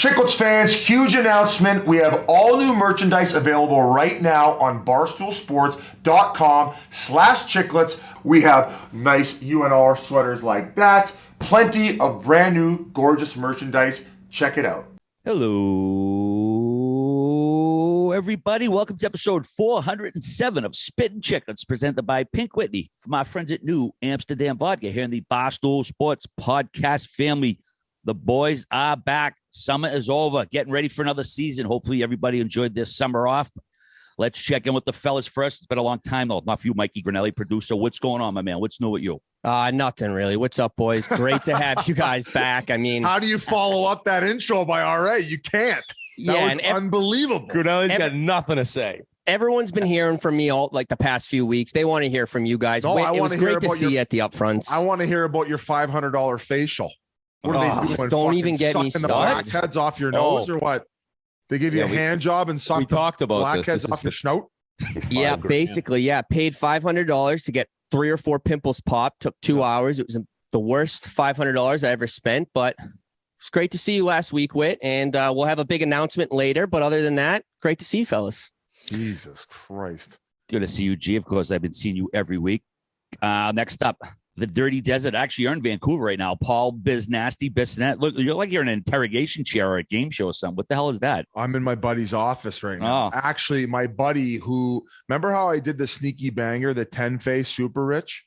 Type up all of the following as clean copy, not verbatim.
Chiclets fans, huge announcement. We have all new merchandise available right now on barstoolsports.com/chiclets. We have nice UNR sweaters like that. Plenty of brand new, gorgeous merchandise. Check it out. Hello, everybody. Welcome to episode 407 of Spittin' Chiclets, presented by Pink Whitney from our friends at New Amsterdam Vodka here in the Barstool Sports podcast family. The boys are back. Summer is over. Getting ready for another season. Hopefully everybody enjoyed this summer off. Let's check in with the fellas first. It's been a long time, though. Not for you, Mikey Granelli, producer. What's going on, my man? What's new with you? Nothing really. What's up, boys? Great to have you guys back. I mean, how do you follow up that intro by RA? You can't. That was unbelievable. Granelli's got nothing to say. Everyone's been hearing from me all like the past few weeks. They want to hear from you guys. No, it was great to see you at the upfronts. I want to hear about your $500 facial. What are they doing? Don't even get me started. Blackheads off your nose or what? They give you a hand job and suck the blackheads off your snout? Yeah, basically. Yeah, paid $500 to get 3 or 4 pimples popped. Took 2 hours. It was the worst $500 I ever spent, but it's great to see you last week, Whit. And we'll have a big announcement later. But other than that, great to see you, fellas. Jesus Christ. Good to see you, G. Of course, I've been seeing you every week. Next up, the Dirty Desert. Actually, you're in Vancouver right now. Paul Biznasty Bisnet. Look, you're like you're in an interrogation chair or a game show or something. What the hell is that? I'm in my buddy's office right now. Oh. Actually, my buddy who, remember how I did the sneaky banger, the 10-face super rich?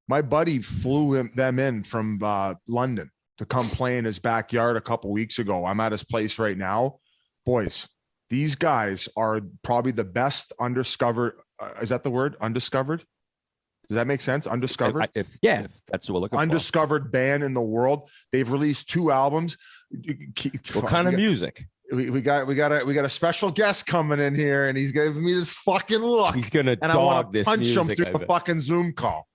My buddy flew them in from London to come play in his backyard a couple weeks ago. I'm at his place right now. Boys, these guys are probably the best undiscovered. Is that the word? Undiscovered? Does that make sense? Undiscovered? If that's what we're looking undiscovered band in the world. They've released 2 albums. What kind of music? We got a special guest coming in here, and he's giving me this fucking look. He's gonna and dog this punch music, him through the fucking Zoom call.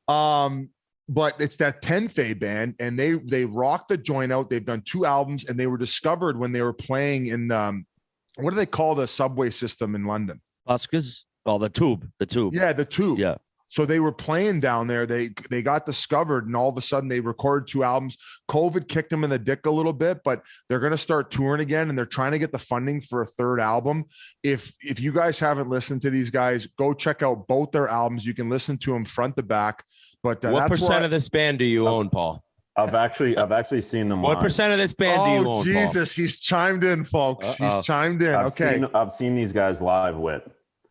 But it's that 10-Fay band, and they rock the joint out. They've done 2 albums, and they were discovered when they were playing in what do they call the subway system in London? Buskers? Oh, the tube. Yeah, the tube. Yeah. So they were playing down there. They got discovered, and all of a sudden they recorded 2 albums. COVID kicked them in the dick a little bit, but they're going to start touring again, and they're trying to get the funding for a 3rd album. If you guys haven't listened to these guys, go check out both their albums. You can listen to them front to back. But what percent of this band do you own, Paul? I've actually seen them. What percent of this band do you own, Jesus, Paul? He's chimed in, folks. He's chimed in. I've seen these guys live. With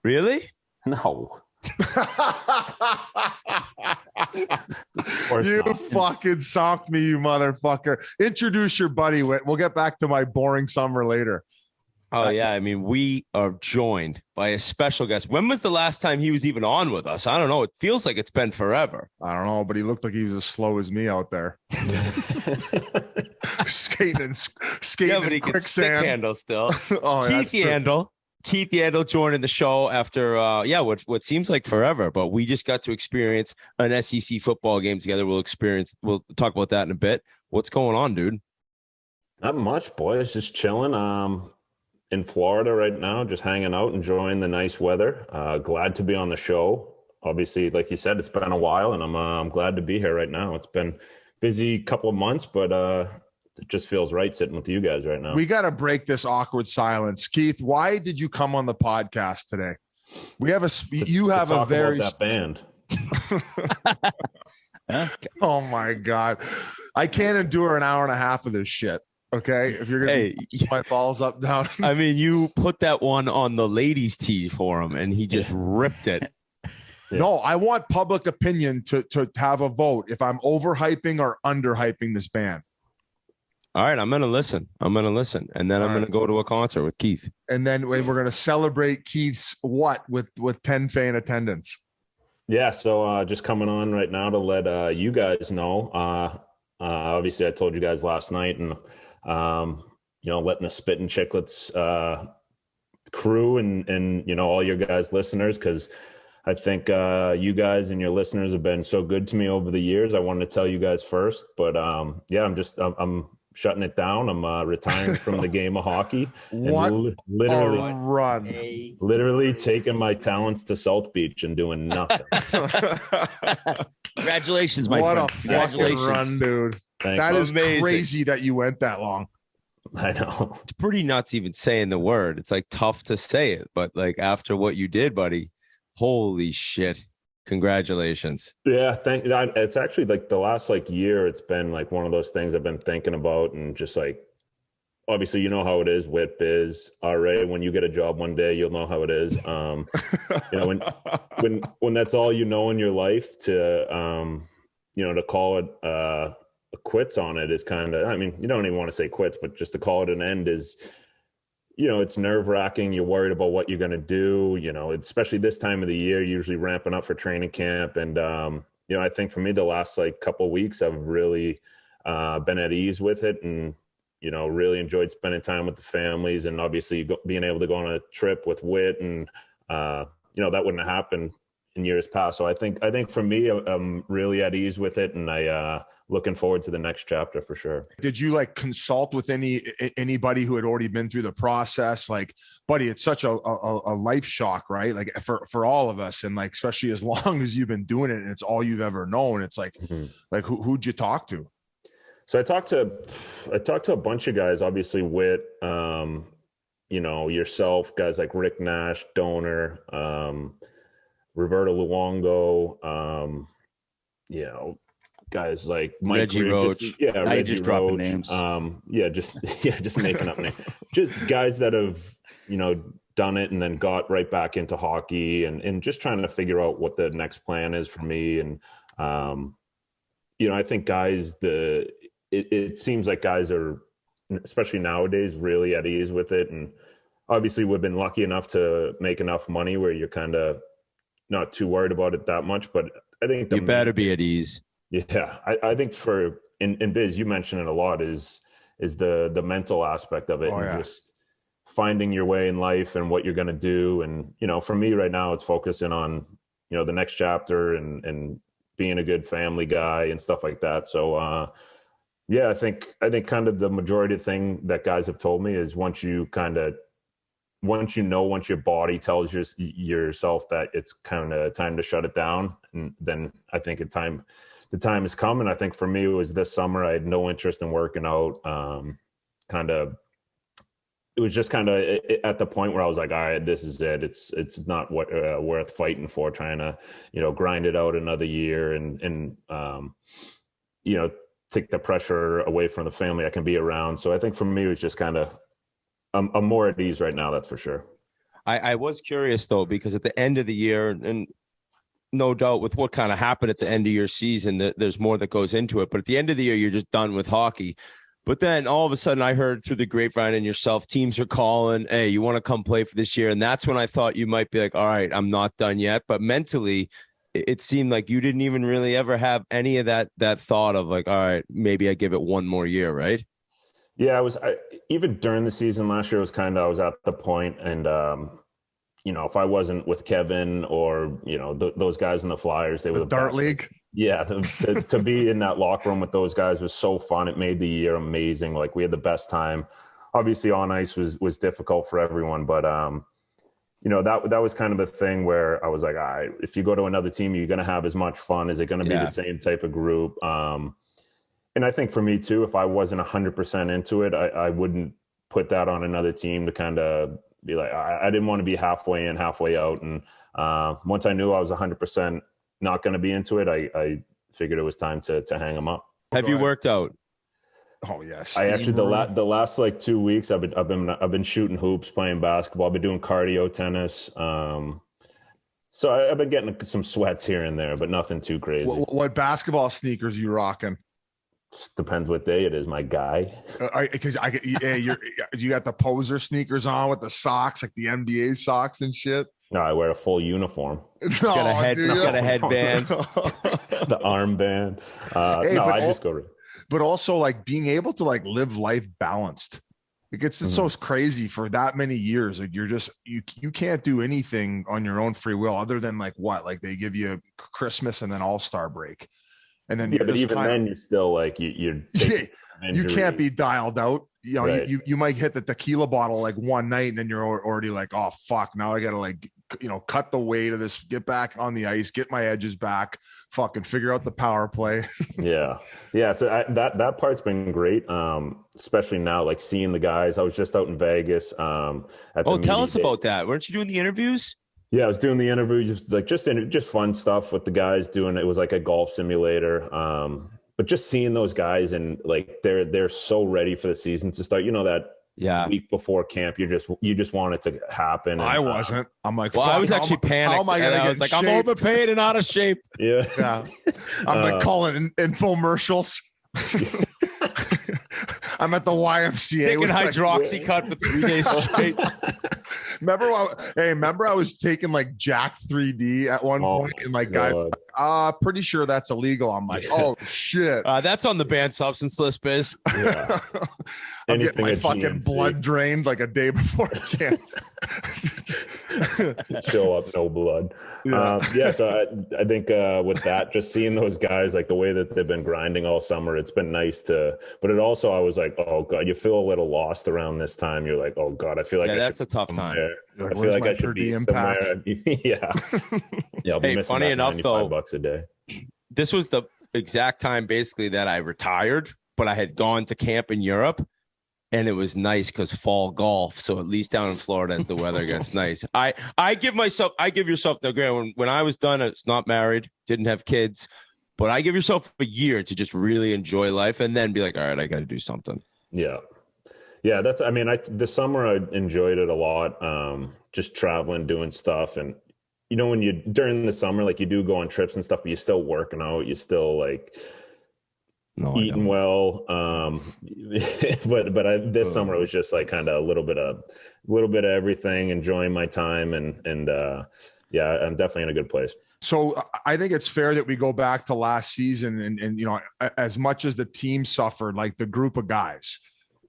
really? No. You fucking socked me, you motherfucker. Introduce your buddy, Whit. We'll get back to my boring summer later. Oh, yeah. I mean, we are joined by a special guest. When was the last time he was even on with us? I don't know. It feels like it's been forever. I don't know, but he looked like he was as slow as me out there. skating yeah, but he can stick handle still. Keith Yandle joining the show after, what seems like forever, but we just got to experience an SEC football game together. We'll talk about that in a bit. What's going on, dude? Not much, boys. Just chilling. In Florida right now, just hanging out, enjoying the nice weather. Glad to be on the show. Obviously, like you said, it's been a while, and I'm glad to be here right now. It's been a busy couple of months, but it just feels right sitting with you guys right now. We got to break this awkward silence. Keith, why did you come on the podcast today? We have a very about that band. Oh my God. I can't endure an hour and a half of this shit. Okay. If you're going to my balls up, down. I mean, you put that one on the ladies' tee for him and he just ripped it. Yeah. No, I want public opinion to have a vote if I'm overhyping or underhyping this band. All right, I'm going to listen. And then I'm going to go to a concert with Keith. And then we're going to celebrate Keith's with 10-Fay in attendance. Yeah, so just coming on right now to let you guys know. Obviously, I told you guys last night, and letting the Spittin' Chiclets crew and all your guys listeners, because I think you guys and your listeners have been so good to me over the years. I wanted to tell you guys first, but I'm shutting it down. I'm retiring from the game of hockey. What? Literally taking my talents to South Beach and doing nothing. Congratulations, my friend. What a fucking run, dude. Thanks. That is amazing. Crazy that you went that long. I know. It's pretty nuts even saying the word. It's like tough to say it, but like after what you did, buddy, holy shit. Congratulations. Yeah, it's actually like the last like year, it's been like one of those things I've been thinking about, and just like, obviously, you know how it is with biz. RA, when you get a job one day, you'll know how it is. You know, when that's all you know in your life, to to call it quits on it is kind of, I mean, you don't even want to say quits, but just to call it an end is, it's nerve wracking. You're worried about what you're going to do, especially this time of the year, usually ramping up for training camp. And, I think for me, the last like couple of weeks, I've really been at ease with it, and, really enjoyed spending time with the families, and obviously being able to go on a trip with Whit, and, that wouldn't have happened in years past. So I think for me, I'm really at ease with it, and I looking forward to the next chapter for sure. Did you like consult with anybody who had already been through the process? Like, buddy, it's such a life shock, right? Like for all of us, and like especially as long as you've been doing it and it's all you've ever known. It's like, like who'd you talk to? So I talked to a bunch of guys, obviously Whit, yourself, guys like Rick Nash, Donor, Roberto Luongo, guys like Mike Reggie Roach. Reggie dropping Roach. names. Just making up names. Just guys that have, done it and then got right back into hockey, and just trying to figure out what the next plan is for me. And, I think guys, it seems like guys are, especially nowadays, really at ease with it. And obviously we've been lucky enough to make enough money where you're kind of not too worried about it that much. But I think you better be at ease. Yeah. I think in biz, you mentioned it a lot, is the mental aspect of it. Oh, and just finding your way in life and what you're going to do. And, for me right now, it's focusing on, the next chapter and being a good family guy and stuff like that. So, I think kind of the majority of thing that guys have told me is once your body tells yourself that it's kind of time to shut it down, and then I think the time has come. And I think for me, it was this summer. I had no interest in working out. It was just kind of at the point where I was like, all right, this is it. It's not worth fighting for, trying to, grind it out another year and take the pressure away from the family I can be around. So I think for me, it was just kind of, I'm more at ease right now. That's for sure. I was curious though, because at the end of the year, and no doubt with what kind of happened at the end of your season, there's more that goes into it, but at the end of the year, you're just done with hockey. But then all of a sudden I heard through the grapevine and yourself, teams are calling, hey, you want to come play for this year? And that's when I thought you might be like, all right, I'm not done yet. But mentally, it seemed like you didn't even really ever have any of that thought of like, all right, maybe I give it one more year, right? Yeah, even during the season last year, I was at the point, and if I wasn't with Kevin or those guys in the Flyers, they were the Dart best. League. Yeah, to be in that locker room with those guys was so fun. It made the year amazing. Like, we had the best time. Obviously, on ice was difficult for everyone, but that was kind of a thing where I was like, all right, if you go to another team, you're going to have as much fun. Is it going to be the same type of group? And I think for me too, if I wasn't 100% into it, I wouldn't put that on another team to kind of be like, I didn't want to be halfway in, halfway out. And once I knew I was 100% not going to be into it, I figured it was time to hang them up. Have you worked out? Oh yes. I actually the last like 2 weeks I've been shooting hoops, playing basketball. I've been doing cardio, tennis. So I've been getting some sweats here and there, but nothing too crazy. What basketball sneakers you rocking? Depends what day it is, my guy. Because you got the poser sneakers on with the socks, like the NBA socks and shit. No, I wear a full uniform. Got a headband, the armband. I just go. But also like being able to like live life balanced. It gets so crazy for that many years. Like you're just you can't do anything on your own free will other than like what? Like they give you Christmas and then All-Star break. And then but even then you're still like you can't be dialed out. Right. You might hit the tequila bottle like one night and then you're already like, oh fuck, now I gotta like cut the weight of this, get back on the ice, get my edges back, fucking figure out the power play. Yeah. So that part's been great. Especially now, like seeing the guys. I was just out in Vegas. Tell us about that. Weren't you doing the interviews? Yeah, I was doing the interview, just fun stuff with the guys doing. It was like a golf simulator. But just seeing those guys and like they're so ready for the season to start. That week before camp, you just want it to happen. I wasn't. I'm like, I was actually panicked. How am I gonna? I was like, I'm overpaid and out of shape. Yeah. I'm like calling infomercials. I'm at the YMCA taking hydroxycut for 3 days straight. Remember I was taking like Jack 3D at one point, and like guys, pretty sure that's illegal. I'm like, oh shit, that's on the banned substance list, Biz. Yeah. I'm getting my fucking blood drained like a day before camp. Show up, no blood. So I think with that, just seeing those guys, like the way that they've been grinding all summer, it's been nice but it also, I was like, oh God, you feel a little lost around this time. You're like, oh God, I feel like that's a tough time. I feel like I should be somewhere. Yeah. I'll be missing funny enough though, $95 a day. This was the exact time basically that I retired, but I had gone to camp in Europe. And it was nice because fall golf. So at least down in Florida, as the weather gets nice, I give yourself no grant. When I was done, I was not married, didn't have kids, but I give yourself a year to just really enjoy life and then be like, all right, I got to do something. Yeah. This summer I enjoyed it a lot. Just traveling, doing stuff. And, when during the summer, like you do go on trips and stuff, but you're still working out. You still like, eating well, but this summer it was just like kind of a little bit of everything, enjoying my time, and I'm definitely in a good place. So I think it's fair that we go back to last season, and as much as the team suffered, like the group of guys.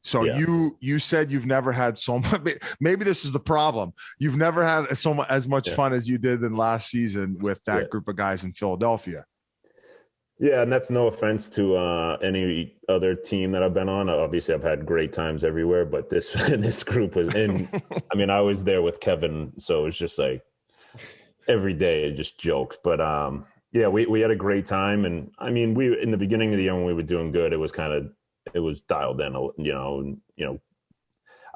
So you said you've never had so much. Maybe this is the problem. You've never had as much fun as you did in last season with that group of guys in Philadelphia. Yeah, and that's no offense to any other team that I've been on. Obviously, I've had great times everywhere, but this group was in. I was there with Kevin, so it was just like every day, just jokes. But we had a great time, and we in the beginning of the year when we were doing good, it was dialed in. I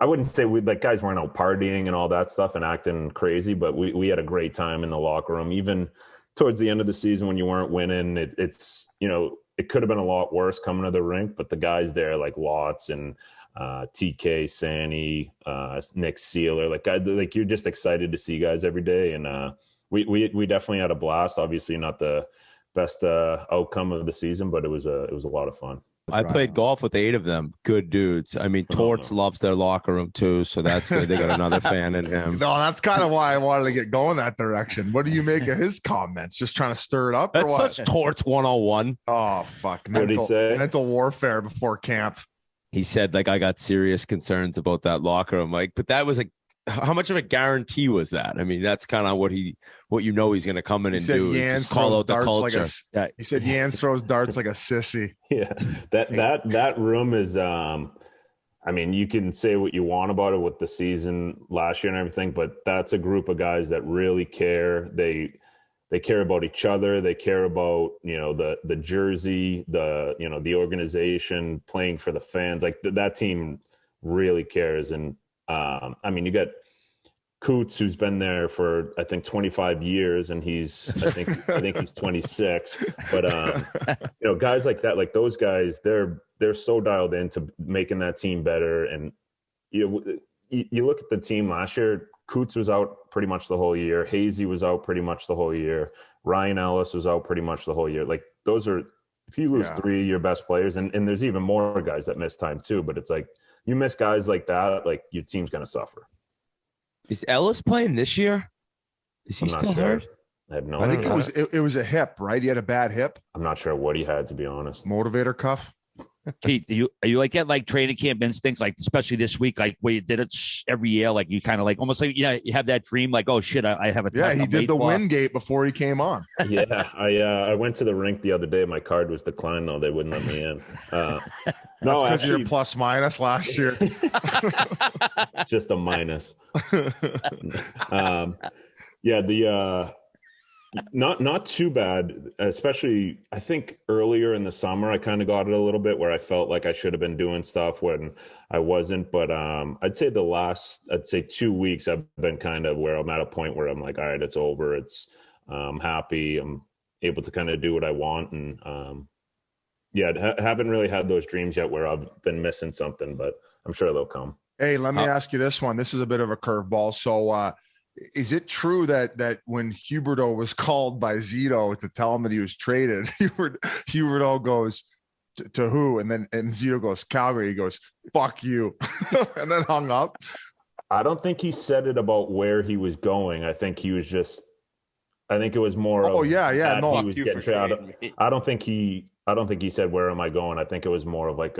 wouldn't say guys weren't out partying and all that stuff and acting crazy, but we had a great time in the locker room, even towards the end of the season when you weren't winning. It's it could have been a lot worse coming to the rink, but the guys there like Lotz and TK, Sanny, Nick Sealer, like you're just excited to see guys every day. And we definitely had a blast. Obviously not the best outcome of the season, but it was a lot of fun. I played golf with 8 of them. Good dudes. Torts loves their locker room too, so that's good. They got another fan in him. No, that's kind of why I wanted to get going that direction. What do you make of his comments? Just trying to stir it up? That's such Torts 101. Oh, fuck. What did he say? Mental warfare before camp. He said, I got serious concerns about that locker room. But that was how much of a guarantee was that? That's kind of what he's going to come in and do. Is just call out the culture. He said Yans throws darts like a sissy. Yeah, that room is. You can say what you want about it with the season last year and everything, but that's a group of guys that really care. They care about each other. They care about the jersey, the organization, playing for the fans. Like that team really cares. And you got Coots, who's been there for I think 25 years, and I think he's 26. But guys like that, like those guys, they're so dialed into making that team better. And you look at the team last year. Coots was out pretty much the whole year. Hazy was out pretty much the whole year. Ryan Ellis was out pretty much the whole year. Like those are, if you lose 3 of your best players, and there's even more guys that miss time too. But it's like you miss guys like that, like your team's gonna suffer. Is Ellis playing this year? Is he still hurt? I have no idea. I think it was a hip, right? He had a bad hip. I'm not sure what he had, to be honest. Motivator cuff. Keith, are you like at training camp instincts, especially this week, where you did it every year, you kind of almost you have that dream, oh shit, I have a test. Yeah, he did the Wingate before he came on. Yeah, I went to the rink the other day. My card was declined though; they wouldn't let me in. No, because you're plus minus last year. Just a minus. Yeah, the not too bad, especially I think earlier in the summer I kind of got it a little bit where I felt like I should have been doing stuff when I wasn't. But I'd say 2 weeks I've been kind of where I'm at a point where I'm like, all right, it's over. I'm happy. I'm able to kind of do what I want. And haven't really had those dreams yet where I've been missing something, but I'm sure they'll come. Hey, let me ask you this one. This is a bit of a curveball. So, is it true that when Huberdeau was called by Zito to tell him that he was traded, Huberdeau goes to who? And Zito goes, Calgary. He goes, fuck you. And then hung up. I don't think he said it about where he was going. I think he was I think it was more. Oh, yeah. No, he was getting traded. I don't think he said, where am I going? I think it was more of like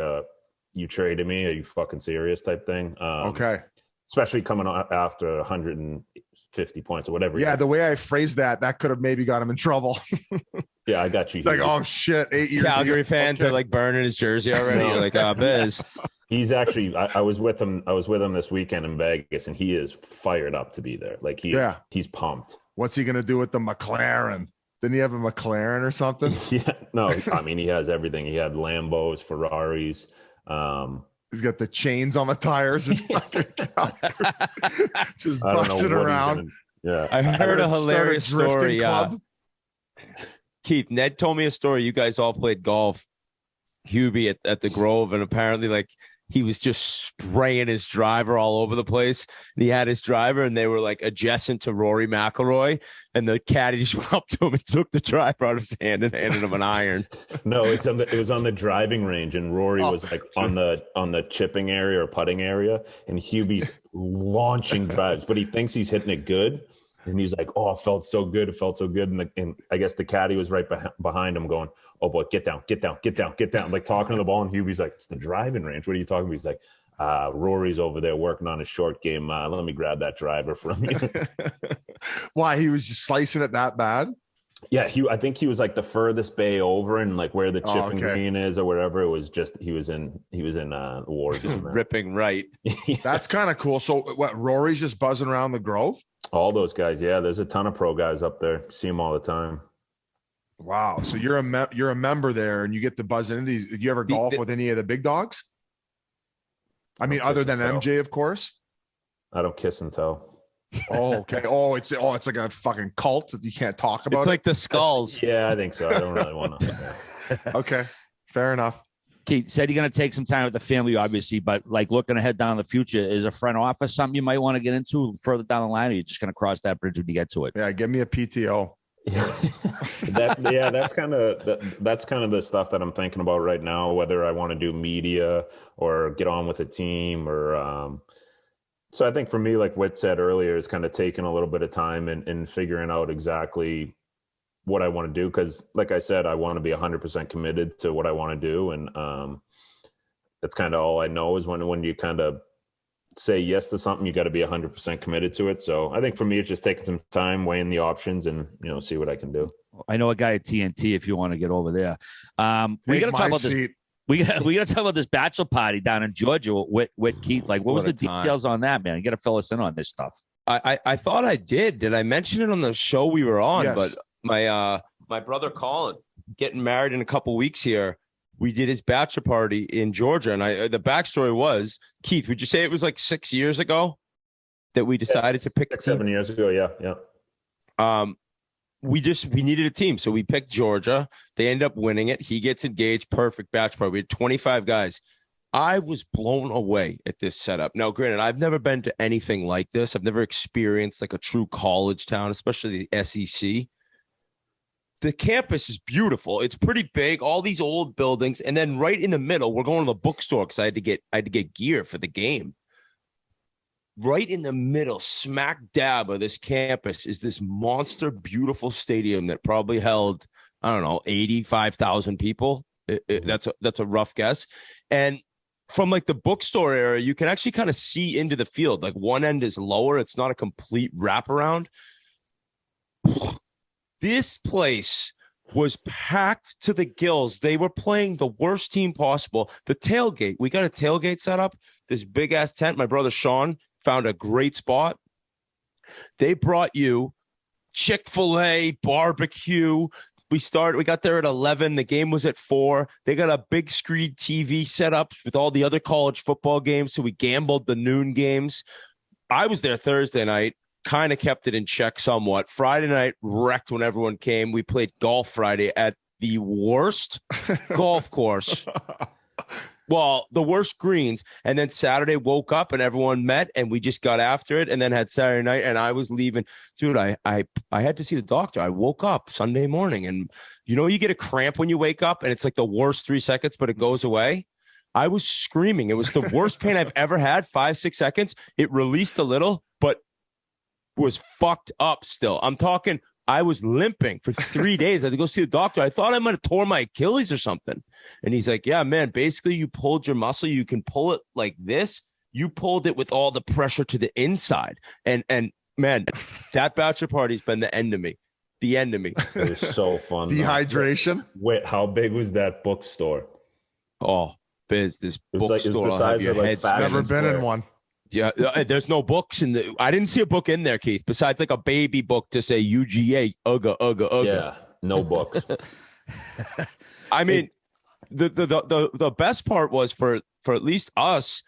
you traded me. Are you fucking serious type thing? Okay. Especially coming after 150 points or whatever. Yeah, the way I phrased that could have maybe got him in trouble. Yeah, I got you. Like, oh shit, 8 years. Calgary fans are like burning his jersey already. You're like, Biz. He's actually. I was with him. this weekend in Vegas, and he is fired up to be there. Like he's pumped. What's he gonna do with the McLaren? Didn't he have a McLaren or something? Yeah, no. I mean, he has everything. He had Lambos, Ferraris. He's got the chains on the tires and just busting around. I heard a hilarious story. Keith, Ned told me a story. You guys all played golf, Hubie at the Grove, and apparently, like, he was just spraying his driver all over the place. And he had his driver, and they were like adjacent to Rory McIlroy. And the caddy just went up to him and took the driver out of his hand and handed him an iron. No, it was on the driving range, and Rory was like on the chipping area or putting area, and Hubie's launching drives, but he thinks he's hitting it good. And he's like, oh, it felt so good. And I guess the caddy was right behind him going, oh, boy, get down. Like talking to the ball. And Hubie's like, it's the driving range. What are you talking about? He's like, Rory's over there working on his short game. Let me grab that driver from you. Why? He was just slicing it that bad? Yeah, I think he was like the furthest bay over, and like where the chipping green is or wherever. It was just he was in the wars. Ripping right. Yeah. That's kind of cool. So what? Rory's just buzzing around the Grove? All those guys, yeah. There's a ton of pro guys up there. See them all the time. Wow. So you're a member there, and you get to buzz into these. Did you ever golf with any of the big dogs? I mean, other than MJ, of course. I don't kiss and tell. Oh, okay. It's like a fucking cult that you can't talk about. It's like the skulls. Yeah, I think so. I don't really want to. Okay, fair enough. Keith said you're going to take some time with the family, obviously, but like looking ahead down the future, is a front office something you might want to get into further down the line, or you're just going to cross that bridge when you get to it? Yeah, give me a PTO. That's kind of the stuff that I'm thinking about right now, whether I want to do media or get on with a team or so I think for me, like Whit said earlier, is kind of taking a little bit of time and figuring out exactly what I want to do. Because like I said, I want to be 100% committed to what I want to do. And that's kind of all I know is when you kind of say yes to something, you got to be 100% committed to it. So I think for me, it's just taking some time, weighing the options and, see what I can do. I know a guy at TNT if you want to get over there. We got to talk about this. We got to talk about this bachelor party down in Georgia with Keith. Like, what was the details on that, man? You got to fill us in on this stuff. I thought I did. Did I mention it on the show we were on? Yes. But my brother Colin getting married in a couple weeks here. We did his bachelor party in Georgia, and the backstory was, Keith, would you say it was like 6 years ago that we decided to pick 7 years ago? Yeah. We needed a team, so we picked Georgia. They end up winning it. He gets engaged. Perfect bachelor party. We had 25 guys. I was blown away at this setup. Now, granted, I've never been to anything like this. I've never experienced like a true college town, especially the SEC. The campus is beautiful. It's pretty big, all these old buildings. And then right in the middle, we're going to the bookstore because I had to get gear for the game. Right in the middle, smack dab of this campus is this monster, beautiful stadium that probably held, 85,000 people. That's a rough guess. And from like the bookstore area, you can actually kind of see into the field. Like one end is lower. It's not a complete wraparound. This place was packed to the gills. They were playing the worst team possible. The tailgate, we got a tailgate set up, this big ass tent. My brother Sean found a great spot. They brought you Chick-fil-A, barbecue. We got there at 11. The game was at 4. They got a big screen TV set up with all the other college football games. So we gambled the noon games. I was there Thursday night, kind of kept it in check somewhat. Friday night, wrecked when everyone came. We played golf Friday at the worst golf course. Well, the worst greens. And then Saturday woke up and everyone met and we just got after it, and then had Saturday night and I was leaving. Dude, I had to see the doctor. I woke up Sunday morning and you get a cramp when you wake up and it's like the worst 3 seconds, but it goes away. I was screaming. It was the worst pain I've ever had. 5-6 seconds. It released a little, but was fucked up still. I'm talking, I was limping for 3 days. I had to go see the doctor. I thought I might have torn my Achilles or something. And he's like, yeah, man, basically you pulled your muscle. You can pull it like this. You pulled it with all the pressure to the inside. And man, that bachelor party's been the end of me. The end of me. It was so fun. Dehydration. Wait, how big was that bookstore? Oh, Biz, this bookstore. It was the size of like Never been in one. Yeah, there's no books I didn't see a book in there, Keith, besides like a baby book to say UGA, ugga. Yeah, no books. I mean, the best part was for at least us,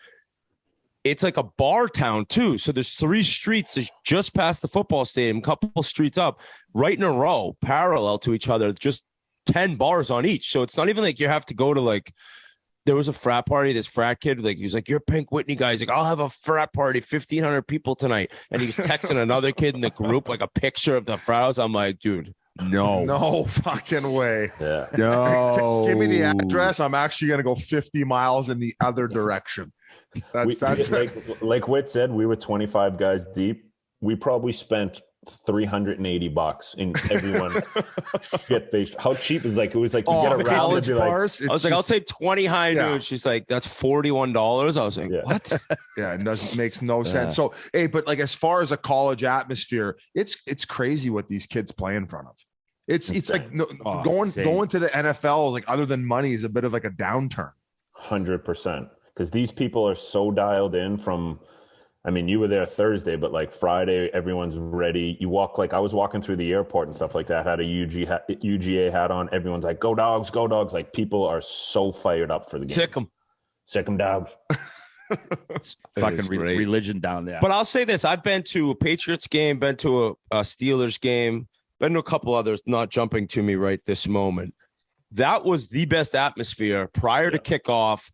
it's like a bar town too. So there's 3 streets just past the football stadium, a couple streets up, right in a row, parallel to each other, just 10 bars on each. So it's not even like you have to go to like. There was a frat party. This frat kid, like, he was like, "You're Pink Whitney guys." Like, "I'll have a frat party, 1,500 people tonight." And he was texting another kid in the group, like a picture of the frat house. I'm like, dude, no fucking way. Yeah, no. Give me the address. I'm actually gonna go 50 miles in the other direction. That's like Whit said. We were 25 guys deep. We probably spent $380 in everyone shit faced. How cheap is like it was like you get a college bars. I was like, I'll take 20 high noon. She's like, that's $41. I was like, what? Yeah, it makes no sense. So hey, but like as far as a college atmosphere, it's crazy what these kids play in front of. It's like going to the NFL, like other than money, is a bit of like a downturn. 100%, because these people are so dialed in from. I mean, you were there Thursday, but like Friday, everyone's ready. You walk, like I was walking through the airport and stuff like that, had a UGA hat on. Everyone's like, go dogs, go dogs. Like people are so fired up for the game. Sick 'em dogs. It's fucking religion down there. But I'll say this. I've been to a Patriots game, been to a Steelers game, been to a couple others, not jumping to me right this moment. That was the best atmosphere prior to kickoff.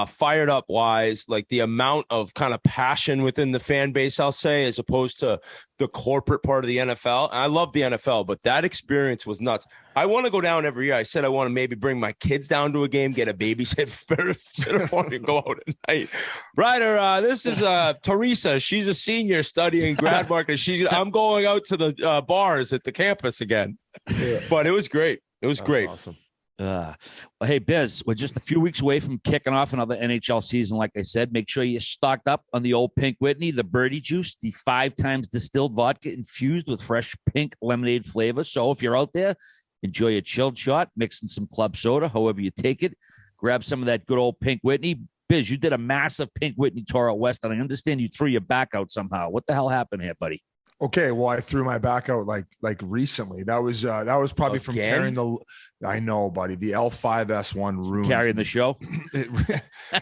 Fired up wise, like the amount of kind of passion within the fan base, I'll say, as opposed to the corporate part of the NFL. And I love the NFL, but that experience was nuts. I want to go down every year. I said I want to maybe bring my kids down to a game, get a babysitter for me, and go out at night. Ryder, this is Teresa. She's a senior studying grad marketing. I'm going out to the bars at the campus again. Yeah. But it was great. It was great. Awesome. Well, hey, Biz, we're just a few weeks away from kicking off another NHL season. Like I said, make sure you're stocked up on the old Pink Whitney, the Birdie Juice, the 5 times distilled vodka infused with fresh pink lemonade flavor. So if you're out there, enjoy a chilled shot, mixing some club soda, however you take it. Grab some of that good old Pink Whitney. Biz, you did a massive Pink Whitney tour out west, and I understand you threw your back out somehow. What the hell happened here, buddy? Okay, well, I threw my back out like recently. That was probably from carrying the. I know, buddy. The L5S1 room carrying the show.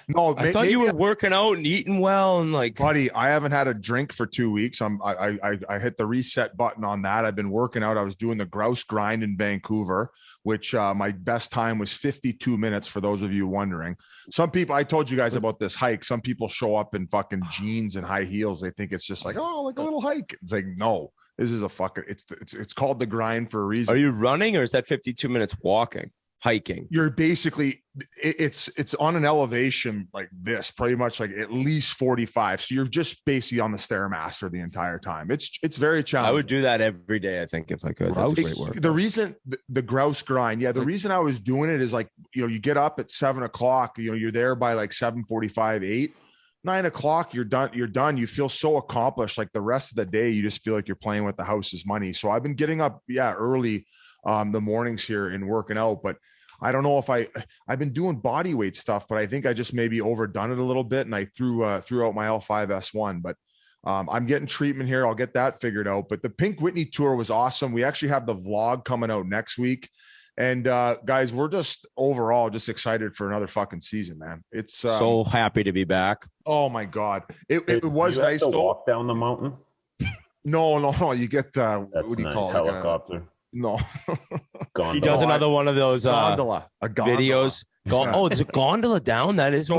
No, I thought you were working out and eating well and like. Buddy, I haven't had a drink for 2 weeks. I hit the reset button on that. I've been working out. I was doing the grouse grind in Vancouver, which my best time was 52 minutes. For those of you wondering, some people, I told you guys about this hike. Some people show up in fucking jeans and high heels. They think it's just like, oh, like a little hike. It's like, no, this is a fucking, it's called the grind for a reason. Are you running or is that 52 minutes walking, hiking? You're basically, it's on an elevation like this, pretty much like at least 45. So you're just basically on the Stairmaster the entire time. It's very challenging. I would do that every day, I think, if I could. That's great work. The reason the grouse grind, the reason I was doing it is like, you get up at 7 o'clock, you're there by like 7:45, 8. 9 o'clock, you're done. You feel so accomplished. Like the rest of the day, you just feel like you're playing with the house's money. So I've been getting up, early the mornings here and working out, but I don't know if I've been doing body weight stuff, but I think I just maybe overdone it a little bit. And I threw out my L5S1, but I'm getting treatment here. I'll get that figured out. But the Pink Whitney tour was awesome. We actually have the vlog coming out next week. And guys, we're just overall just excited for another fucking season, man. It's so happy to be back. Oh my God. It was nice to walk down the mountain. No. You get what do you call it? Helicopter. No. He does another one of those gondola. A gondola videos. There's a gondola down. That is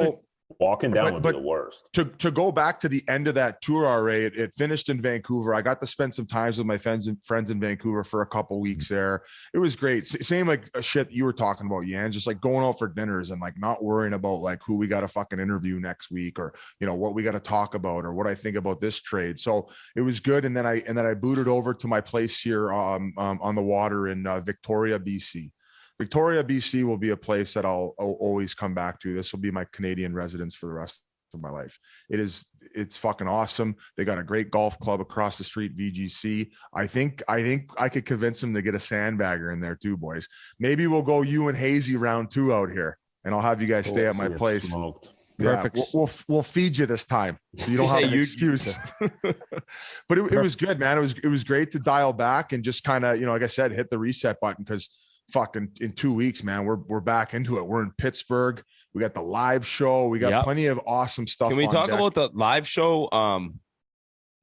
walking down would be the worst. To go back to the end of that tour, RA, it finished in Vancouver. I got to spend some time with my friends in Vancouver for a couple weeks there. It was great. Same like shit you were talking about, Yan, just like going out for dinners and like not worrying about like who we got to fucking interview next week or, you know, what we got to talk about or what I think about this trade. So it was good. And then I booted over to my place here on the water in Victoria, BC. Victoria, BC will be a place that I'll always come back to. This will be my Canadian residence for the rest of my life. It's fucking awesome. They got a great golf club across the street, VGC. I think I could convince them to get a sandbagger in there too, boys. Maybe we'll go you and Hazy round 2 out here, and I'll have you guys stay at my place. Smoked. Perfect. Yeah, we'll feed you this time, so you don't have an excuse. But it was good, man. It was great to dial back and just kind of, you know, like I said, hit the reset button because fucking in 2 weeks, man, we're back into it. We're in Pittsburgh. We got the live show. We got plenty of awesome stuff. Can we talk about the live show?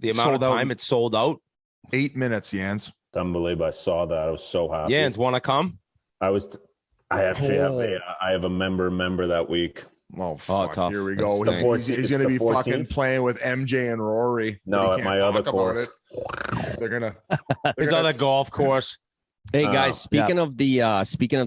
The amount of time it's sold out. 8 minutes, Jans. It's unbelievable. I saw that. I was so happy. Jans, want to come? I actually have a member that week. Oh, fuck. Tough. Here we go. He's going to be 14th. fucking playing with MJ and Rory. No, at my other course. They're gonna. His other golf course. Hey guys, speaking of the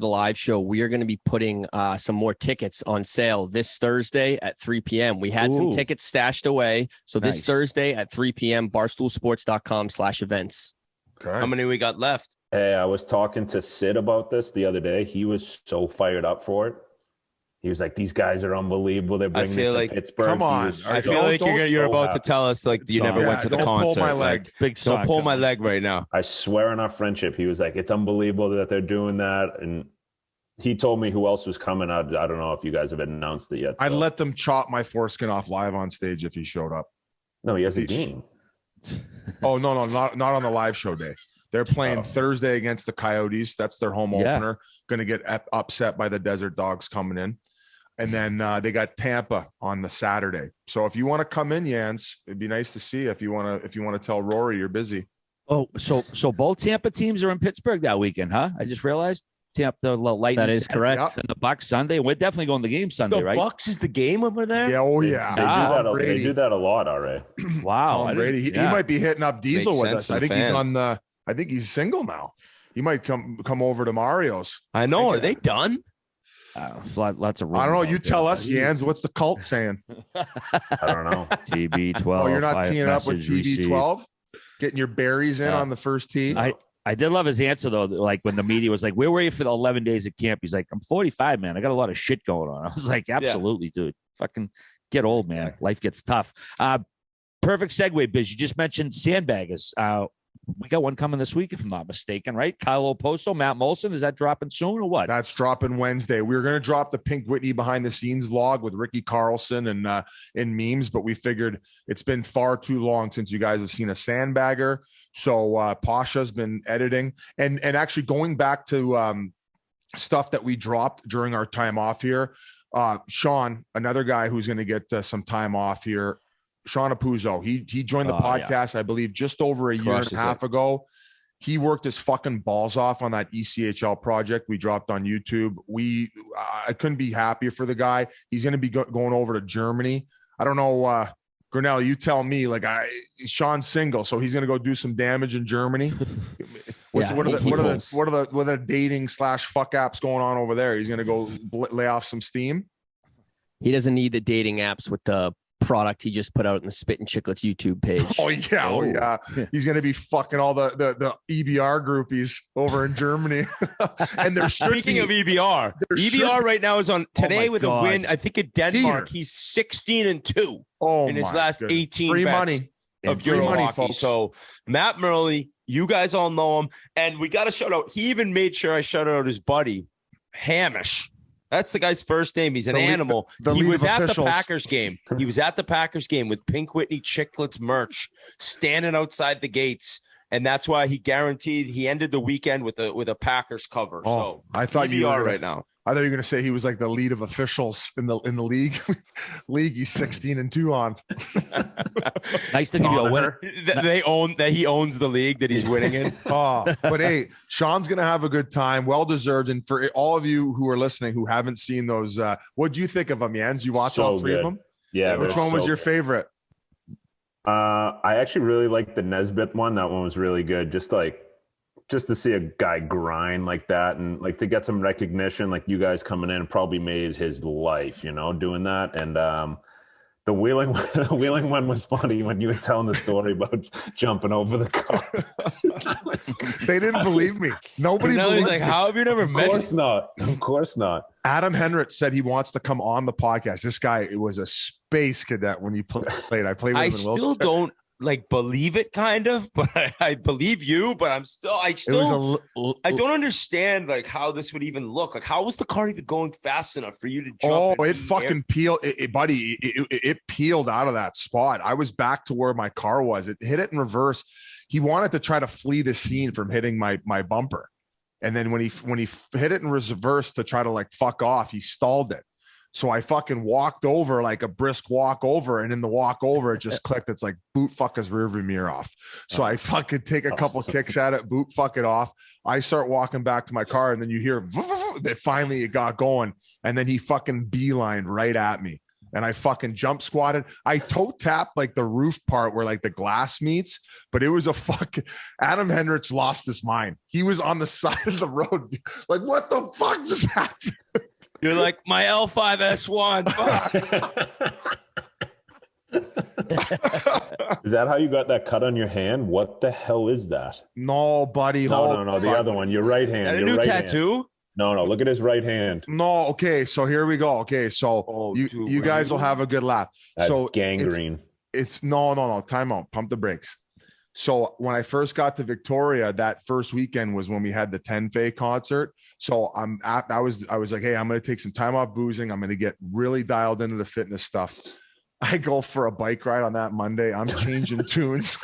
live show, we are going to be putting some more tickets on sale this Thursday at 3 p.m. We had some tickets stashed away, so this Thursday at 3 p.m. barstoolsports.com/events. Okay. How many we got left? Hey, I was talking to Sid about this the other day. He was so fired up for it. He was like, "These guys are unbelievable. They're bringing it to Pittsburgh." Come on, I feel like you're about to tell us like you never went to the concert. Pull my leg. Don't pull my leg right now. I swear on our friendship, he was like, "It's unbelievable that they're doing that." And he told me who else was coming. I don't know if you guys have announced it yet. So. I'd let them chop my foreskin off live on stage if he showed up. No, he has a game. Oh no, not on the live show day. They're playing Thursday against the Coyotes. That's their home opener. Going to get upset by the Desert Dogs coming in. And then they got Tampa on the Saturday. So if you want to come in, Jans, it'd be nice to see you. If you want to tell Rory you're busy. Oh, so both Tampa teams are in Pittsburgh that weekend, huh? I just realized Tampa, the Lightning. That is correct. And the Bucks Sunday. We're definitely going to the game Sunday, right? The Bucks is the game over there. Yeah. Oh yeah. They do that a lot already. Wow. Tom Brady. He might be hitting up Diesel with us. I think he's I think he's single now. He might come over to Mario's. I know. Are they done? Lots of. I don't know. You tell us, Jans. What's the cult saying? I don't know. TB12. Oh, you're not teeing up with TB12? Getting your berries in on the first tee? I did love his answer, though. Like when the media was like, where were you for the 11 days at camp? He's like, I'm 45, man. I got a lot of shit going on. I was like, absolutely, dude. Fucking get old, man. Life gets tough. Perfect segue, Biz. You just mentioned sandbaggers. We got one coming this week, if I'm not mistaken, right? Kyle Oposto, Matt Molson. Is that dropping soon or what? That's dropping Wednesday. We were going to drop the Pink Whitney behind the scenes vlog with Ricky Carlson and in memes, but we figured it's been far too long since you guys have seen a sandbagger. So Pasha's been editing and actually going back to stuff that we dropped during our time off here. Sean, another guy who's going to get some time off here. Sean Apuzzo, he joined the podcast, I believe, just over a year and a half ago. He worked his fucking balls off on that ECHL project we dropped on YouTube. I couldn't be happier for the guy. He's going to be going over to Germany. I don't know, Grinnell, you tell me. Like Sean's single, so he's going to go do some damage in Germany. What are the dating / fuck apps going on over there? He's going to go lay off some steam. He doesn't need the dating apps with the product he just put out in the Spittin Chiclets YouTube page. Oh yeah. He's gonna be fucking all the EBR groupies over in Germany. And they're speaking of EBR. EBR right now is on today with a win. I think in Denmark he's 16-2 in his last 18 free bets money of Euro hockey. Folks. So Matt Murley, you guys all know him, and we got to shout out. He even made sure I shout out his buddy Hamish. That's the guy's first name. He's an animal. He was at the Packers game. He was at the Packers game with Pink Whitney Chiclets merch, standing outside the gates, and that's why he guaranteed he ended the weekend with a Packers cover. Oh, so I thought you are right now. I thought you were going to say he was like the lead of officials in the league. He's 16-2 on. Nice to give you a winner. He owns the league that he's winning in. But hey, Sean's going to have a good time. Well deserved. And for all of you who are listening who haven't seen those, what do you think of them, Jans? You watch all three of them? Yeah. Which one was your favorite? I actually really liked the Nesbitt one. That one was really good. Just to see a guy grind like that and like to get some recognition, like you guys coming in probably made his life, doing that. And the wheeling one was funny when you were telling the story about jumping over the car. They didn't believe me. Nobody believes me. How have you never met? Of course not. Adam Henrich said he wants to come on the podcast. This guy, it was a space cadet when you played. I played with him in Wilkes-Barre. Still don't believe it, kind of, but I believe you, but I don't understand how this would even look. Like, how was the car even going fast enough for you to jump? Oh, it fucking peeled, buddy. It peeled out of that spot. I was back to where my car was. It hit it in reverse. He wanted to try to flee the scene from hitting my bumper, and then when he hit it in reverse to try to fuck off, he stalled it. So I fucking walked over like a brisk walk over, and in the walk over, it just clicked. It's like boot fuck his rearview mirror off. So I fucking take a couple kicks at it, boot fuck it off. I start walking back to my car, and then you hear that finally it got going, and then he fucking beelined right at me, and I fucking jump squatted. I toe tapped the roof part where the glass meets, but it was a fucking Adam Henrich lost his mind. He was on the side of the road, like, what the fuck just happened? You're like, my L5S1. Fuck. Is that how you got that cut on your hand? What the hell is that? No, buddy. No. The other one. Your right hand. Your right tattoo? Hand. No. Look at his right hand. No. Okay. So here we go. Okay. So you guys will have a good laugh. That's so gangrene. It's no. Time out. Pump the brakes. So when I first got to Victoria, that first weekend was when we had the 10F concert. So I was like, hey, I'm going to take some time off boozing. I'm going to get really dialed into the fitness stuff. I go for a bike ride on that Monday. I'm changing tunes,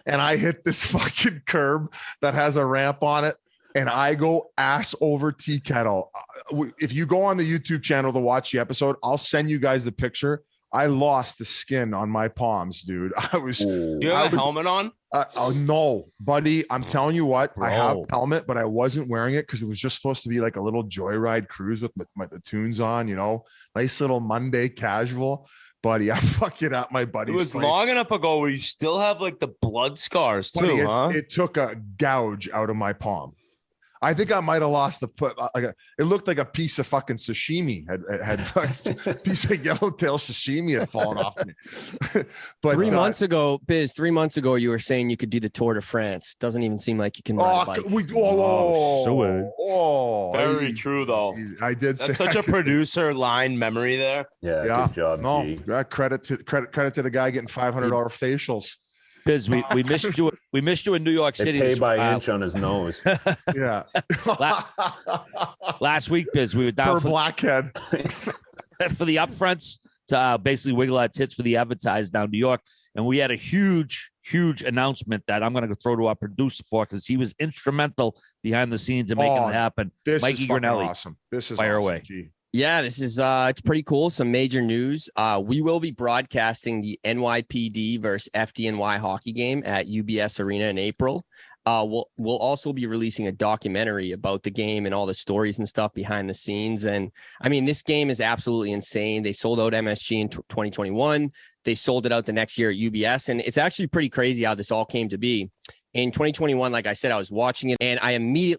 and I hit this fucking curb that has a ramp on it, and I go ass over tea kettle. If you go on the YouTube channel to watch the episode, I'll send you guys the picture. I lost the skin on my palms, dude. Do you have a helmet on? Oh no, buddy. I'm telling you what, bro. I have a helmet, but I wasn't wearing it because it was just supposed to be like a little joyride cruise with the tunes on, nice little Monday casual. Buddy, I fucking at my buddy's place. It was place. Long enough ago where you still have the blood scars too, buddy, huh? It took a gouge out of my palm. I think I might have lost it looked like a piece of fucking sashimi had a piece of yellowtail sashimi had fallen off me. But 3 months ago, Biz, 3 months ago, you were saying you could do the Tour de France. Doesn't even seem like you can ride a bike. Very true though. I did. That's such a producer line memory there. Yeah. Good job. No, credit to the guy getting $500 facials. Biz, we missed you. We missed you in New York City. They pay by inch on his nose. Yeah. Last week, Biz, we were down for blackhead for the upfronts to basically wiggle our tits for the advertise down New York, and we had a huge announcement that I'm going to throw to our producer for because he was instrumental behind the scenes in making it happen. This Mikey is fucking Grinelli. awesome. This is fire awesome. away. Gee. Yeah, this is it's pretty cool. Some major news. We will be broadcasting the NYPD versus FDNY hockey game at UBS Arena in April. We'll also be releasing a documentary about the game and all the stories and stuff behind the scenes. And I mean, this game is absolutely insane. They sold out MSG in 2021. They sold it out the next year at UBS. And it's actually pretty crazy how this all came to be. In 2021, like I said, I was watching it and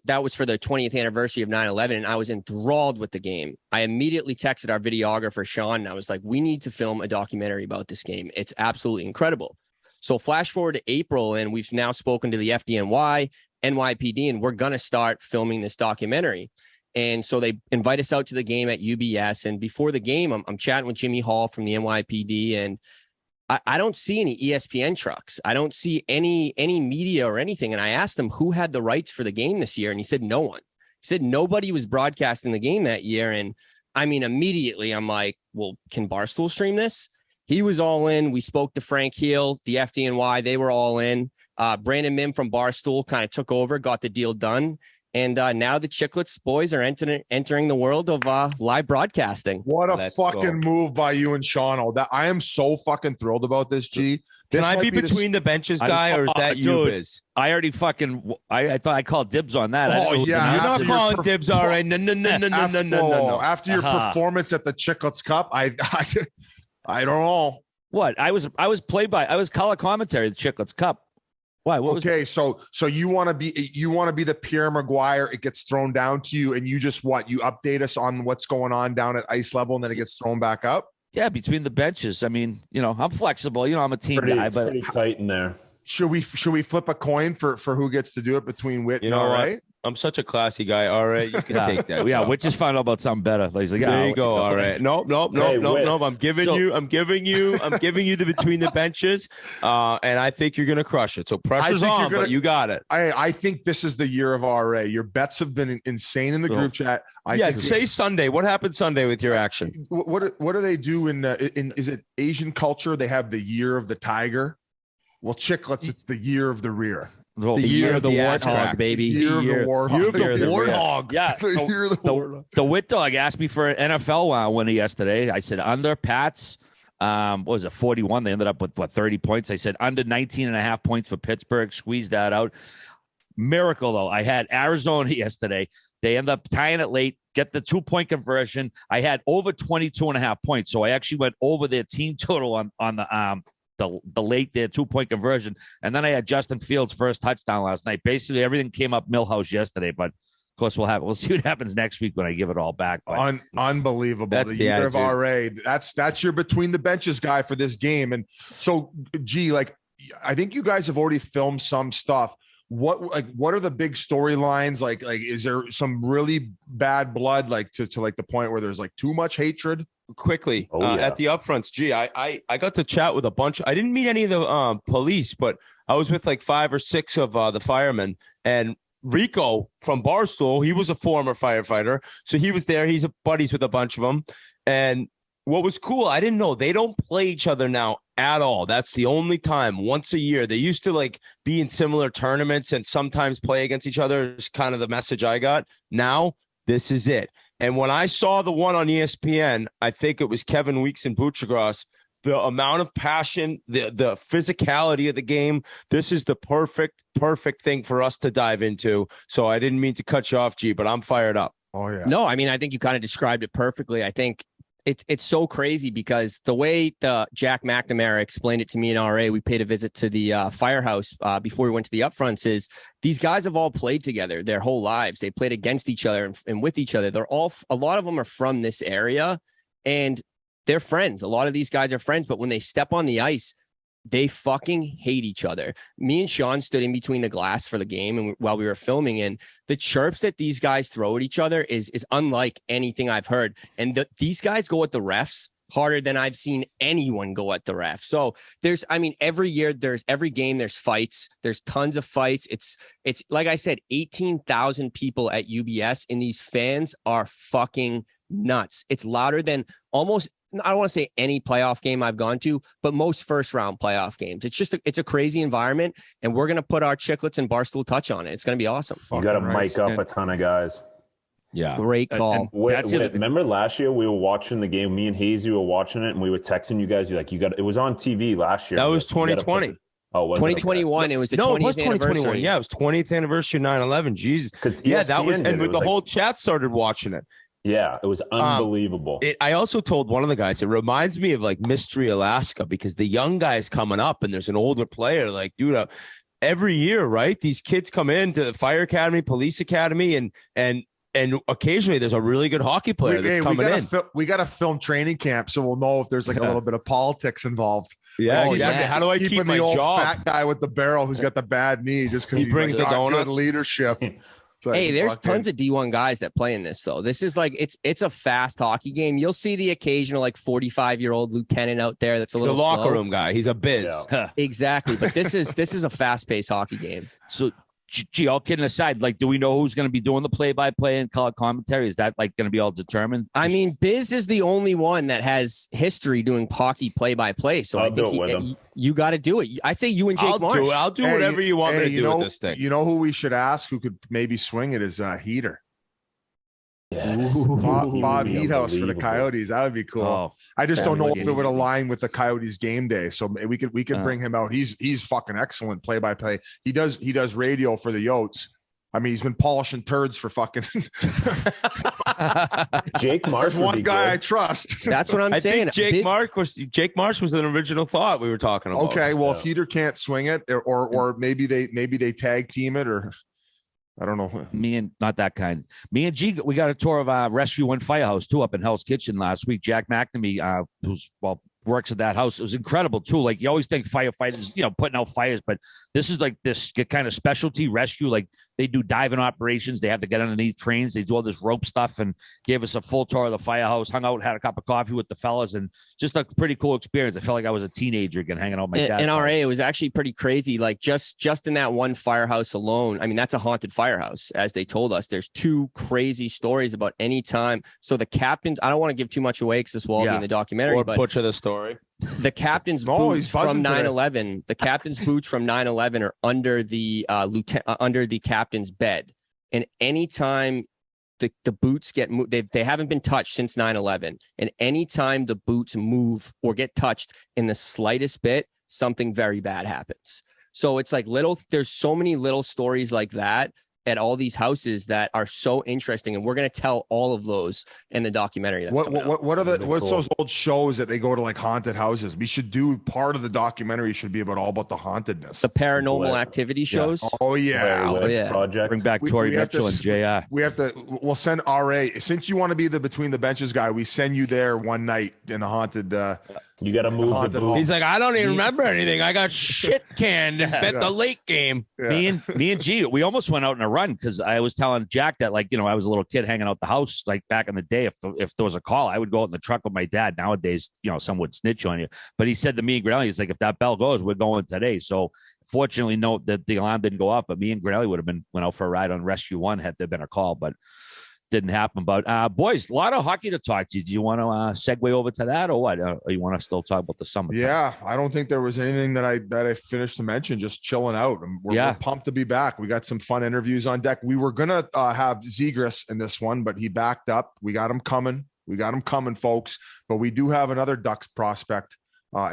that was for the 20th anniversary of 9/11, and I was enthralled with the game. I immediately texted our videographer, Sean, and I was like, we need to film a documentary about this game. It's absolutely incredible. So flash forward to April, and we've now spoken to the FDNY, NYPD, and we're going to start filming this documentary. And so they invite us out to the game at UBS. And before the game, I'm chatting with Jimmy Hall from the NYPD, and I don't see any ESPN trucks. I don't see any media or anything. And I asked him who had the rights for the game this year, and he said no one. He said nobody was broadcasting the game that year. And I mean, immediately I'm like, well, can Barstool stream this? He was all in. We spoke to Frank Heel, the FDNY. They were all in. Brandon Mim from Barstool kind of took over, got the deal done. And now the Chiclets boys are entering the world of live broadcasting. What a fucking move by you and Sean. That I am so fucking thrilled about this, G. Can I be between the benches guy, or is that you, Biz? I already fucking. I thought I called dibs on that. Oh yeah, you're not calling dibs, all right? No. After your performance at the Chiclets Cup, I don't know. What I was color commentary at the Chiclets Cup. Why? Okay, so you want to be the Pierre Maguire. It gets thrown down to you, and you just you update us on what's going on down at ice level, and then it gets thrown back up. Yeah, between the benches. I mean, I'm flexible. I'm a team guy, but pretty tight in there. Should we flip a coin for who gets to do it between Whit and All-Right? I'm such a classy guy. All right, you can take that. Yeah, Whit just found out about something better. He's like, there you go. All right, nope. I'm giving you the between the benches, and I think you're gonna crush it. So pressure's on, but you got it. I think this is the year of RA. Your bets have been insane in the group chat. Say Sunday. What happened Sunday with your action? What do they do in is it Asian culture? They have the year of the tiger. Well, Chiclets, it's the year of the rear. The year of the warthog, baby. Year of the warthog. Yeah. The Whit Dog asked me for an NFL winner yesterday. I said under Pats. What was it, 41? They ended up with 30 points. I said under 19.5 points for Pittsburgh. Squeezed that out. Miracle, though. I had Arizona yesterday. They end up tying it late, get the 2-point conversion. I had over 22.5 points. So I actually went over their team total on the late there 2-point conversion. And then I had Justin Fields' first touchdown last night. Basically, everything came up Millhouse yesterday, but of course we'll see what happens next week when I give it all back. Unbelievable. The year of RA. That's your between the benches guy for this game. And so, G, I think you guys have already filmed some stuff. What are the big storylines? Like is there some really bad blood, to the point where there's too much hatred? Quickly at the upfronts. Gee, I got to chat with a bunch. I didn't meet any of the police, but I was with 5 or 6 of the firemen. And Rico from Barstool, he was a former firefighter, so he was there. He's buddies with a bunch of them. And what was cool, I didn't know they don't play each other now at all. That's the only time, once a year. They used to be in similar tournaments and sometimes play against each other. Is kind of the message I got. Now this is it. And when I saw the one on ESPN, I think it was Kevin Weeks and Butchergross, the amount of passion, the physicality of the game, this is the perfect thing for us to dive into. So I didn't mean to cut you off, G, but I'm fired up. Oh, yeah. No, I mean, I think you kind of described it perfectly. I think it's so crazy because the way Jack McNamara explained it to me in RA, we paid a visit to the firehouse before we went to the upfronts, is these guys have all played together their whole lives. They played against each other and with each other. A lot of them are from this area and they're friends. A lot of these guys are friends, but when they step on the ice, they fucking hate each other. Me and Sean stood in between the glass for the game and while we were filming, and the chirps that these guys throw at each other is unlike anything I've heard. And these guys go at the refs harder than I've seen anyone go at the refs. So every year every game, there's fights. There's tons of fights. It's like I said, 18,000 people at UBS, and these fans are fucking nuts. It's louder than almost, I don't want to say any playoff game I've gone to, but most first round playoff games. It's a crazy environment, and we're going to put our Chiclets and Barstool touch on it. It's going to be awesome. You got to mic up a ton of guys. Yeah. Great call. Remember last year we were watching the game, me and Hazy were watching it, and we were texting you guys. It was on TV last year. That was 2020. Oh, was 2021. It was the 20th it was 2021. anniversary. Yeah, it was 20th anniversary 9/11. Jesus. Because that was, and the whole chat started watching it. Yeah, it was unbelievable. I also told one of the guys, it reminds me of Mystery Alaska, because the young guys coming up and there's an older player, dude, every year, right? These kids come into the fire academy, police academy, and occasionally there's a really good hockey player that's coming in. We got to film training camp, so we'll know if there's a little bit of politics involved. Yeah, exactly. How do I keep my the old job? Fat guy with the barrel who's got the bad knee just because he brings the donut leadership. Hey, there's tons of D1 guys that play in this, though. This is it's a fast hockey game. You'll see the occasional 45-year-old lieutenant out there that's a little locker slow. room guy. He's a biz. Yeah. Exactly. But this is a fast-paced hockey game. So Gee, all kidding aside, like, do we know who's going to be doing the play-by-play and color commentary? Is that like going to be all determined? I mean, Biz is the only one that has history doing hockey play-by-play. So I think you got to do it. I say you and Jake Marsh. I'll do whatever you want me to do with this thing. You know who we should ask who could maybe swing it is Heater. Yes. Bob Heathouse for the Coyotes. That would be cool. Oh, I just don't know if it would align with the Coyotes game day. So we could bring him out. He's fucking excellent play-by-play. He does radio for the Yotes. I mean, he's been polishing turds for fucking Jake Marsh. One guy good. I trust. That's what I'm saying. I think Jake Marsh was an original thought we were talking about. Okay, well, if Heater can't swing it, or maybe they tag team it, or I don't know. Me and G, we got a tour of Rescue One Firehouse too up in Hell's Kitchen last week. Jack McNamee, who's works at that house. It was incredible too. Like, you always think firefighters, putting out fires, but this is like this kind of specialty rescue. Like, they do diving operations. They have to get underneath trains. They do all this rope stuff, and gave us a full tour of the firehouse, hung out, had a cup of coffee with the fellas, and just a pretty cool experience. I felt like I was a teenager again, hanging out with my dad. In RA, it was actually pretty crazy. Like, just in that one firehouse alone, I mean, that's a haunted firehouse, as they told us. There's 2 crazy stories about any time. So the captains, I don't want to give too much away because this will all be in the documentary, but butcher the story. The captain's boots from 9/11. The captain's boots from 9/11 are under the under the captain's bed, and anytime the boots get moved, they haven't been touched since 9/11. And anytime the boots move or get touched in the slightest bit, something very bad happens. So it's like there's so many little stories like that at all these houses that are so interesting, and we're going to tell all of those in the documentary. What's those old shows that they go to, like, haunted houses? We should do part of the documentary should be all about the hauntedness, the paranormal activity shows. Oh yeah, Project. Bring back Tori Mitchell and JR. We'll send RA, since you want to be the between the benches guy. We send you there one night in the haunted. You got to move the booth. He's like, I don't even remember anything. I got shit canned and bet the late game. Yeah. Me and G, we almost went out in a run because I was telling Jack that, like, I was a little kid hanging out the house, like, back in the day. If there was a call, I would go out in the truck with my dad. Nowadays, some would snitch on you. But he said to me and Grinelli, he's like, if that bell goes, we're going today. So fortunately, no, that the alarm didn't go off. But me and Grinelli would have went out for a ride on Rescue One had there been a call. But didn't happen. But boys, a lot of hockey to talk to. Do you want to segue over to that, or what? Or you want to still talk about the summer? Yeah, I don't think there was anything that I finished to mention. Just chilling out. We're pumped to be back. We got some fun interviews on deck. We were gonna have Zegras in this one, but he backed up. We got him coming. Folks. But we do have another Ducks prospect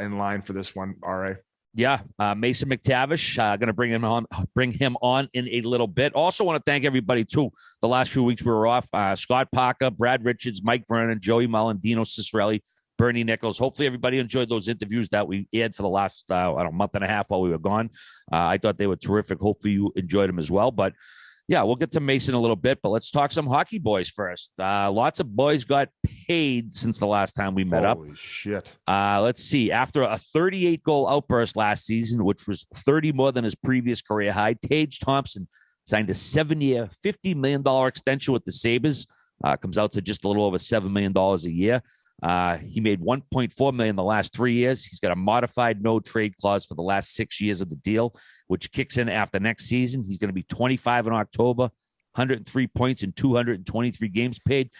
in line for this one. All right. Yeah, Mason McTavish, going to bring him on in a little bit. Also want to thank everybody, too. The last few weeks we were off. Scott Parker, Brad Richards, Mike Vernon, Joey Mullen, Dino Cicerelli, Bernie Nichols. Hopefully everybody enjoyed those interviews that we aired for the last month and a half while we were gone. I thought they were terrific. Hopefully you enjoyed them as well. But yeah, we'll get to Mason a little bit, but let's talk some hockey boys first. Lots of boys got paid since the last time we met up. Holy shit. Let's see. After a 38-goal outburst last season, which was 30 more than his previous career high, Tage Thompson signed a 7-year, $50 million extension with the Sabres. Comes out to just a little over $7 million a year. He made $1.4 million the last 3 years. He's got a modified no trade clause for the last 6 years of the deal, which kicks in after next season. He's going to be 25 in October, 103 points in 223 games paid.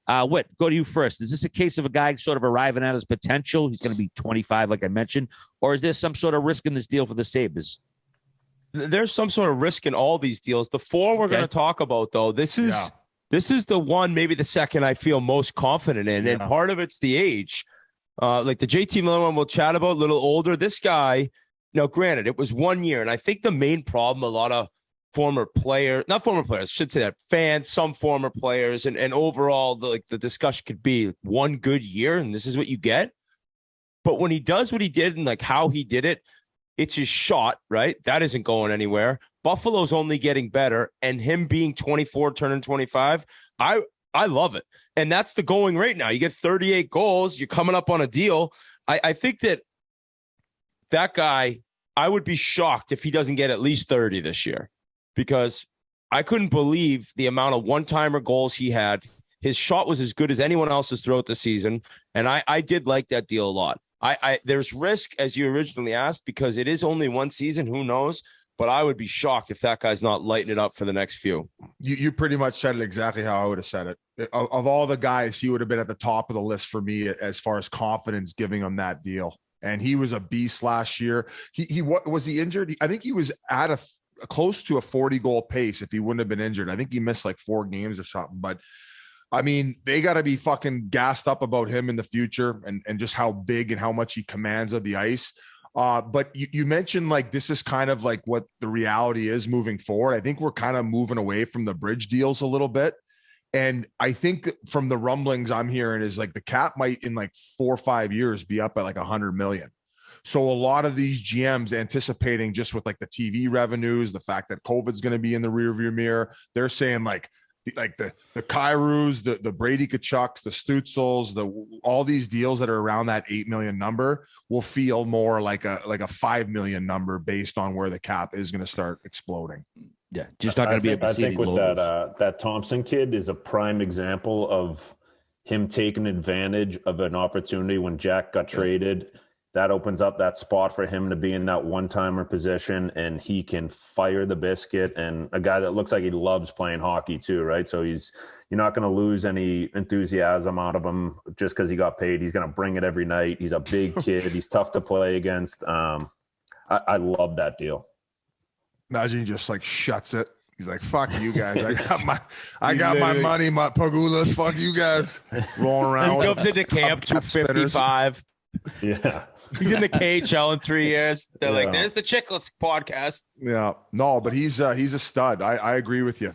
Whit, go to you first. Is this a case of a guy sort of arriving at his potential? He's going to be 25, like I mentioned, or is there some sort of risk in this deal for the Sabres? There's some sort of risk in all these deals. The 4 we're going to talk about, though, this is the one, maybe the second I feel most confident in. And part of it's the age. Like the JT Miller one we'll chat about, a little older. This guy, granted, it was 1 year. And I think the main problem, a lot of fans, some former players, and overall, the discussion could be one good year, and this is what you get. But when he does what he did and like how he did it, it's his shot, right? That isn't going anywhere. Buffalo's only getting better, and him being 24, turning 25, I love it. And that's the going rate now. You get 38 goals. You're coming up on a deal. I think that guy, I would be shocked if he doesn't get at least 30 this year, because I couldn't believe the amount of one-timer goals he had. His shot was as good as anyone else's throughout the season, and I did like that deal a lot. There's risk, as you originally asked, because it is only one season. Who knows? but I would be shocked if that guy's not lighting it up for the next few. You pretty much said it exactly how I would have said it. Of all the guys, he would have been at the top of the list for me as far as confidence giving him that deal. And he was a beast last year. He was he injured? I think he was at a close to a 40-goal pace if he wouldn't have been injured. I think he missed like 4 games or something. But I mean, they got to be fucking gassed up about him in the future and just how big and how much he commands of the ice. But you mentioned like this is kind of like what the reality is moving forward. I think we're kind of moving away from the bridge deals a little bit. And I think from the rumblings I'm hearing is like the cap might in like 4 or 5 years be up at like 100 million. So a lot of these GMs anticipating just with like the TV revenues, the fact that COVID's going to be in the rearview mirror, they're saying like the Kyrous, the Brady Kachucks, the Stutzels, all these deals that are around that 8 million number will feel more like a 5 million number based on where the cap is going to start exploding. Yeah, just not going to be. I think with that Thompson kid is a prime example of him taking advantage of an opportunity when Jack got traded. That opens up that spot for him to be in that one-timer position, and he can fire the biscuit. And a guy that looks like he loves playing hockey too, right? So you're not going to lose any enthusiasm out of him just because he got paid. He's going to bring it every night. He's a big kid. He's tough to play against. I love that deal. Imagine he just like shuts it. He's like, "Fuck you guys! I got my money, my Pagulas. Fuck you guys!" Rolling around. He comes into camp 255. Yeah, he's in the KHL in 3 years. They're like, "There's the Chiclets podcast." Yeah, no, but he's a stud. I agree with you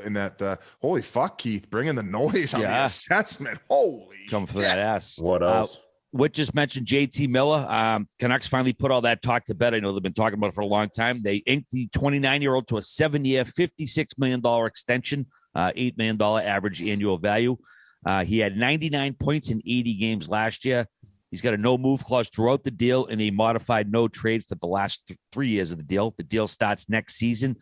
in that. Holy fuck, Keith, bringing the noise on the assessment. Holy, come for that ass. What else? Whit just mentioned JT Miller. Canucks finally put all that talk to bed. I know they've been talking about it for a long time. They inked the 29-year-old to a 7-year, $56 million extension, $8 million average annual value. He had 99 points in 80 games last year. He's got a no-move clause throughout the deal and a modified no-trade for the last 3 years of the deal. The deal starts next season.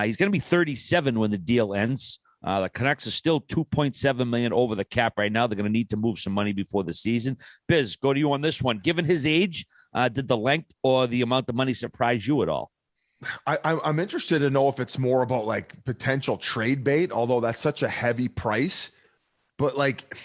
He's going to be 37 when the deal ends. The Canucks are still $2.7 million over the cap right now. They're going to need to move some money before the season. Biz, go to you on this one. Given his age, did the length or the amount of money surprise you at all? I'm interested to know if it's more about like potential trade bait, although that's such a heavy price. But like,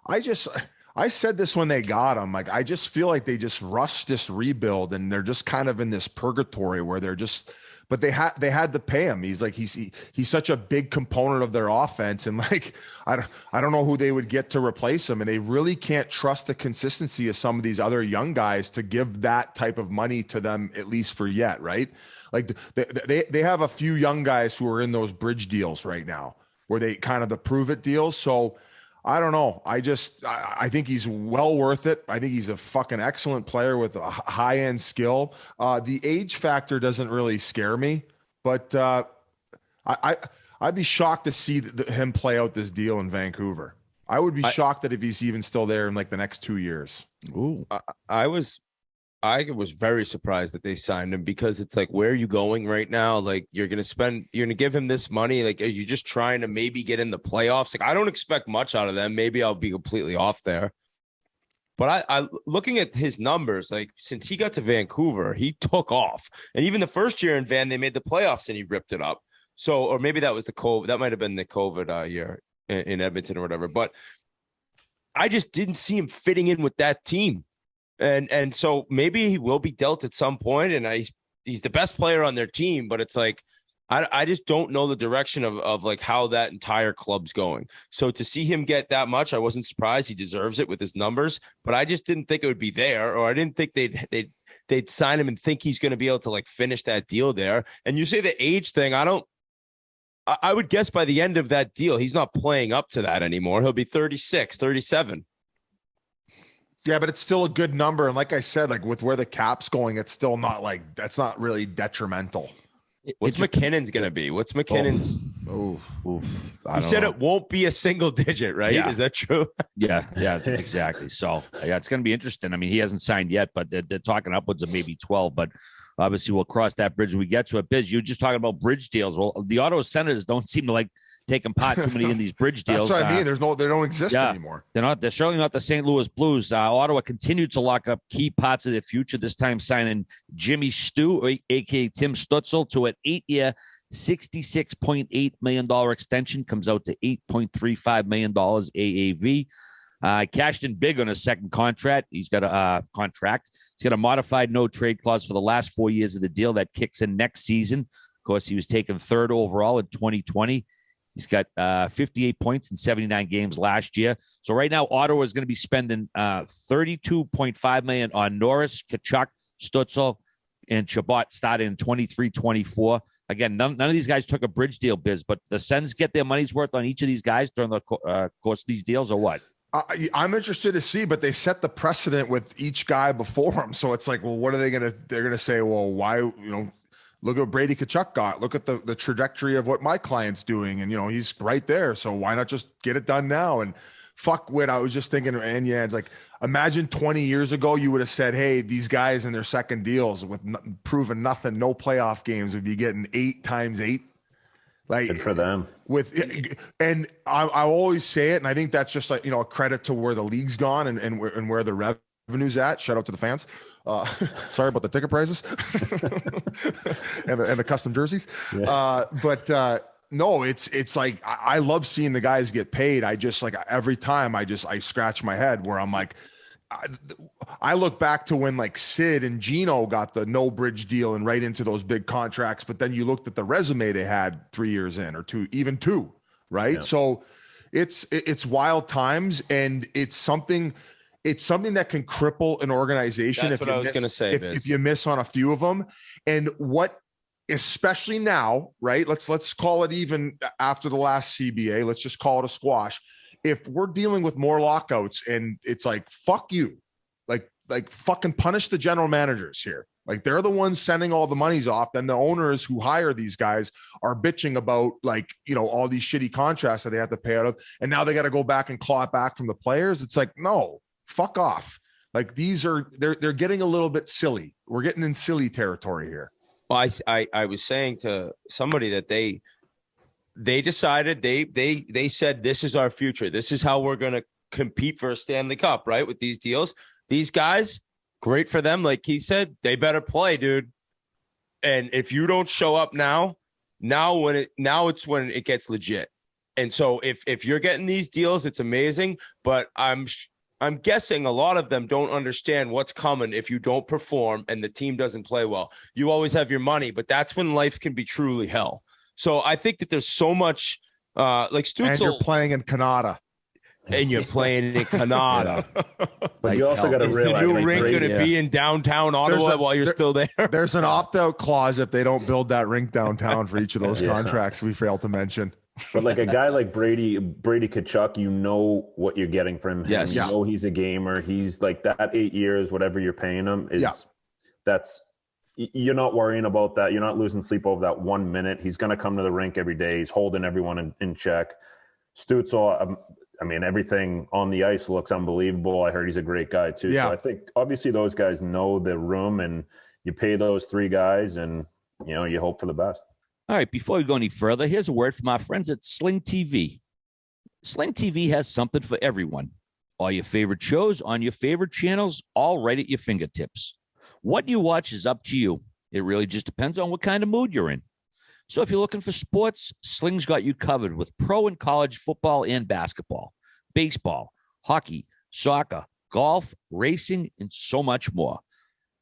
I said this when they got him. Like, I just feel like they just rushed this rebuild and they're just kind of in this purgatory where they're just. But they had to pay him. He's like he's such a big component of their offense, and like I don't know who they would get to replace him, and they really can't trust the consistency of some of these other young guys to give that type of money to them, at least for yet, right? Like they have a few young guys who are in those bridge deals right now, where they kind of the prove it deals. So I don't know. I think he's well worth it. I think he's a fucking excellent player with a high end skill. The age factor doesn't really scare me, but I'd be shocked to see him play out this deal in Vancouver. I would be shocked that if he's even still there in like the next 2 years. Ooh, I was very surprised that they signed him because it's like, where are you going right now? Like, you're going to give him this money. Like, are you just trying to maybe get in the playoffs? Like, I don't expect much out of them. Maybe I'll be completely off there. But I looking at his numbers, like since he got to Vancouver, he took off. And even the first year in Van, they made the playoffs and he ripped it up. So, or maybe that was the COVID. That might have been the COVID year in Edmonton or whatever. But I just didn't see him fitting in with that team. And so maybe he will be dealt at some point, and he's the best player on their team, but it's like I just don't know the direction of like how that entire club's going. So to see him get that much, I wasn't surprised. He deserves it with his numbers, but I just didn't think it would be there, or I didn't think they'd sign him and think he's going to be able to like finish that deal there. And you say the age thing, I would guess by the end of that deal, he's not playing up to that anymore. He'll be 36, 37. Yeah, but it's still a good number. And like I said, like with where the cap's going, it's still not like, that's not really detrimental. What's McKinnon's going to be? What's McKinnon's? He said it won't be a single digit, right? Yeah. Is that true? Yeah, exactly. So yeah, it's going to be interesting. I mean, he hasn't signed yet, but they're talking upwards of maybe 12, but obviously we'll cross that bridge when we get to it. Biz, you're just talking about bridge deals. Well, the Ottawa Senators don't seem to like taking part too many in these bridge deals. That's what I mean. They don't exist anymore. They're certainly not the St. Louis Blues. Ottawa continued to lock up key parts of their future, this time signing Jimmy Stu, aka Tim Stutzel, to an 8-year, $66.8 million extension, comes out to $8.35 million AAV. Cashed in big on his second contract. He's got a contract. He's got a modified no trade clause for the last 4 years of the deal that kicks in next season. Of course, he was taken third overall in 2020. He's got 58 points in 79 games last year. So right now, Ottawa is going to be spending $32.5 million on Norris, Tkachuk, Stützle, and Chabot starting in 23-24. Again, none of these guys took a bridge deal, Biz, but the Sens get their money's worth on each of these guys during the course of these deals, or what? I'm interested to see, but they set the precedent with each guy before them. So it's like, well, what are they going to, they're going to say, well, why, look at what Brady Tkachuk got. Look at the trajectory of what my client's doing. And, he's right there. So why not just get it done now? And fuck Witt. I was just thinking, and yeah, it's like, imagine 20 years ago, you would have said, hey, these guys in their second deals with proven nothing, no playoff games, would be getting 8 times 8. Like, good for them. And I always say it, and I think that's just like, a credit to where the league's gone and where the revenue's at. Shout out to the fans. Sorry about the ticket prices and the custom jerseys. Yeah. No, it's like, I love seeing the guys get paid. I just like every time I scratch my head where I'm like, I look back to when like Sid and Gino got the no bridge deal and right into those big contracts. But then you looked at the resume they had 3 years in, or even two, right? Yeah. So it's wild times, and it's something that can cripple an organization. That's what I was going to say. If you miss on a few of them. And especially now, right? Let's call it, even after the last CBA, let's just call it a squash. If we're dealing with more lockouts, and it's like, fuck you, like fucking punish the general managers here. Like, they're the ones sending all the monies off. Then the owners who hire these guys are bitching about all these shitty contracts that they have to pay out of. And now they got to go back and claw it back from the players. It's like, no, fuck off. Like, they're getting a little bit silly. We're getting in silly territory here. Well, I was saying to somebody that they decided, they said, this is our future. This is how we're going to compete for a Stanley Cup, right? With these deals, these guys, great for them. Like he said, they better play, dude. And if you don't show up now it's when it gets legit. And so if you're getting these deals, it's amazing. But I'm guessing a lot of them don't understand what's coming if you don't perform and the team doesn't play well. You always have your money, but that's when life can be truly hell. So I think that there's so much like Stützle. And you're playing in Canada. And you're playing in Canada. But you also got to realize, the new rink going to be in downtown Ottawa while you're still there? There's an opt-out clause if they don't build that rink downtown for each of those contracts we failed to mention. But like a guy like Brady Tkachuk, you know what you're getting from him. Yes. You know he's a gamer. He's like that 8 years, whatever you're paying him that's you're not worrying about that. You're not losing sleep over that 1 minute. He's going to come to the rink every day. He's holding everyone in check. Stützle, I mean, everything on the ice looks unbelievable. I heard he's a great guy too. Yeah. So I think obviously those guys know the room, and you pay those 3 guys, and you hope for the best. All right, before we go any further, here's a word from our friends at Sling TV. Sling TV has something for everyone. All your favorite shows on your favorite channels, all right at your fingertips. What you watch is up to you. It really just depends on what kind of mood you're in. So if you're looking for sports, Sling's got you covered with pro and college football and basketball, baseball, hockey, soccer, golf, racing, and so much more.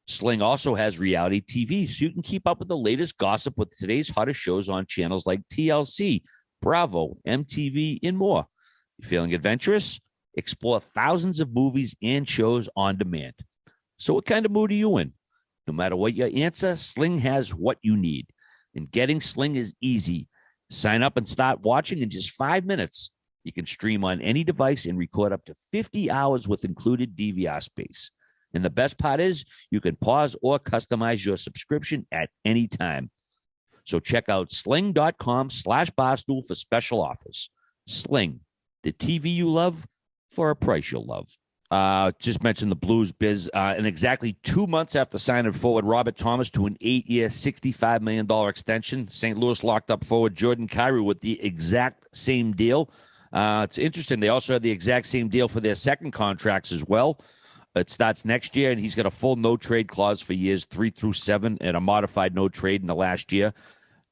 Sling also has reality TV, so you can keep up with the latest gossip with today's hottest shows on channels like TLC, Bravo, MTV, and more. You feeling adventurous? Explore thousands of movies and shows on demand. So what kind of mood are you in? No matter what your answer, Sling has what you need. And getting Sling is easy. Sign up and start watching in just 5 minutes. You can stream on any device and record up to 50 hours with included DVR space. And the best part is you can pause or customize your subscription at any time. So check out sling.com/Barstool for special offers. Sling, the TV you love for a price you'll love. Just mentioned the Blues, Biz. And exactly 2 months after signing forward Robert Thomas to an 8-year, $65 million extension, St. Louis locked up forward Jordan Kyrou with the exact same deal. It's interesting. They also had the exact same deal for their second contracts as well. It starts next year, and he's got a full no-trade clause for years 3 through 7 and a modified no-trade in the last year.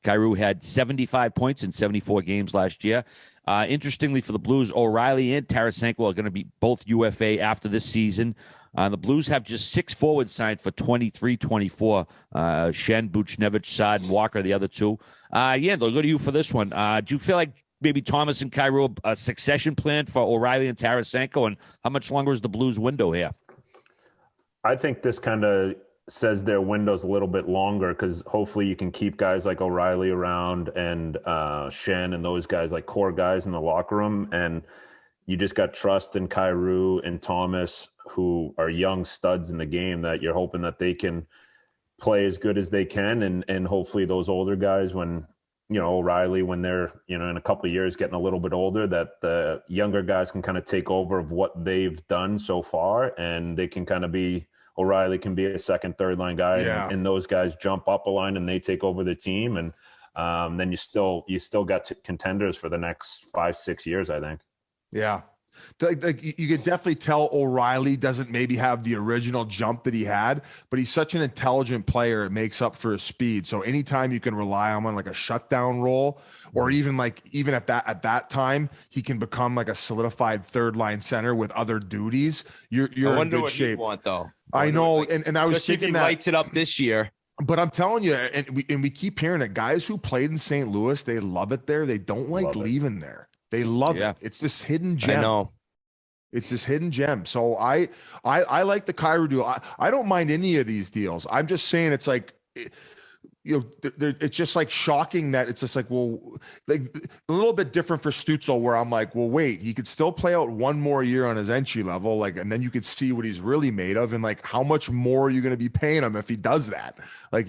Kyrou had 75 points in 74 games last year. Interestingly, for the Blues, O'Reilly and Tarasenko are going to be both UFA after this season. The Blues have just 6 forwards signed for 23-24. Shen, Buchnevich, Saad, and Walker, the other two. They'll go to you for this one. Do you feel like maybe Thomas and Kyrou a succession plan for O'Reilly and Tarasenko? And how much longer is the Blues window here? I think this kind of says their window's a little bit longer because hopefully you can keep guys like O'Reilly around and Shen and those guys, like core guys in the locker room. And you just got trust in Kyrou and Thomas, who are young studs in the game, that you're hoping that they can play as good as they can. And hopefully those older guys, when, O'Reilly, when they're, in a couple of years getting a little bit older, that the younger guys can kind of take over of what they've done so far. And they can kind of O'Reilly can be a second, third line guy, and those guys jump up a line and they take over the team. And then you still got contenders for the next 5-6 years, I think. Yeah. Like you could definitely tell O'Reilly doesn't maybe have the original jump that he had, but he's such an intelligent player. It makes up for his speed. So anytime you can rely on like a shutdown role, or even at that time, he can become like a solidified third line center with other duties. You're in good shape. He'd want though. I know. And I was thinking that lights it up this year. But I'm telling you, and we keep hearing it, guys who played in St. Louis, they love it there. They don't like leaving there. They love it. It's this hidden gem. I know. It's this hidden gem. So I like the Kyrou deal. I don't mind any of these deals. I'm just saying it's like, it's just like shocking that it's just like, well, like a little bit different for Stützle, where I'm like, well, wait, he could still play out one more year on his entry level, like, and then you could see what he's really made of, and like how much more are you going to be paying him if he does that? Like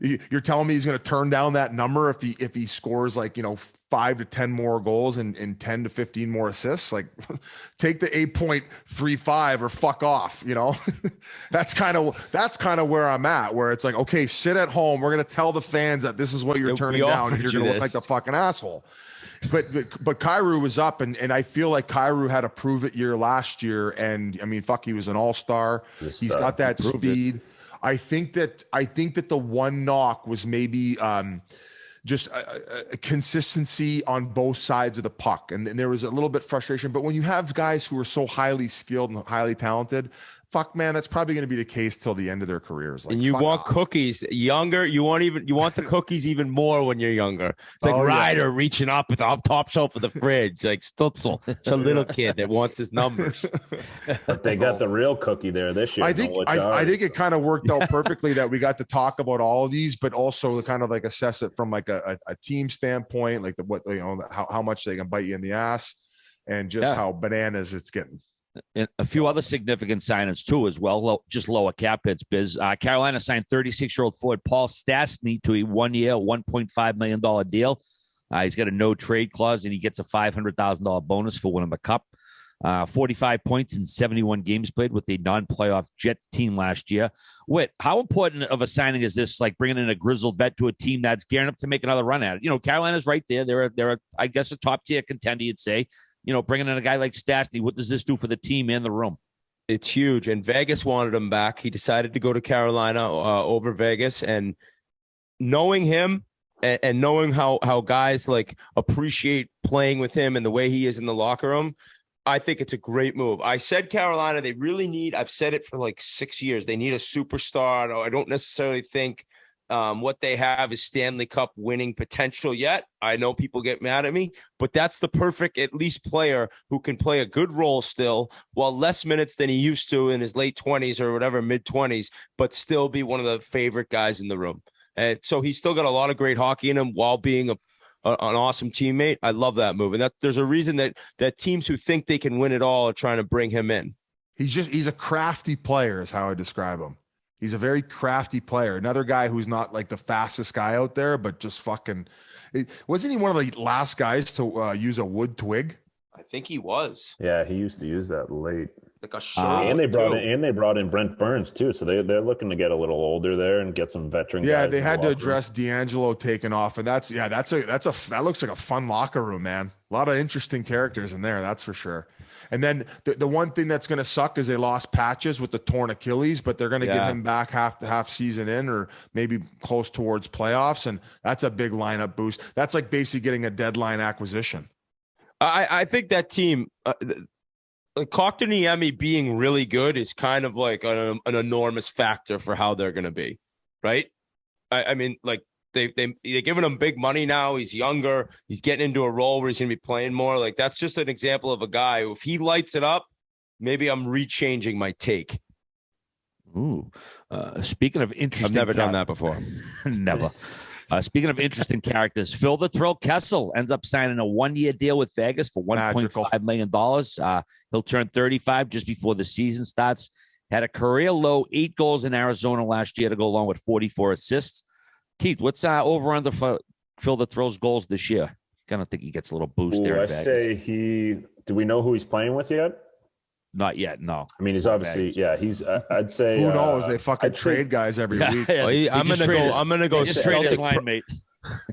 you're telling me he's going to turn down that number if he scores like 5 to 10 more goals and 10 to 15 more assists? Like take the 8.35 or fuck off. That's kind of where I'm at, where it's like, okay, sit at home. We're going to tell the fans that this is what you're turning down, and you're going to look like the fucking asshole. But Kyrou was up, and I feel like Kyrou had a prove it year last year. And I mean, fuck, he was an all-star. He's got that speed. I think that the one knock was maybe just a consistency on both sides of the puck. And there was a little bit of frustration, but when you have guys who are so highly skilled and highly talented, fuck, man, that's probably going to be the case till the end of their careers. Like, and you want cookies younger. You want the cookies even more when you're younger. It's like Ryder reaching up at the top shelf of the fridge, like Stützle. It's a little kid that wants his numbers. But they got the real cookie there this year. I think it kind of worked out perfectly that we got to talk about all of these, but also to kind of like assess it from like a team standpoint, like how much they can bite you in the ass, and just how bananas it's getting. And a few other significant signings too, as well. Just lower cap hits. Biz Carolina signed 36-year-old forward Paul Stastny to a 1-year, $1.5 million deal. He's got a no trade clause, and he gets a $500,000 bonus for winning the cup. 45 points in 71 games played with a non-playoff Jets team last year. Whit, how important of a signing is this? Like bringing in a grizzled vet to a team that's gearing up to make another run at it. Carolina's right there. They're I guess a top tier contender, you'd say. Bringing in a guy like Stastny, what does this do for the team and the room? It's huge. And Vegas wanted him back. He decided to go to Carolina over Vegas. And knowing him and knowing how guys like appreciate playing with him and the way he is in the locker room, I think it's a great move. I said Carolina, they really need, I've said it for like 6 years, they need a superstar. I don't necessarily think what they have is Stanley Cup winning potential yet. I know people get mad at me, but that's the perfect, at least, player who can play a good role still, while less minutes than he used to in his late 20s or whatever, mid-20s, but still be one of the favorite guys in the room. And so he's still got a lot of great hockey in him while being an awesome teammate. I love that move. And there's a reason that teams who think they can win it all are trying to bring him in. He's a crafty player is how I describe him. He's a very crafty player. Another guy who's not like the fastest guy out there, but just fucking wasn't he one of the last guys to use a wood twig? I think he was. Yeah, he used to use that late. Like a show. And they brought in Brent Burns too. So they're looking to get a little older there and get some veteran guys. Yeah, they had to address D'Angelo taking off, and that looks like a fun locker room, man. A lot of interesting characters in there, that's for sure. And then the one thing that's going to suck is they lost Patches with the torn Achilles, but they're going to get him back half season in, or maybe close towards playoffs. And that's a big lineup boost. That's like basically getting a deadline acquisition. I think that team, Kotkaniemi being really good is kind of like an enormous factor for how they're going to be, right? I mean, like they're giving him big money now. He's younger. He's getting into a role where he's going to be playing more. Like that's just an example of a guy who, if he lights it up, maybe I'm rechanging my take. Ooh, speaking of interesting, I've never done that before. Never. Speaking of interesting characters, Phil the Thrill Kessel ends up signing a 1-year deal with Vegas for $1.5 million. He'll turn 35 just before the season starts. Had a career low 8 goals in Arizona last year to go along with 44 assists. Keith, what's over under for Phil the Thrill's goals this year? Kind of think he gets a little boost there. I say do we know who he's playing with yet? Not yet, no. I mean, he's obviously, he's, I'd say. Who knows? They fucking trade guys every week. I'm going to go Celtic line, mate.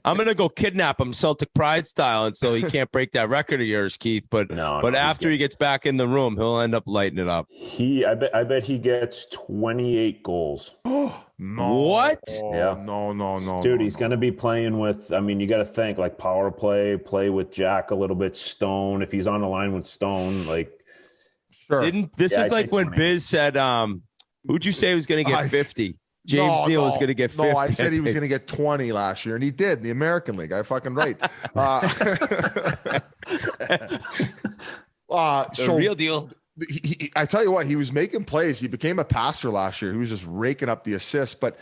I'm going to go kidnap him Celtic pride style, and so he can't break that record of yours, Keith. But after he gets back in the room, he'll end up lighting it up. I bet he gets 28 goals. No. What? Yeah. No. Dude, he's going to be playing with, I mean, you got to think like power play with Jack a little bit, Stone. If he's on the line with Stone, like. Sure. This is like when 20. Biz said, who'd you say was going to get 50? James Neal was going to get 50. No, I said he was going to get 20 last year, and he did in the American League. I fucking right. So real deal. I tell you what, he was making plays. He became a passer last year. He was just raking up the assists, but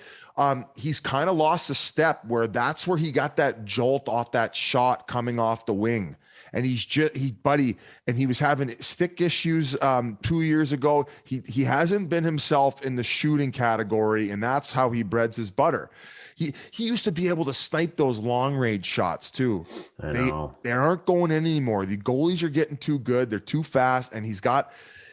he's kind of lost a step where that's where he got that jolt off that shot coming off the wing. And he was having stick issues 2 years ago. He hasn't been himself in the shooting category, and that's how he breads his butter. He used to be able to snipe those long range shots too. They aren't going in anymore. The goalies are getting too good. They're too fast, and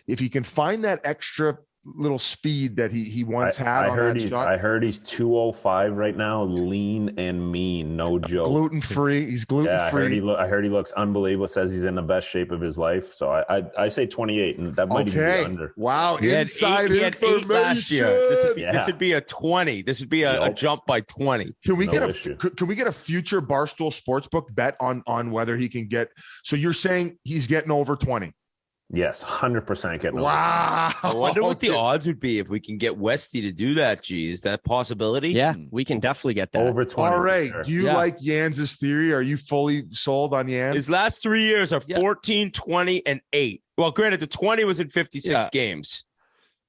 if he can find that extra little speed that he once had on that shot. I heard he's 205 right now, lean and mean, no joke. Gluten-free. He's gluten-free. Yeah, I heard he looks unbelievable, says he's in the best shape of his life. So I say 28, and that might even be under. Wow, inside he had 8 last year. This would be a 20. This would be a jump by 20. Can we get a future Barstool Sportsbook bet on whether he can get, so you're saying he's getting over 20? Yes, 100% getting over. Wow. I wonder what the odds would be if we can get Westy to do that, G. Is that possibility? Yeah, we can definitely get that. Over 20. All right. Sure. Do you like Jans' theory? Are you fully sold on Jans? His last 3 years are 14, 20, and 8. Well, granted, the 20 was in 56 games.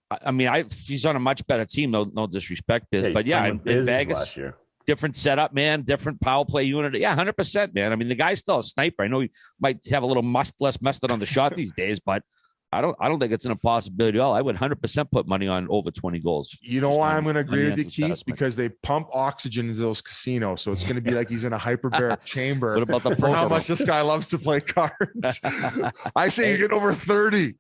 I mean, he's on a much better team. No disrespect, Biz. But in Vegas last year. Different setup, man. Different power play unit. Yeah, 100%, man. I mean, the guy's still a sniper. I know he might have a little less mustard on the shot these days, but I don't think it's an impossibility at all. I would 100% put money on over 20 goals. You know why I'm going to agree with you, Keith? Because they pump oxygen into those casinos, so it's going to be like he's in a hyperbaric chamber. What about the for how much this guy loves to play cards? I say you get over 30.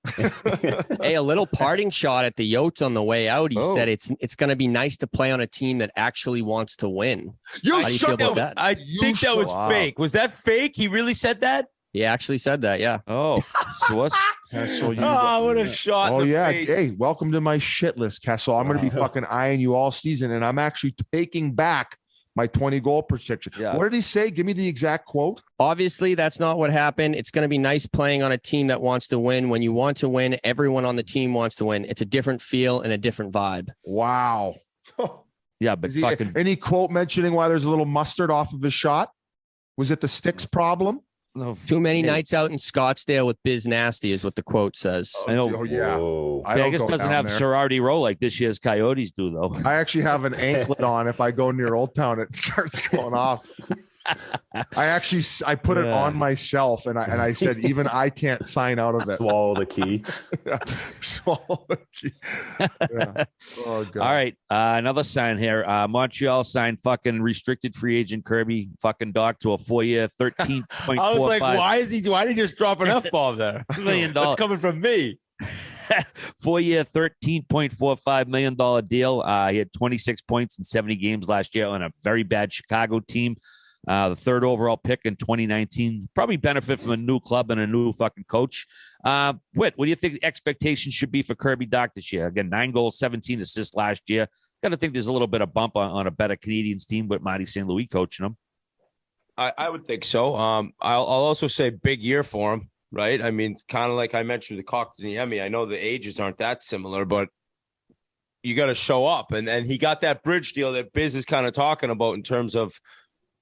Hey, a little parting shot at the Yotes on the way out. He said it's going to be nice to play on a team that actually wants to win. How do you feel about that? I think that was fake. Was that fake? He really said that? He actually said that, yeah. Oh, so what's what a shot. Oh, in the yeah. face. Hey, welcome to my shit list, Kessel. I'm going to be fucking eyeing you all season, and I'm actually taking back my 20 goal prediction. Yeah. What did he say? Give me the exact quote. Obviously, that's not what happened. It's going to be nice playing on a team that wants to win. When you want to win, everyone on the team wants to win. It's a different feel and a different vibe. Wow. Yeah, but any quote mentioning why there's a little mustard off of his shot? Was it the sticks problem? No, too many nights out in Scottsdale with Biz Nasty is what the quote says. I know. Oh, yeah. Vegas doesn't have sorority row like this year's Coyotes do, though. I actually have an anklet on. If I go near Old Town, it starts going off. I put it on myself, and I said, even I can't sign out of it. Swallow the key. Swallow the key. Yeah. Oh, God. All right. Another sign here. Montreal signed fucking restricted free agent Kirby fucking Doc to a 4-year, $13.45. I was like, why did he just drop an F-bomb there? $1 million. That's coming from me. 4-year, $13.45 million deal. He had 26 points in 70 games last year on a very bad Chicago team. the third overall pick in 2019. Probably benefit from a new club and a new fucking coach. Whit, what do you think the expectations should be for Kirby Dach this year? Again, 9 goals, 17 assists last year. Got to think there's a little bit of bump on a better Canadians team with Marty St. Louis coaching them. I would think so. I'll also say big year for him, right? I mean, kind of like I mentioned the Kotkaniemi. I know the ages aren't that similar, but you got to show up. And he got that bridge deal that Biz is kind of talking about in terms of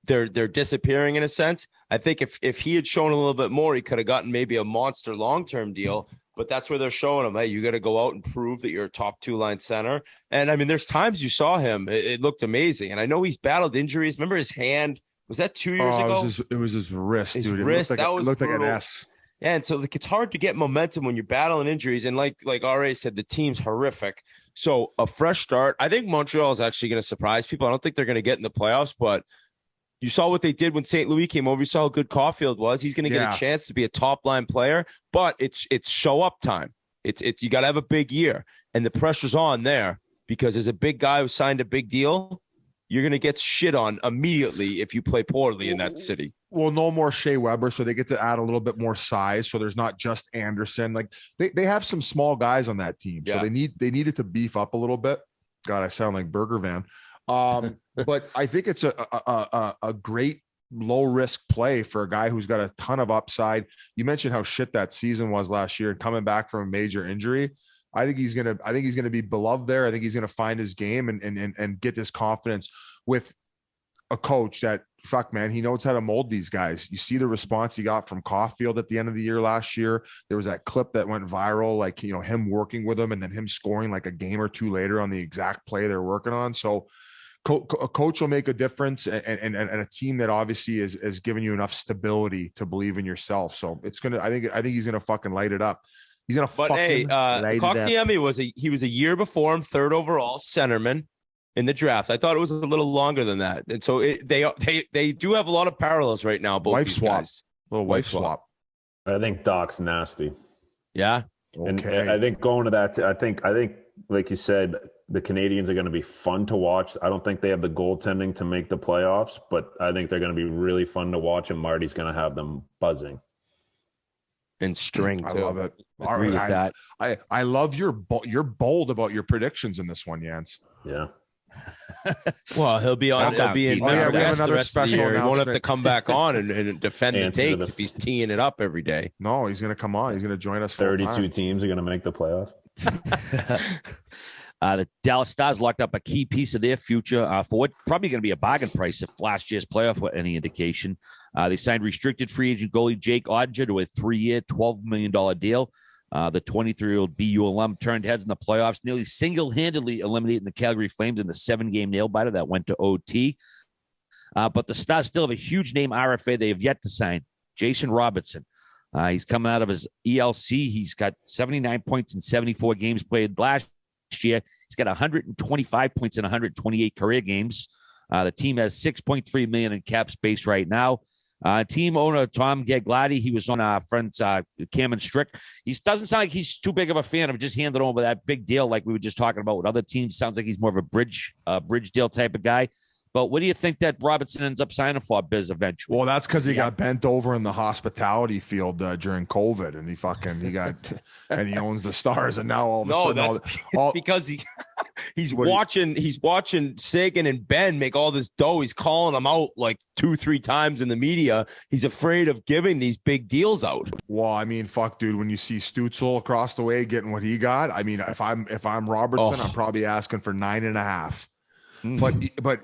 they're disappearing in a sense. I think if he had shown a little bit more, he could have gotten maybe a monster long-term deal. But that's where they're showing him, hey, you got to go out and prove that you're a top 2-line center. And I mean, there's times you saw him, it looked amazing. And I know he's battled injuries. Remember his hand? Was that 2 years ago? It was his wrist, dude. Wrist, it looked like an S. Yeah, and so it's hard to get momentum when you're battling injuries. And like RA said, the team's horrific. So a fresh start. I think Montreal is actually going to surprise people. I don't think they're going to get in the playoffs, but you saw what they did when St. Louis came over. You saw how good Caulfield was. He's going to get a chance to be a top-line player, but it's show-up time. You got to have a big year, and the pressure's on there because as a big guy who signed a big deal, you're going to get shit on immediately if you play poorly in that city. Well, no more Shea Weber, so they get to add a little bit more size. So there's not just Anderson. Like they have some small guys on that team, so they needed to beef up a little bit. God, I sound like Burger Van. But I think it's a great low risk play for a guy who's got a ton of upside. You mentioned how shit that season was last year, coming back from a major injury. I think he's gonna be beloved there. I think he's gonna find his game and get this confidence with a coach that, fuck, man, he knows how to mold these guys. You see the response he got from Caulfield at the end of the year last year. There was that clip that went viral, like, you know, him working with him and then him scoring like a game or two later on the exact play they're working on. So a coach will make a difference, and a team that obviously is giving you enough stability to believe in yourself. So it's gonna. I think he's gonna fucking light it up. He's gonna. But hey, Kotkaniemi was a year before him, 3rd overall centerman in the draft. I thought it was a little longer than that, and so they do have a lot of parallels right now. Both wife these swap, guys. little wife swap. I think Doc's nasty. Yeah, okay. And I think going to that, I think like you said, the Canadians are going to be fun to watch. I don't think they have the goaltending to make the playoffs, but I think they're going to be really fun to watch, and Marty's going to have them buzzing. And string, too. I love it. I agree with that. I love you're bold about your predictions in this one, Jans. Yeah. Well, he'll be on. He'll be in. We have another special announcement. He won't have to come back on and defend the takes if he's teeing it up every day. No, he's going to come on. He's going to join us. 32 teams are going to make the playoffs. The Dallas Stars locked up a key piece of their future for what probably going to be a bargain price if last year's playoff were any indication. They signed restricted free agent goalie Jake Oettinger to a 3-year, $12 million deal. The 23-year-old BU alum turned heads in the playoffs, nearly single-handedly eliminating the Calgary Flames in the 7-game nail-biter that went to OT. But the Stars still have a huge name RFA they have yet to sign, Jason Robertson. He's coming out of his ELC. He's got 79 points in 74 games played last year. He's got 125 points in 128 career games. The team has $6.3 million in cap space right now. Team owner Tom Gagliardi, he was on our friends Cam and Strick. He doesn't sound like he's too big of a fan of just handing over that big deal like we were just talking about with other teams. Sounds like he's more of a bridge deal type of guy. But what do you think that Robertson ends up signing for, Biz, eventually? Well, that's because he got bent over in the hospitality field during COVID, and he got and he owns the Stars, and now all of a sudden, it's because he's watching Sagan and Ben make all this dough. He's calling them out like 2-3 times in the media. He's afraid of giving these big deals out. Well, I mean, fuck, dude, when you see Stutzel across the way getting what he got, I mean, if I'm Robertson, I'm probably asking for 9.5. But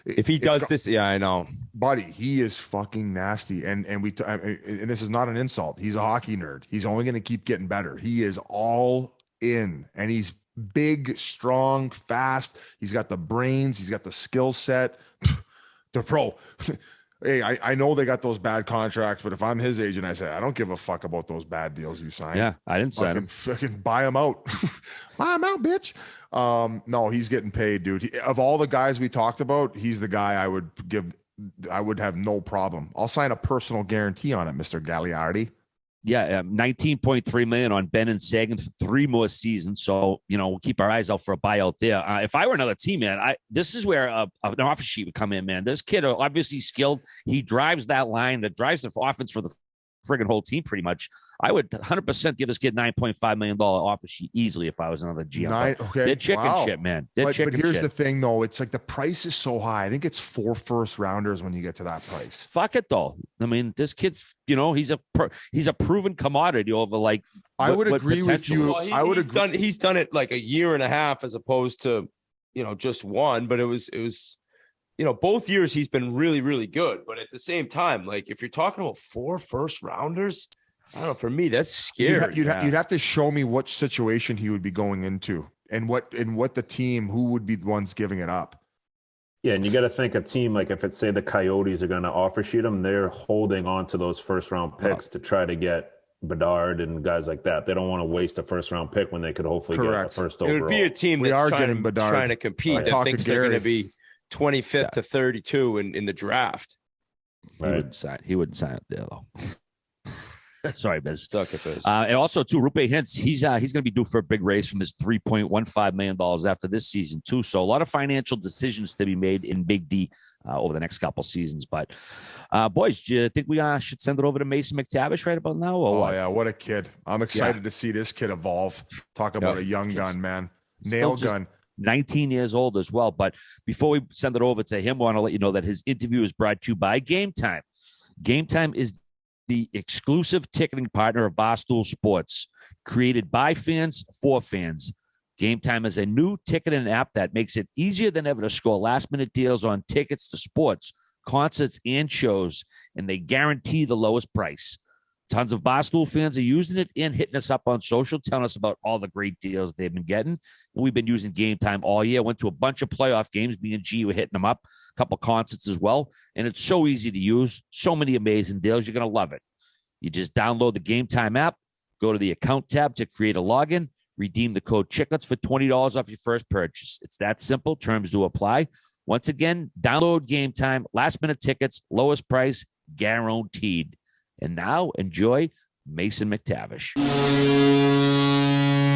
if he does this, yeah, I know, buddy, he is fucking nasty. And this is not an insult. He's a hockey nerd. He's only going to keep getting better. He is all in, and he's big, strong, fast. He's got the brains. He's got the skill set. The pro. Hey, I know they got those bad contracts, but if I'm his agent, I say, I don't give a fuck about those bad deals you signed. Yeah, I didn't sign them. Fucking buy them out. Buy them out, bitch. No, he's getting paid, dude. Of all the guys we talked about, he's the guy I would have no problem. I'll sign a personal guarantee on it, Mr. Gagliardi. Yeah, $19.3 million on Ben and Sagan for 3 more seasons. So, we'll keep our eyes out for a buyout there. If I were another team, man, this is where an offer sheet would come in, man. This kid, obviously skilled. He drives that line that drives the offense for the friggin' whole team pretty much. I would 100% give this kid $9.5 million offer sheet easily if I was another GM. Okay. They're chicken shit, man. But here's the thing, though. It's like the price is so high. I think it's 4 first rounders when you get to that price. Fuck it, though. I mean, this kid's, he's a proven commodity over like. I would agree with you. Well, I would agree. He's done it like a year and a half as opposed to, just one. But it was. Both years he's been really, really good. But at the same time, like if you're talking about 4 first rounders, I don't know. For me, that's scary. You'd have to show me what situation he would be going into and what the team, who would be the ones giving it up. Yeah, and you got to think a team like if it's say the Coyotes are going to offer sheet them, they're holding on to those first round picks to try to get Bedard and guys like that. They don't want to waste a first round pick when they could hopefully get a first overall. It would be a team that's trying to compete. That thinks they're going to be 25th to 32 in the draft. Right. He wouldn't sign it there though. Sorry, Biz. Stuck at this. And also too, Rupe Hintz, he's going to be due for a big raise from his $3.15 million after this season too. So a lot of financial decisions to be made in Big D over the next couple seasons. But boys, do you think we should send it over to Mason McTavish right about now? Or yeah, what a kid! I'm excited to see this kid evolve. Talk about a young gun, man. Nail gun. 19 years old as well. But before we send it over to him, I want to let you know that his interview is brought to you by Game Time. Game Time is the exclusive ticketing partner of Barstool Sports, created by fans for fans. Game Time is a new ticketing app that makes it easier than ever to score last-minute deals on tickets to sports, concerts, and shows, and they guarantee the lowest price. Tons of Barstool fans are using it and hitting us up on social, telling us about all the great deals they've been getting. And we've been using Game Time all year. Went to a bunch of playoff games. Me and G were hitting them up, a couple concerts as well. And it's so easy to use. So many amazing deals. You're going to love it. You just download the Game Time app, go to the account tab to create a login, redeem the code Chiclets for $20 off your first purchase. It's that simple. Terms do apply. Once again, download Game Time. Last-minute tickets, lowest price, guaranteed. And now, enjoy Mason McTavish. All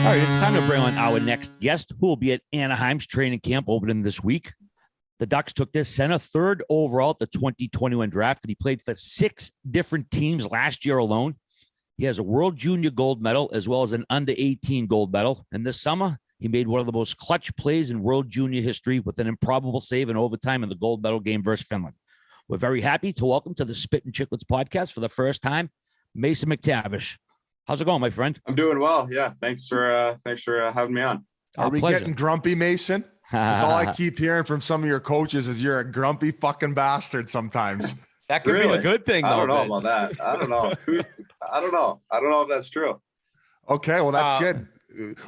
right, it's time to bring on our next guest, who will be at Anaheim's training camp opening this week. The Ducks took this center 3rd overall at the 2021 draft, and he played for 6 different teams last year alone. He has a World Junior gold medal as well as an under-18 gold medal. And this summer, he made one of the most clutch plays in World Junior history with an improbable save in overtime in the gold medal game versus Finland. We're very happy to welcome to the Spittin' Chiclets podcast for the first time, Mason McTavish. How's it going, my friend? I'm doing well. Yeah, thanks for having me on. Are we getting grumpy, Mason? That's all I keep hearing from some of your coaches is you're a grumpy fucking bastard sometimes. That could be a good thing, though. I don't know about that. I don't know. I don't know. I don't know if that's true. Okay, well, that's good.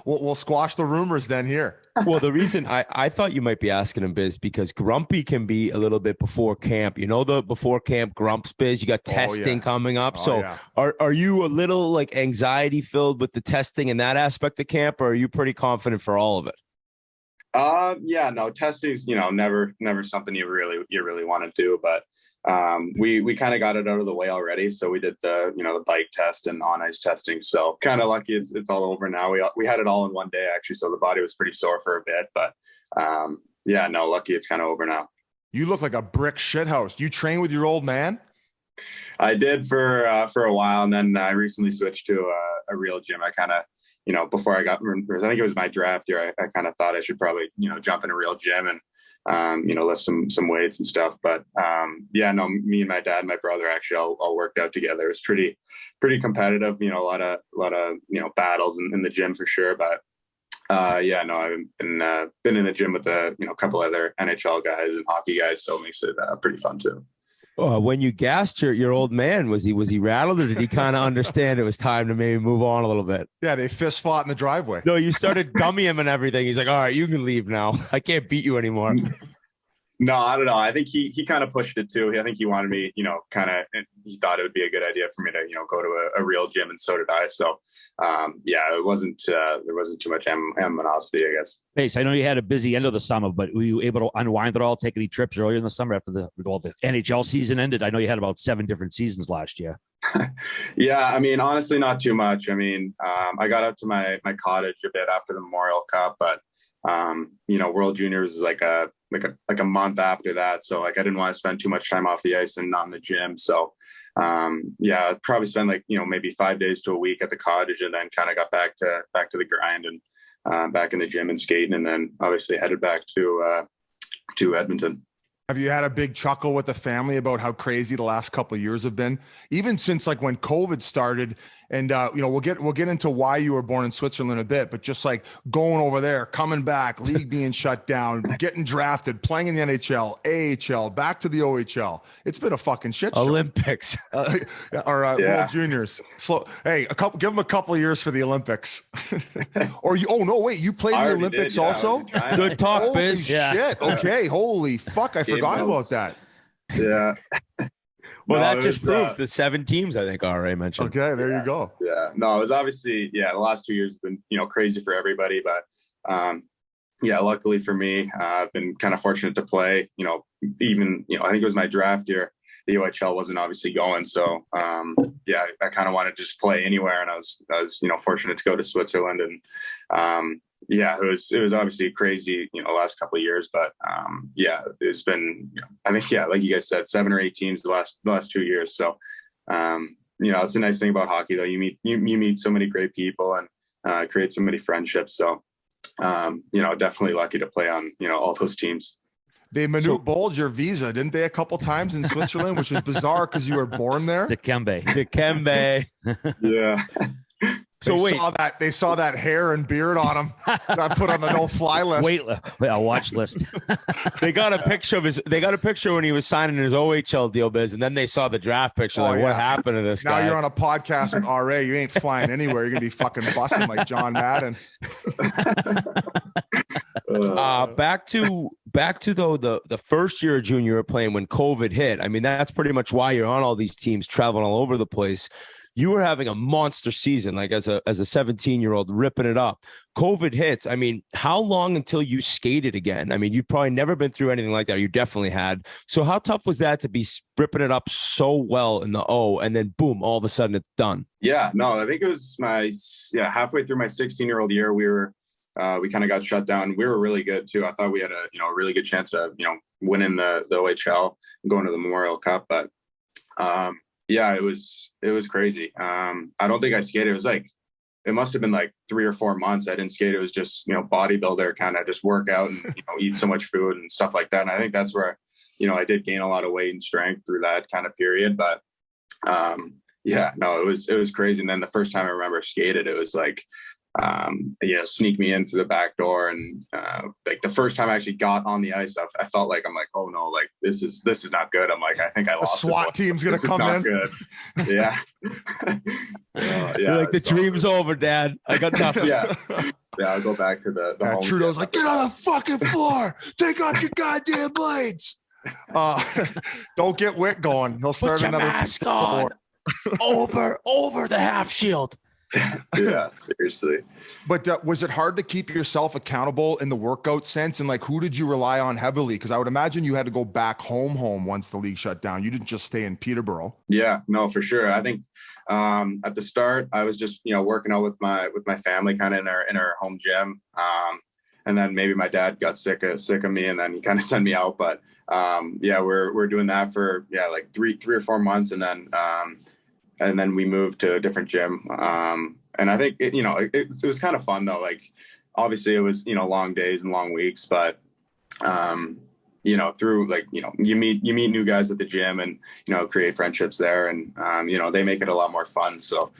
We'll squash the rumors then here. Well, the reason I thought you might be asking him, Biz, because grumpy can be a little bit before camp. You know, the before camp grumps, Biz, you got testing coming up. Are you a little like anxiety filled with the testing and that aspect of camp, or are you pretty confident for all of it? Yeah, no, testing's, never something you really want to do, but we kind of got it out of the way already. So we did the bike test and on ice testing. So kind of lucky it's all over now. We had it all in one day actually. So the body was pretty sore for a bit, but lucky it's kind of over now. You look like a brick shithouse. Do you train with your old man? I did for a while. And then I recently switched to a real gym. I kind of, before I think it was my draft year, I kind of thought I should probably, jump in a real gym and, lift some weights and stuff. But me and my dad and my brother actually all worked out together. It was pretty competitive, a lot of battles in the gym for sure. But I've been in the gym with a couple other NHL guys and hockey guys, so it makes it pretty fun too. When you gassed your old man, was he rattled, or did he kind of understand it was time to maybe move on a little bit? Yeah, they fist fought in the driveway. No, you started gumming him and everything. He's like, all right, you can leave now. I can't beat you anymore. No, I don't know. I think he kind of pushed it too. I think he wanted me, he thought it would be a good idea for me to, go to a real gym, and so did I. So, it wasn't, there wasn't too much animosity, I guess. Pace, I know you had a busy end of the summer, but were you able to unwind it all, take any trips earlier in the summer after the NHL season ended? I know you had about 7 different seasons last year. Yeah, I mean, honestly, not too much. I mean, I got up to my cottage a bit after the Memorial Cup, but World Juniors is like a month after that, so like I didn't want to spend too much time off the ice and not in the gym. So I'd probably spend like maybe 5 days to a week at the cottage, and then kind of got back to the grind and back in the gym and skating, and then obviously headed back to Edmonton. Have you had a big chuckle with the family about how crazy the last couple of years have been? Even since like when COVID started, and we'll get into why you were born in Switzerland a bit, but just like going over there, coming back, league being shut down, getting drafted, playing in the NHL, AHL, back to the OHL. It's been a fucking shit show. Olympics World Juniors. So hey, give them a couple of years for the Olympics. Or you played in the Olympics also? Good talk, Biz. Shit. Okay, holy fuck, I forgot about that. Yeah. Well, that just proves the 7 teams I think RA mentioned. Okay, there you go. Yeah. No, it was obviously, the last 2 years have been, crazy for everybody. But luckily for me, I've been kind of fortunate to play, even, I think it was my draft year. The OHL wasn't obviously going. So, I kind of wanted to just play anywhere. And I was, fortunate to go to Switzerland. And, it was obviously crazy, last couple of years, but it's been, I think, like you guys said, 7 or 8 teams the last 2 years. So, it's a nice thing about hockey though. You meet so many great people and create so many friendships. So, definitely lucky to play on, all those teams. They bulged your visa, didn't they, a couple times in Switzerland, which is bizarre because you were born there. Dikembe. Yeah. They saw that hair and beard on him. Got put on the no-fly list. Watch list. They got a picture when he was signing his OHL deal, Biz, and then they saw the draft picture. What happened to this guy? Now you're on a podcast with RA. You ain't flying anywhere. You're gonna be fucking busting like John Madden. Back to though the first year of junior you were playing when COVID hit. I mean, that's pretty much why you're on all these teams, traveling all over the place. You were having a monster season, like as a 17-year-old, ripping it up. COVID hits. I mean, how long until you skated again? I mean, you've probably never been through anything like that. You definitely had. So how tough was that to be ripping it up so well in the O, and then boom, all of a sudden it's done? Yeah, no, I think it was halfway through my 16-year-old year, we kind of got shut down. We were really good too. I thought we had a really good chance of winning the OHL and going to the Memorial Cup, but it was crazy. I don't think I skated. It was like, it must've been like 3 or 4 months. I didn't skate. It was just, bodybuilder, kind of just work out and, eat so much food and stuff like that. And I think that's where, I did gain a lot of weight and strength through that kind of period. But, it was crazy. And then the first time I remember skated, it was like, sneak me in through the back door, and like the first time I actually got on the ice, I felt like, I'm like, oh no, like this is not good. I'm like, I think I lost. The SWAT team's gonna come in. Good. Yeah. Like the dream's over, Dad. I got nothing. Yeah, I'll go back to the home. Trudeau's like, get on the fucking floor, take off your goddamn blades. Don't get Wick going. He'll start another mask on. over the half shield. Yeah, seriously. But was it hard to keep yourself accountable in the workout sense? And like, who did you rely on heavily? Because I would imagine you had to go back home once the league shut down. You didn't just stay in Peterborough. Yeah, no, for sure. I think at the start, I was just working out with my family, kind of in our home gym. And then maybe my dad got sick of me, and then he kind of sent me out. But we're doing that for like three or 4 months, and then we moved to a different gym. And I think it was kind of fun though. Like, obviously it was, long days and long weeks, but, through like, you meet new guys at the gym and, create friendships there, and, they make it a lot more fun. So,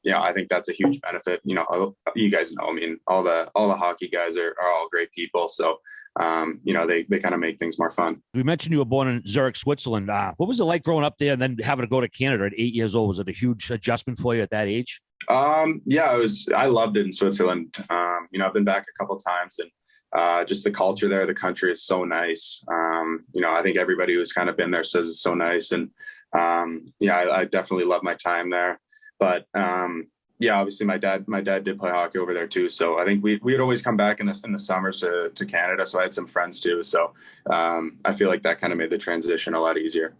I think that's a huge benefit. You guys know, I mean, all the hockey guys are all great people. So, they kind of make things more fun. We mentioned you were born in Zurich, Switzerland. What was it like growing up there and then having to go to Canada at 8 years old? Was it a huge adjustment for you at that age? It was. I loved it in Switzerland. I've been back a couple of times, and just the culture there, the country is so nice. I think everybody who's kind of been there says it's so nice. And I definitely love my time there. But obviously my dad did play hockey over there too. So I think we'd always come back in the summers to Canada. So I had some friends too. So I feel like that kind of made the transition a lot easier.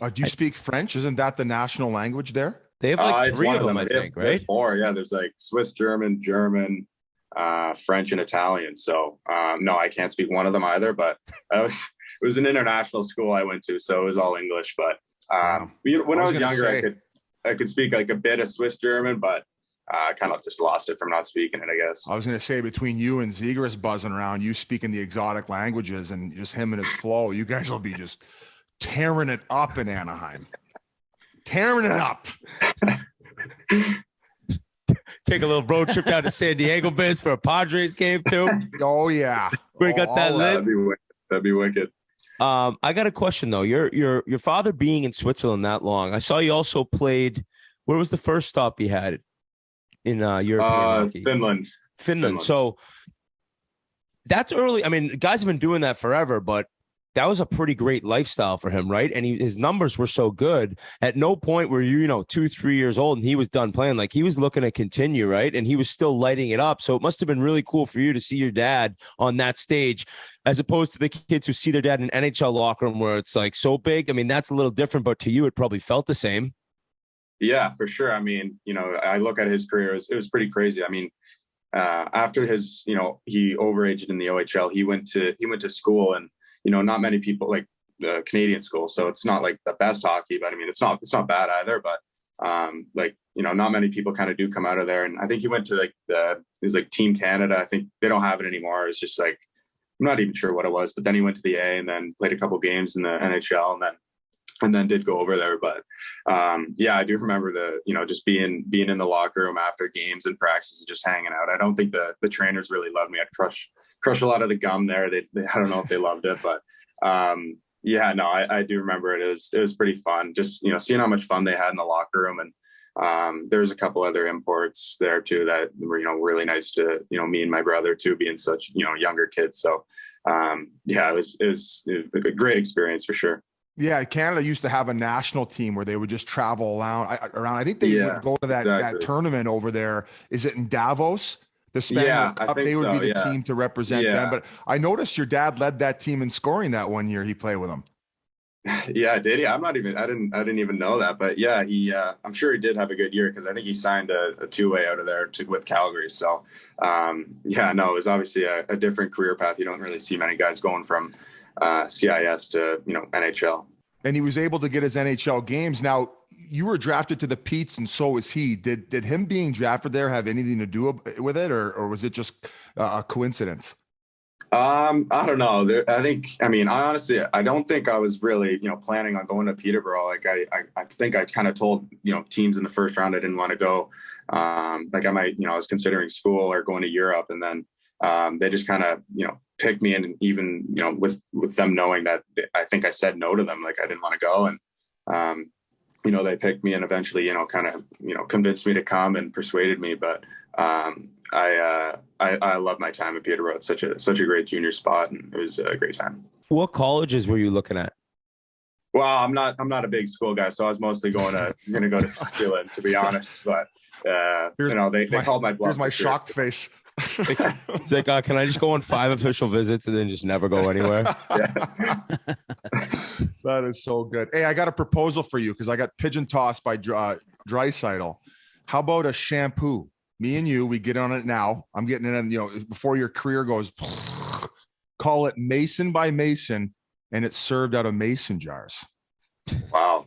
Do you speak French? Isn't that the national language there? They have like 3 of them, I think, right? 4. Yeah, there's like Swiss, German, French, and Italian. So no, I can't speak one of them either. But it was an international school I went to, so it was all English. But when I was younger, I could speak like a bit of Swiss German, but I kind of just lost it from not speaking it, I guess. I was going to say, between you and Zegras buzzing around, you speaking the exotic languages and just him and his flow, you guys will be just tearing it up in Anaheim. Tearing it up. Take a little road trip down to San Diego, Biz, for a Padres game too. Oh yeah, we got that lit. That'd be wicked. I got a question though. Your father being in Switzerland that long, I saw you also played. Where was the first stop he had in European hockey? Finland. So that's early. I mean, guys have been doing that forever, but that was a pretty great lifestyle for him, right? And his numbers were so good. At no point were you 2-3 years old and he was done playing. Like, he was looking to continue, right? And he was still lighting it up. So it must have been really cool for you to see your dad on that stage, as opposed to the kids who see their dad in an NHL locker room where it's like so big. I mean, that's a little different, but to you, it probably felt the same. Yeah, for sure. I mean, I look at his career, it was pretty crazy. I mean, after his, he overaged in the OHL, he went to school, and not many people, like the Canadian school. So it's not like the best hockey, but I mean, it's not bad either. But not many people kind of do come out of there. And I think he went to it was like Team Canada. I think they don't have it anymore. It's just like, I'm not even sure what it was, but then he went to the A and then played a couple games in the NHL and then did go over there. But I do remember just being in the locker room after games and practices and just hanging out. I don't think the trainers really loved me. I'd crush a lot of the gum there. They I don't know if they loved it, but I do remember it. It was pretty fun. Just seeing how much fun they had in the locker room, and there's a couple other imports there too that were really nice to me and my brother too, being such younger kids. So it was a great experience for sure. Yeah, Canada used to have a national team where they would just travel around. I think they would go to that tournament over there. Is it in Davos? The Spanish Cup, they would be the team to represent them. But I noticed your dad led that team in scoring that one year he played with them. Yeah, did he? I didn't even know that. But yeah, I'm sure he did have a good year, because I think he signed a two-way out of there with Calgary. So it was obviously a different career path. You don't really see many guys going from CIS to NHL. And he was able to get his NHL games. Now, you were drafted to the Petes, and so was he. Did him being drafted there have anything to do with it, or was it just a coincidence? I don't know. I don't think I was really, planning on going to Peterborough. Like I think I kind of told, teams in the first round I didn't want to go. I was considering school or going to Europe, and then they just kind of, picked me in, and even, with them knowing that I think I said no to them, like I didn't want to go. And, they picked me, and eventually, convinced me to come and persuaded me. But I love my time at Peterborough. It's such a great junior spot, and it was a great time. What colleges were you looking at? Well, I'm not a big school guy, so I was mostly going to go to Spittin, to be honest. But they called my bluff. Here's my shocked face. It's like, can I just go on 5 official visits and then just never go anywhere? That is so good. Hey, I got a proposal for you, because I got pigeon tossed by Draisaitl. How about a shampoo? Me and you, we get on it now. I'm getting it in, before your career goes. Call it Mason by Mason, and it's served out of mason jars. Wow.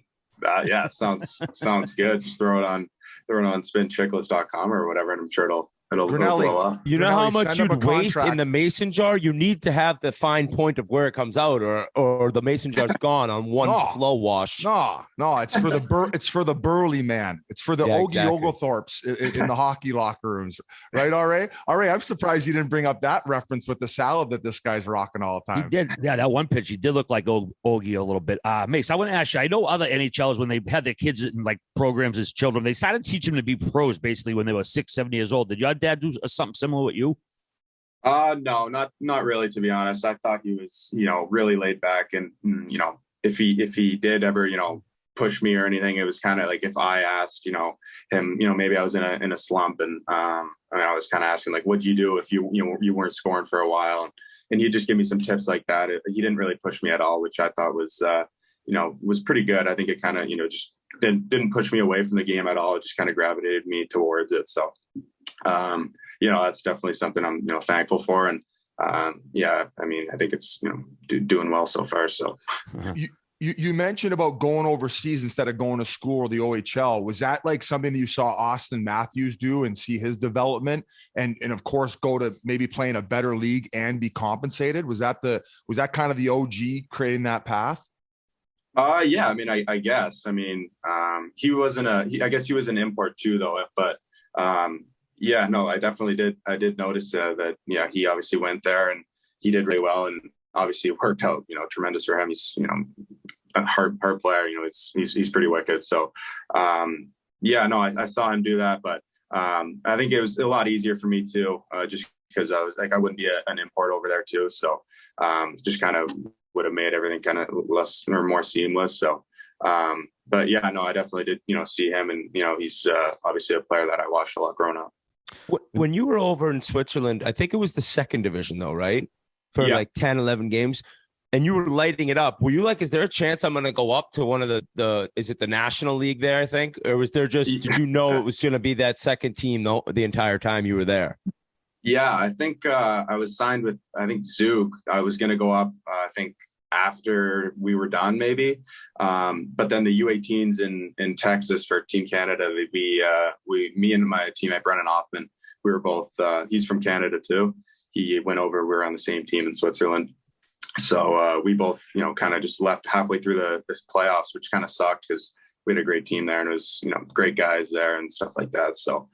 Sounds good. Just throw it on spittinchiclets.com or whatever, and I'm sure it'll blow up. You know how much you'd waste in the mason jar? You need to have the fine point of where it comes out, or the mason jar's gone on one flow wash. No, it's for the burly man. It's for the Ogie Oglethorpes in the hockey locker rooms, right? All right. I'm surprised you didn't bring up that reference with the salad that this guy's rocking all the time. He did. Yeah, that one pitch, he did look like Ogie a little bit. Mace, I want to ask you, I know other NHLs, when they had their kids in like programs as children, they started teaching them to be pros basically when they were 6-7 years old. Did your dad do something similar with you? No, not really, to be honest. I thought he was, really laid back, and if he did ever, push me or anything, it was kind of like if I asked, him, maybe I was in a slump, and I was kind of asking like, what'd you do if you weren't scoring for a while, and he'd just give me some tips like that. He didn't really push me at all, which I thought was was pretty good. I think it kind of, just didn't push me away from the game at all. It just kind of gravitated me towards it. So, that's definitely something I'm, thankful for. And, I think it's, doing well so far. So you mentioned about going overseas instead of going to school or the OHL. Was that like something that you saw Austin Matthews do and see his development and of course go to maybe play in a better league and be compensated? Was that kind of the OG creating that path? Yeah, I guess. He wasn't I guess he was an import too though, but I definitely did. I did notice that, he obviously went there and he did really well, and obviously it worked out, tremendous for him. He's, a hard player, he's pretty wicked. So, I saw him do that, but I think it was a lot easier for me too, just because I was like, I wouldn't be an import over there too. So, just kind of would have made everything kind of less or more seamless. So, I definitely did, see him, and, he's obviously a player that I watched a lot growing up. When you were over in Switzerland, I think it was the second division though, right? For like 10, 11 games, and you were lighting it up. Were you like, is there a chance I'm going to go up to one of is it the National League there, I think? Or was there did you know it was going to be that second team the entire time you were there? Yeah, I think I was signed with, Zug. I was going to go up, after we were done maybe. But then the U18s in Texas for Team Canada, me and my teammate, Brennan Hoffman, we were both, he's from Canada too. He went over, we were on the same team in Switzerland. So we both, kind of just left halfway through the playoffs, which kind of sucked because we had a great team there and it was, great guys there and stuff like that. So,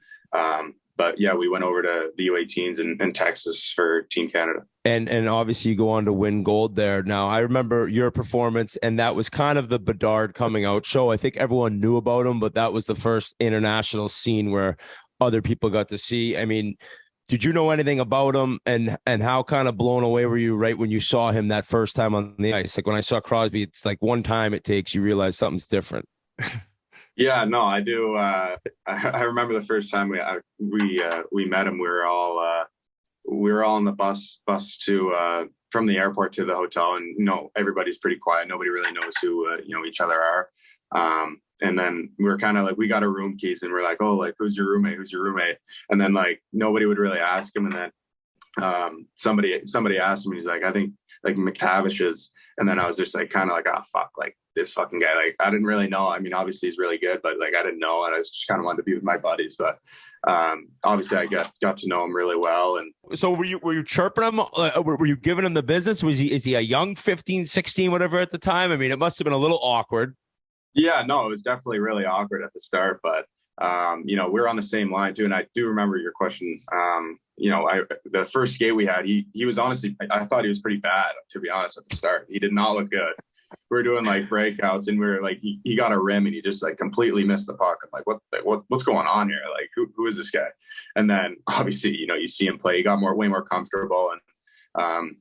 we went over to the U18s in Texas for Team Canada. And obviously you go on to win gold there. Now, I remember your performance, and that was kind of the Bedard coming out show. I think everyone knew about him, but that was the first international scene where other people got to see. Did you know anything about him, and how kind of blown away were you right when you saw him that first time on the ice? Like when I saw Crosby, it's like one time it takes, you realize something's different. Yeah, no, I do. I remember the first time we met him. We were all on the bus to from the airport to the hotel, and everybody's pretty quiet. Nobody really knows who each other are. And then we were kind of like, we got our room keys and we're like, oh, like, who's your roommate? And then like, nobody would really ask him. And then somebody asked him, and he's like, I think like McTavish is. And then I was just like, kind of like, oh, fuck, like this fucking guy. Like, I didn't really know. Obviously he's really good, but like, I didn't know. And I was just kind of wanted to be with my buddies. But obviously I got to know him really well. And so were you chirping him? Were you giving him the business? Is he a young 15, 16, whatever at the time? It must have been a little awkward. Yeah, no, it was definitely really awkward at the start, but we're on the same line too. And I do remember your question. The first skate we had, he was honestly, I thought he was pretty bad, to be honest, at the start. He did not look good. We were doing like breakouts, and we were like, he got a rim and he just like completely missed the puck. I'm like, what's going on here? Like, who is this guy? And then obviously, you see him play, he got way more comfortable, and I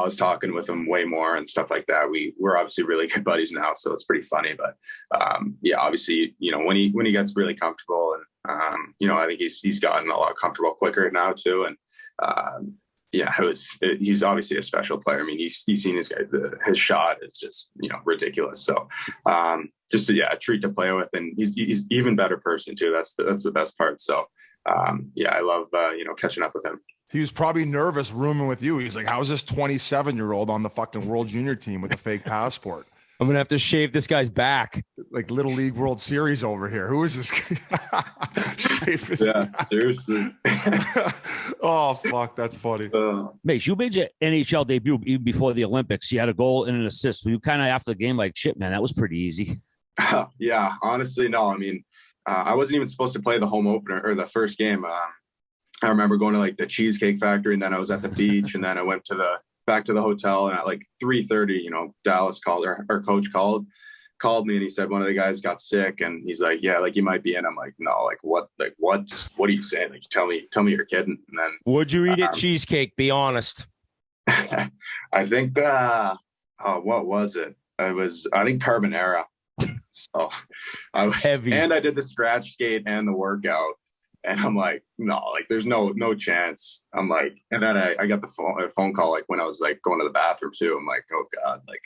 was talking with him way more and stuff like that. We're obviously really good buddies now, so it's pretty funny. But obviously, when he gets really comfortable, and I think he's gotten a lot comfortable quicker now too. And he's obviously a special player. He's seen his shot is just ridiculous. So just a treat to play with, and he's even better person too. That's the best part. So I love catching up with him. He was probably nervous rooming with you. He's like, how's this 27-year-old on the fucking World Junior team with a fake passport? I'm going to have to shave this guy's back. Like Little League World Series over here. Who is this guy? Seriously. Oh, fuck. That's funny. Mace, you made your NHL debut even before the Olympics. You had a goal and an assist. Were you kind of after the game like, shit, man, that was pretty easy? Yeah, honestly, no. I wasn't even supposed to play the home opener or the first game. I remember going to like the Cheesecake Factory, and then I was at the beach, and then I went back to the hotel, and at like 3:30, Dallas called, our coach called me, and he said one of the guys got sick, and he's like, yeah, like you might be in. I'm like, no, like what? Just, what are you saying? Like, tell me you're kidding. And then would you eat at cheesecake? Be honest. I think what was it? I think carbonara. So I was heavy, and I did the scratch skate and the workout. And I'm like, no, like there's no chance. I'm like, and then I got the phone call like when I was like going to the bathroom too. I'm like, oh God, like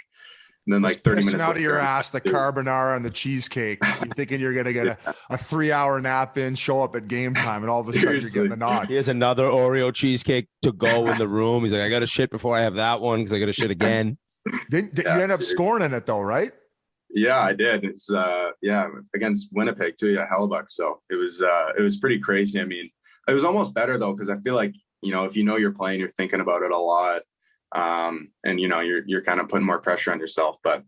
And then like 30 minutes out of your ass, the carbonara and the cheesecake. You're thinking you're going to get a 3-hour nap in, show up at game time, and all of a sudden you're getting the nod. He has another Oreo cheesecake to go in the room. He's like, I got to shit before I have that one because I got to shit again. You end up scoring in it though, right? Yeah, I did. It's against Winnipeg too. Yeah, Hellebuck. So it was pretty crazy. I mean, it was almost better though, because I feel like, if you're playing, you're thinking about it a lot. And you're kind of putting more pressure on yourself, but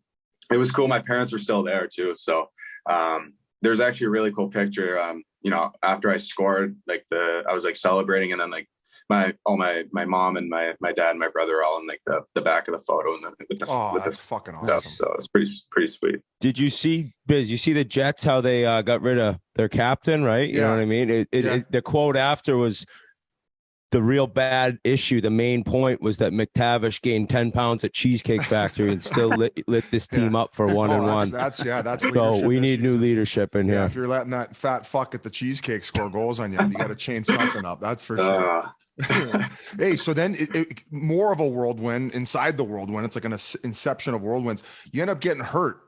it was cool. My parents were still there too. So, there's actually a really cool picture. After I scored, I was like celebrating, and then like my mom and my dad and my brother are all in like the back of the photo and that's fucking awesome. Stuff. So it's pretty sweet. Did you see, Biz? You see the Jets, how they got rid of their captain, right? You know what I mean? The quote after was, the real bad issue, the main point was that McTavish gained 10 pounds at Cheesecake Factory and still lit this team up for 1-1. That's so we need new leadership in here. If you're letting that fat fuck at the Cheesecake score goals on you, you got to change something up. That's for sure. Hey, so then more of a whirlwind inside the whirlwind. It's like an inception of whirlwinds. You end up getting hurt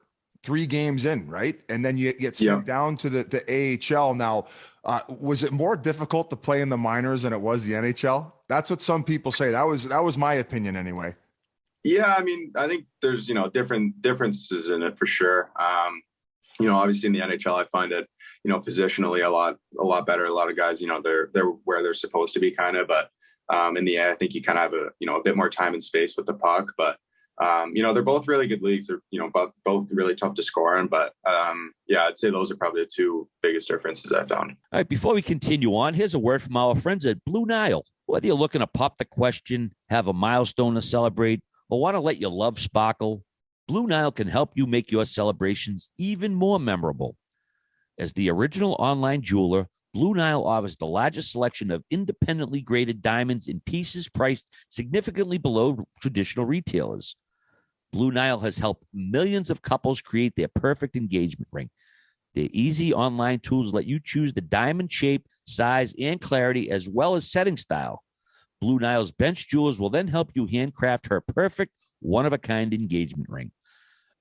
3 games in, right? And then you get sent down to the AHL. Now, was it more difficult to play in the minors than it was the NHL? That's what some people say. That was my opinion anyway. Yeah, I mean, I think there's different differences in it for sure. Obviously in the NHL, I find it positionally a lot better. A lot of guys, they're where they're supposed to be kind of, but in the A, I think you kind of have a bit more time and space with the puck. But they're both really good leagues. They're both really tough to score in, but I'd say those are probably the 2 biggest differences I found. All right, before we continue on, here's a word from our friends at Blue Nile. Whether you're looking to pop the question, have a milestone to celebrate, or want to let your love sparkle, Blue Nile can help you make your celebrations even more memorable. As the original online jeweler, Blue Nile offers the largest selection of independently graded diamonds in pieces priced significantly below traditional retailers. Blue Nile has helped millions of couples create their perfect engagement ring. Their easy online tools let you choose the diamond shape, size, and clarity, as well as setting style. Blue Nile's bench jewelers will then help you handcraft her perfect, one-of-a-kind engagement ring.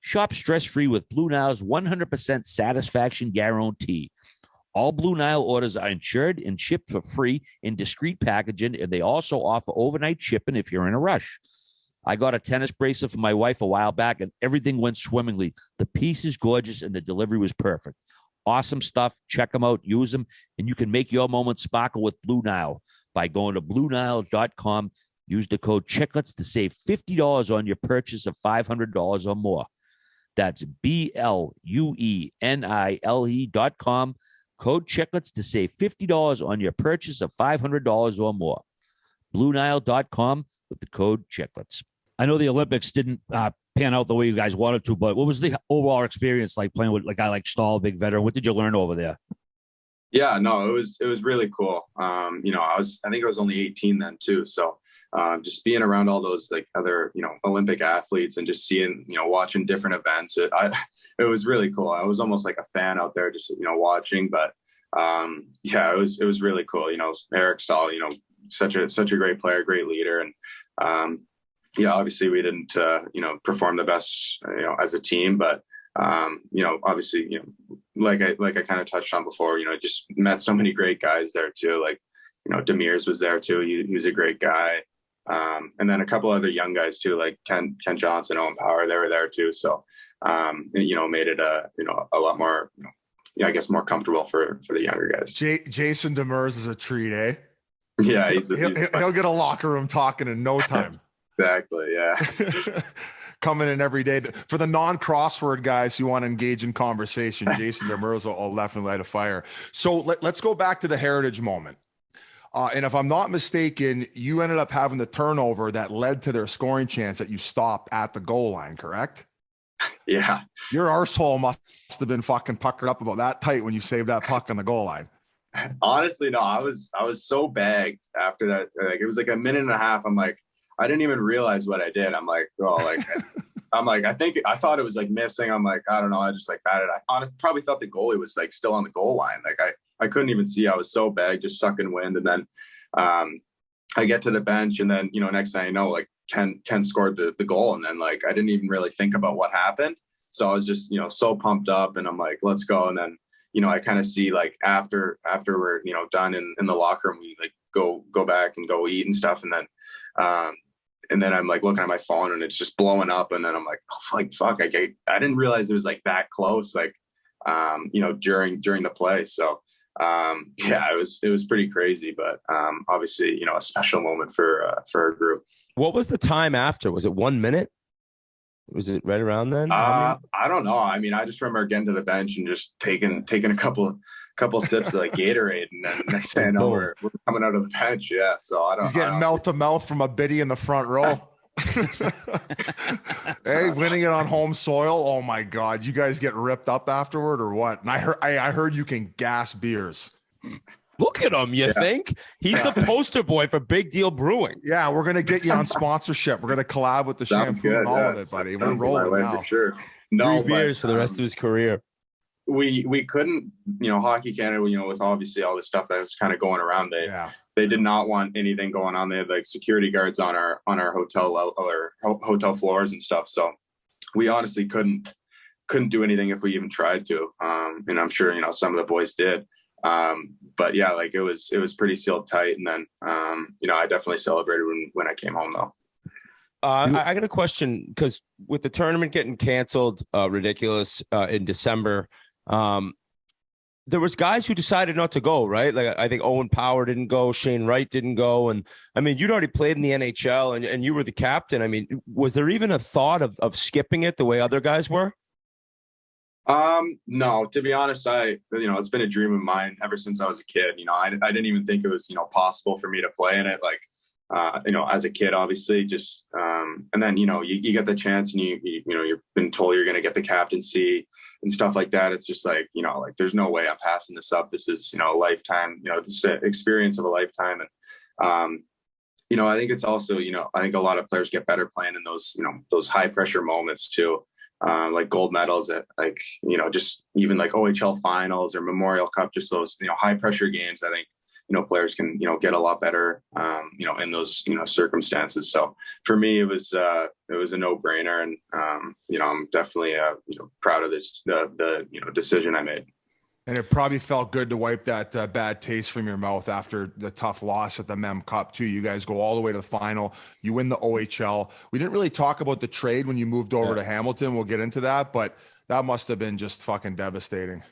Shop stress-free with Blue Nile's 100% satisfaction guarantee. All Blue Nile orders are insured and shipped for free in discreet packaging, and they also offer overnight shipping if you're in a rush. I got a tennis bracelet for my wife a while back, and everything went swimmingly. The piece is gorgeous, and the delivery was perfect. Awesome stuff. Check them out. Use them, and you can make your moment sparkle with Blue Nile by going to BlueNile.com. Use the code Chiclets to save $50 on your purchase of $500 or more. That's BlueNile.com. Code Chiclets to save $50 on your purchase of $500 or more. BlueNile.com with the code Chiclets. I know the Olympics didn't pan out the way you guys wanted to, but what was the overall experience like playing with a guy like Stahl, a big veteran? What did you learn over there? Yeah, no, it was really cool. I think I was only 18 then too. So just being around all those like other, Olympic athletes and just seeing, watching different events, it was really cool. I was almost like a fan out there just, watching, but it was really cool. Eric Stahl, such a great player, great leader. And obviously we didn't, perform the best, as a team, but obviously, like I kind of touched on before, just met so many great guys there too. Like, Demers was there too. He was a great guy. And then a couple other young guys too, like Ken Johnson, Owen Power, they were there too. So, made it a lot more, I guess more comfortable for the younger guys. Jason Demers is a treat, eh? Yeah. He'll get a locker room talking in no time. Exactly. Yeah. Coming in every day. For the non-crossword guys who want to engage in conversation, Jason Demers will definitely light a fire. So let's go back to the Heritage moment. And if I'm not mistaken, you ended up having the turnover that led to their scoring chance that you stopped at the goal line, correct? Yeah. Your arsehole must have been fucking puckered up about that tight when you saved that puck on the goal line. Honestly, no, I was so bagged after that. Like, it was like a minute and a half. I'm like, I didn't even realize what I did. I'm like, I thought it was like missing. I'm like, I don't know. I just like batted. I probably thought the goalie was like still on the goal line. Like I couldn't even see. I was so bagged, just sucking wind. And then I get to the bench, and then, next thing I know, like Ken scored the goal. And then like, I didn't even really think about what happened. So I was just, so pumped up, and I'm like, let's go. And then, I kind of see like after we're, done in the locker room, we like go back and go eat and stuff. And then I'm like looking at my phone, and it's just blowing up. And then I'm like, oh, like, fuck, I didn't realize it was like that close, like, during the play. So, it was pretty crazy, but, obviously, a special moment for our group. What was the time after? Was it 1 minute? Was it right around then? I don't know. I mean, I just remember getting to the bench and just taking a couple sips of like Gatorade, and then next thing I know, we're coming out of the bench. Yeah. So I don't. He's getting mouth to mouth from a biddy in the front row. Hey, winning it on home soil. Oh my God, you guys get ripped up afterward or what? And I heard you can gas beers. Look at him. You think he's the poster boy for Big Deal Brewing? Yeah, we're gonna get you on sponsorship. We're gonna collab with the shampoo and all of it, buddy. We're rolling now. For sure. No, 3 beers for the rest of his career. We couldn't, Hockey Canada, with obviously all the stuff that was kind of going around, they did not want anything going on. They had like security guards on our hotel level or hotel floors and stuff. So we honestly couldn't do anything if we even tried to. And I'm sure, some of the boys did. But yeah, like it was pretty sealed tight. And then, I definitely celebrated when I came home though. I got a question, because with the tournament getting canceled, ridiculous, in December, there was guys who decided not to go, right? Like I think Owen Power didn't go, Shane Wright didn't go. And I mean, you'd already played in the NHL and you were the captain. I mean, was there even a thought of skipping it the way other guys were? No, to be honest, it's been a dream of mine ever since I was a kid. I didn't even think it was, possible for me to play in it. Like, as a kid, obviously just, and then, you get the chance and you've been told you're going to get the captaincy and stuff like that. It's just like, like there's no way I'm passing this up. This is, a lifetime, this experience of a lifetime. And, I think it's also, I think a lot of players get better playing in those high pressure moments too. Like gold medals at like, just even like OHL finals or Memorial Cup, just those, high pressure games. I think, players can, get a lot better, in those, circumstances. So for me, it was a no brainer. And, I'm definitely, proud of the decision I made. And it probably felt good to wipe that bad taste from your mouth after the tough loss at the Mem Cup too. You guys go all the way to the final. You win the OHL. We didn't really talk about the trade when you moved over to Hamilton. We'll get into that, but that must have been just fucking devastating.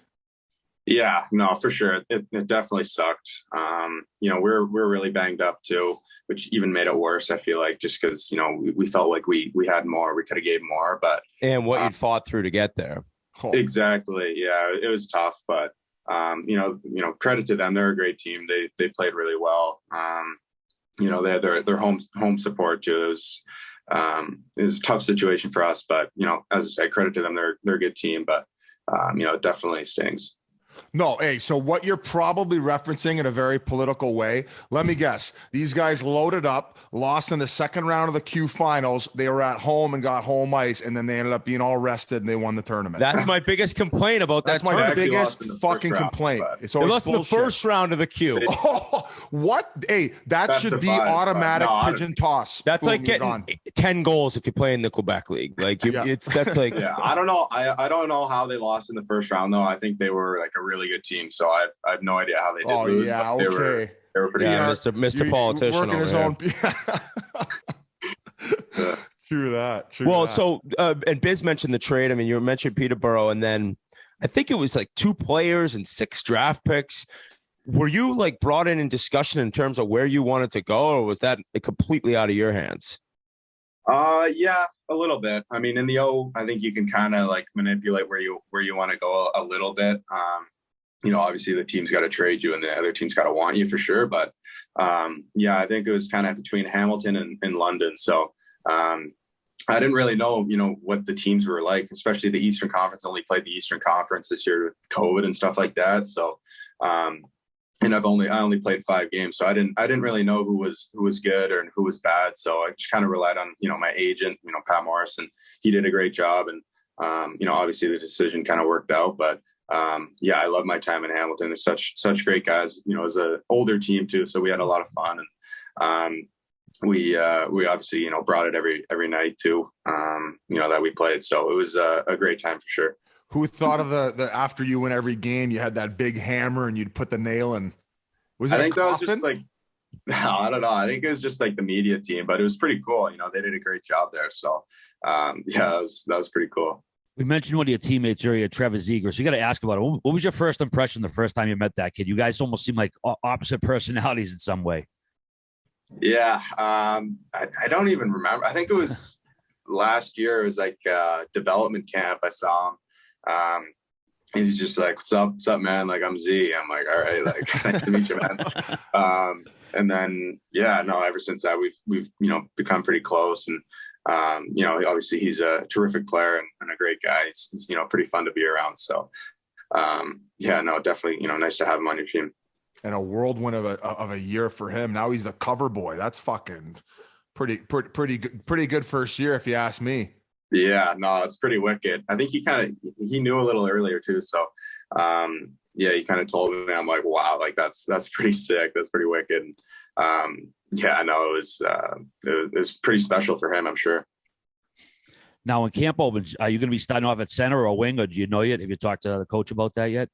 Yeah, no, for sure. It definitely sucked. We're really banged up too, which even made it worse. I feel like just because, we felt like we had more, we could have gave more, but. And what you'd fought through to get there. Exactly. Yeah, it was tough, but credit to them. They're a great team. They played really well. They had their home support too. It was a tough situation for us, but as I said, credit to them. They're a good team, but it definitely stings. No, hey, so what you're probably referencing in a very political way, let me guess. These guys loaded up, lost in the second round of the Q finals. They were at home and got home ice, and then they ended up being all rested and they won the tournament. That's my biggest complaint about that. That's my biggest fucking complaint. They lost in the first round of the Q. Oh, what? Hey, that should be automatic pigeon toss. That's like getting 10 goals if you play in the Quebec League. Like that's like I don't know. I don't know how they lost in the first round though. I think they were like a really good team, so I have no idea how they did lose. Yeah, okay. They were pretty good. Mr. Politician over his own. True that. So and Biz mentioned the trade. I mean, you mentioned Peterborough, and then I think it was like 2 players and 6 draft picks. Were you like brought in discussion in terms of where you wanted to go, or was that completely out of your hands? Yeah, a little bit. I mean, in the O, I think you can kind of like manipulate where you want to go a little bit. Obviously the team's got to trade you and the other team's got to want you for sure. But I think it was kind of between Hamilton and London. So I didn't really know, what the teams were like, especially the Eastern Conference. Only played the Eastern Conference this year with COVID and stuff like that. So and I only played 5 games, so I didn't really know who was good or who was bad. So I just kind of relied on my agent, Pat Morrison. He did a great job, and obviously the decision kind of worked out. But I love my time in Hamilton. There's such great guys. It was an older team too, so we had a lot of fun. And we obviously, brought it every night too, that we played. So it was a great time for sure. Who thought of the after you win every game, you had that big hammer and you'd put the nail in? Was it I think that was just like, I don't know. I think it was just like the media team, but it was pretty cool. They did a great job there. So that was pretty cool. We mentioned one of your teammates earlier, Trevor Ziegler. So you got to ask about it. What was your first impression the first time you met that kid? You guys almost seem like opposite personalities in some way. Yeah. I don't even remember. I think it was last year. It was like development camp. I saw him. And he's just like, what's up, man? Like, I'm Z. I'm like, all right, like, nice to meet you, man. And then, ever since that, we've become pretty close. And, obviously he's a terrific player and a great guy. He's pretty fun to be around. So, definitely, nice to have him on your team. And a whirlwind of a year for him. Now he's the cover boy. That's fucking pretty good first year, if you ask me. Yeah, no, it's pretty wicked. I think he knew a little earlier too. So, he kind of told me, I'm like, wow, like that's pretty sick. That's pretty wicked. It was pretty special for him, I'm sure. Now, when camp opens, are you going to be starting off at center or wing, or do you know yet? Have you talked to the coach about that yet?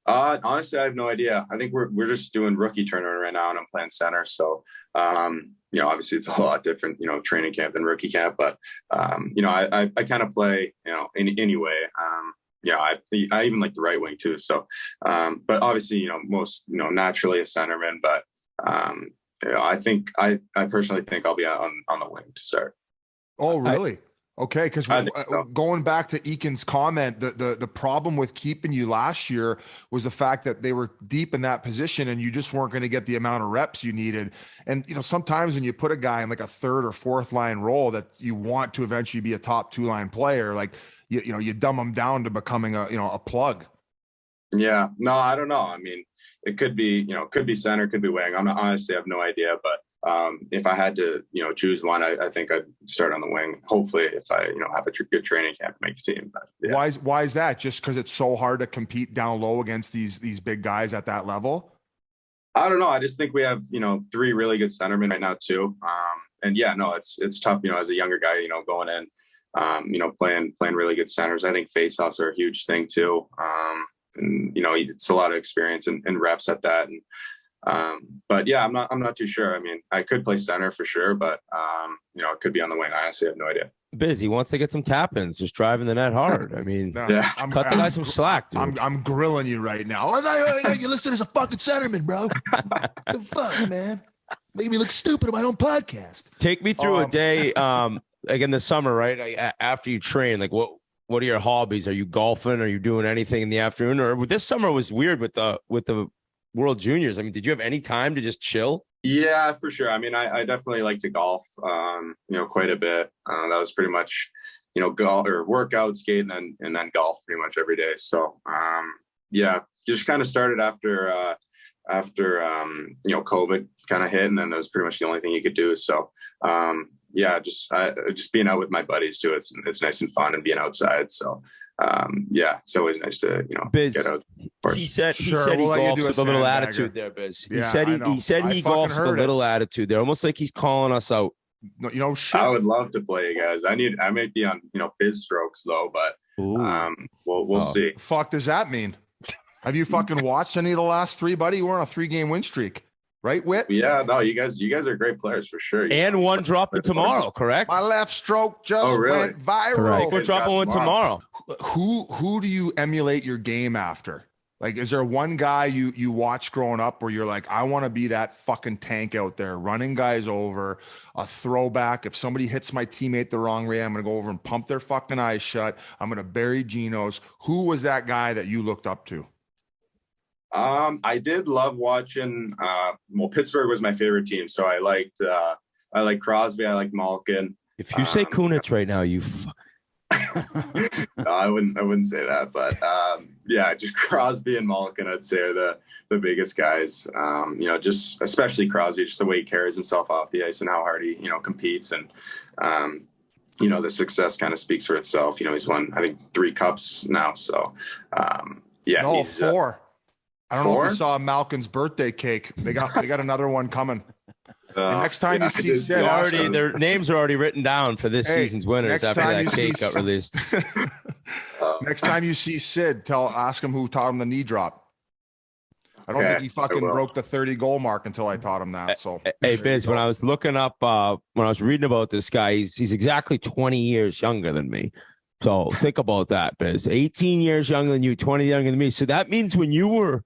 Honestly, I have no idea. I think we're just doing rookie tournament right now, and I'm playing center. So, obviously it's a whole lot different, training camp than rookie camp. But, I kind of play, anyway. I even like the right wing too. So, but obviously, most, naturally a centerman. But, I personally think I'll be on the wing to start. Oh, really? Okay, because going back to Eakin's comment, the problem with keeping you last year was the fact that they were deep in that position and you just weren't going to get the amount of reps you needed. And, sometimes when you put a guy in like a third or fourth line role that you want to eventually be a top 2-line player, like, you dumb them down to becoming a plug. Yeah, no, I don't know. I mean, it could be, could be center, could be wing. Honestly, I have no idea, but if I had to, choose one, I think I'd start on the wing. Hopefully, if I, have a good training camp to make the team. But, yeah. Why is that? Just because it's so hard to compete down low against these big guys at that level? I don't know. I just think we have, 3 really good centermen right now too. It's tough, as a younger guy, going in, playing really good centers. I think faceoffs are a huge thing too. And it's a lot of experience and reps at that. And, but yeah, I'm not too sure. I mean, I could play center for sure, but it could be on the wing. I honestly have no idea. Busy wants to get some tap-ins, just driving the net hard. I mean, cut the guy some slack, dude. I'm grilling you right now. You're listed as a fucking centerman, bro. The fuck, man. Making me look stupid on my own podcast. Take me through a day, like in the summer, right? Like, after you train, like what are your hobbies? Are you golfing? Are you doing anything in the afternoon? Or this summer was weird with the World Juniors. I mean, did you have any time to just chill? Yeah, for sure. I mean, I definitely like to golf, quite a bit. That was pretty much, golf or workout, skate, and then golf pretty much every day. So, just kind of started after COVID kind of hit, and then that was pretty much the only thing you could do. So, just being out with my buddies too. It's nice and fun and being outside. So, it's always nice to, get out. He said he golfs with a little attitude there, Biz. He said he golfs with a little attitude there, almost like he's calling us out. No, shit. I would love to play you guys. I might be on, Biz strokes though, but we'll see. Fuck does that mean? Have you fucking watched any of the last 3, buddy? We're on a 3-game win streak. Right, Whit? Yeah, no, you guys are great players for sure. And one dropping tomorrow, correct? My left stroke just went viral. Correct. We're dropping one tomorrow. Who do you emulate your game after? Like, is there one guy you watch growing up where you're like, I want to be that fucking tank out there, running guys over, a throwback. If somebody hits my teammate the wrong way, I'm going to go over and pump their fucking eyes shut. I'm going to bury Geno's. Who was that guy that you looked up to? I did love watching, Pittsburgh was my favorite team. So I liked Crosby. I liked Malkin. If you say Kunitz right now, no, I wouldn't say that, but, just Crosby and Malkin, I'd say are the biggest guys, just especially Crosby, just the way he carries himself off the ice and how hard he, competes. And, the success kind of speaks for itself. He's won, I think 3 cups now. So, 4. I don't know if you saw Malkin's birthday cake. They got another one coming. Next time you see Sid, their names are already written down for this season's winners after that cake got released. Next time you see Sid, ask him who taught him the knee drop. I don't think he fucking broke the 30-goal mark until I taught him that. So, hey, Biz, when I was looking up, when I was reading about this guy, he's exactly 20 years younger than me. So think about that, Biz. 18 years younger than you, 20 younger than me. So that means when you were,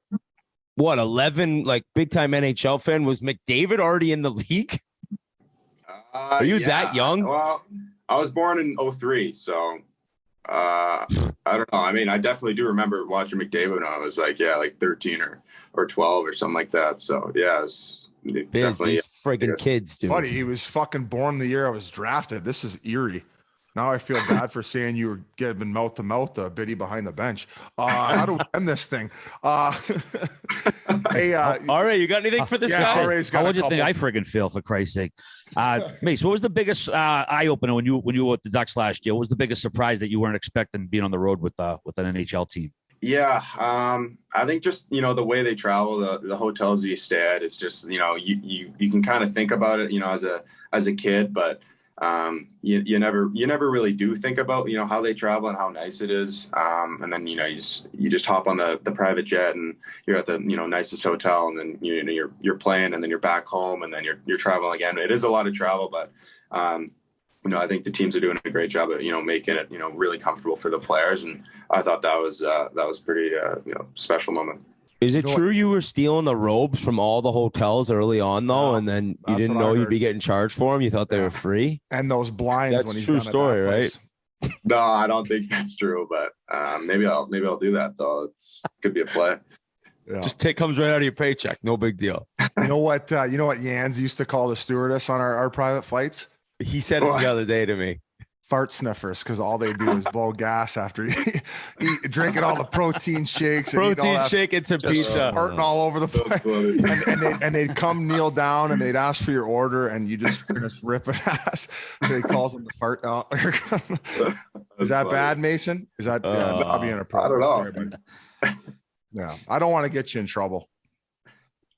11, like big-time NHL fan, was McDavid already in the league? Are you that young? Well, I was born in 2003, so I don't know. I mean, I definitely do remember watching McDavid when I was like 13 or 12 or something like that. So yeah, it's definitely friggin' kids, dude. Buddy, he was fucking born the year I was drafted. This is eerie. Now I feel bad for saying you were giving mouth to mouth to Biddy behind the bench. How do we end this thing? Hey, all right, you got anything for this guy? How would you think I friggin' feel, for Christ's sake? Mace, what was the biggest eye opener when you were with the Ducks last year? What was the biggest surprise that you weren't expecting being on the road with an NHL team? Yeah, I think just the way they travel, the hotels you stay at, it's just you can kind of think about it as a kid, but you never really do think about how they travel and how nice it is, and then you just hop on the private jet and you're at the nicest hotel, and then you're playing, and then you're back home, and then you're traveling again. It is a lot of travel, but I think the teams are doing a great job of making it really comfortable for the players, and I thought that was pretty special moment. Is it true you were stealing the robes from all the hotels early on, though, and then you didn't know you'd be getting charged for them? You thought they were free? And those blinds. That's when he's true story, right? No, I don't think that's true, but maybe I'll do that, though. It could be a play. Yeah. Just comes right out of your paycheck. No big deal. You know what Yans used to call the stewardess on our private flights? He said it the other day to me. Fart sniffers, because all they do is blow gas after drinking all the protein shakes. Protein shake and some pizza. Farting all over the place. And they'd come kneel down and they'd ask for your order, and you just rip an ass. They calls them the fart. Is that bad, Mason? Is that probably inappropriate? I don't know. Yeah, I don't want to get you in trouble.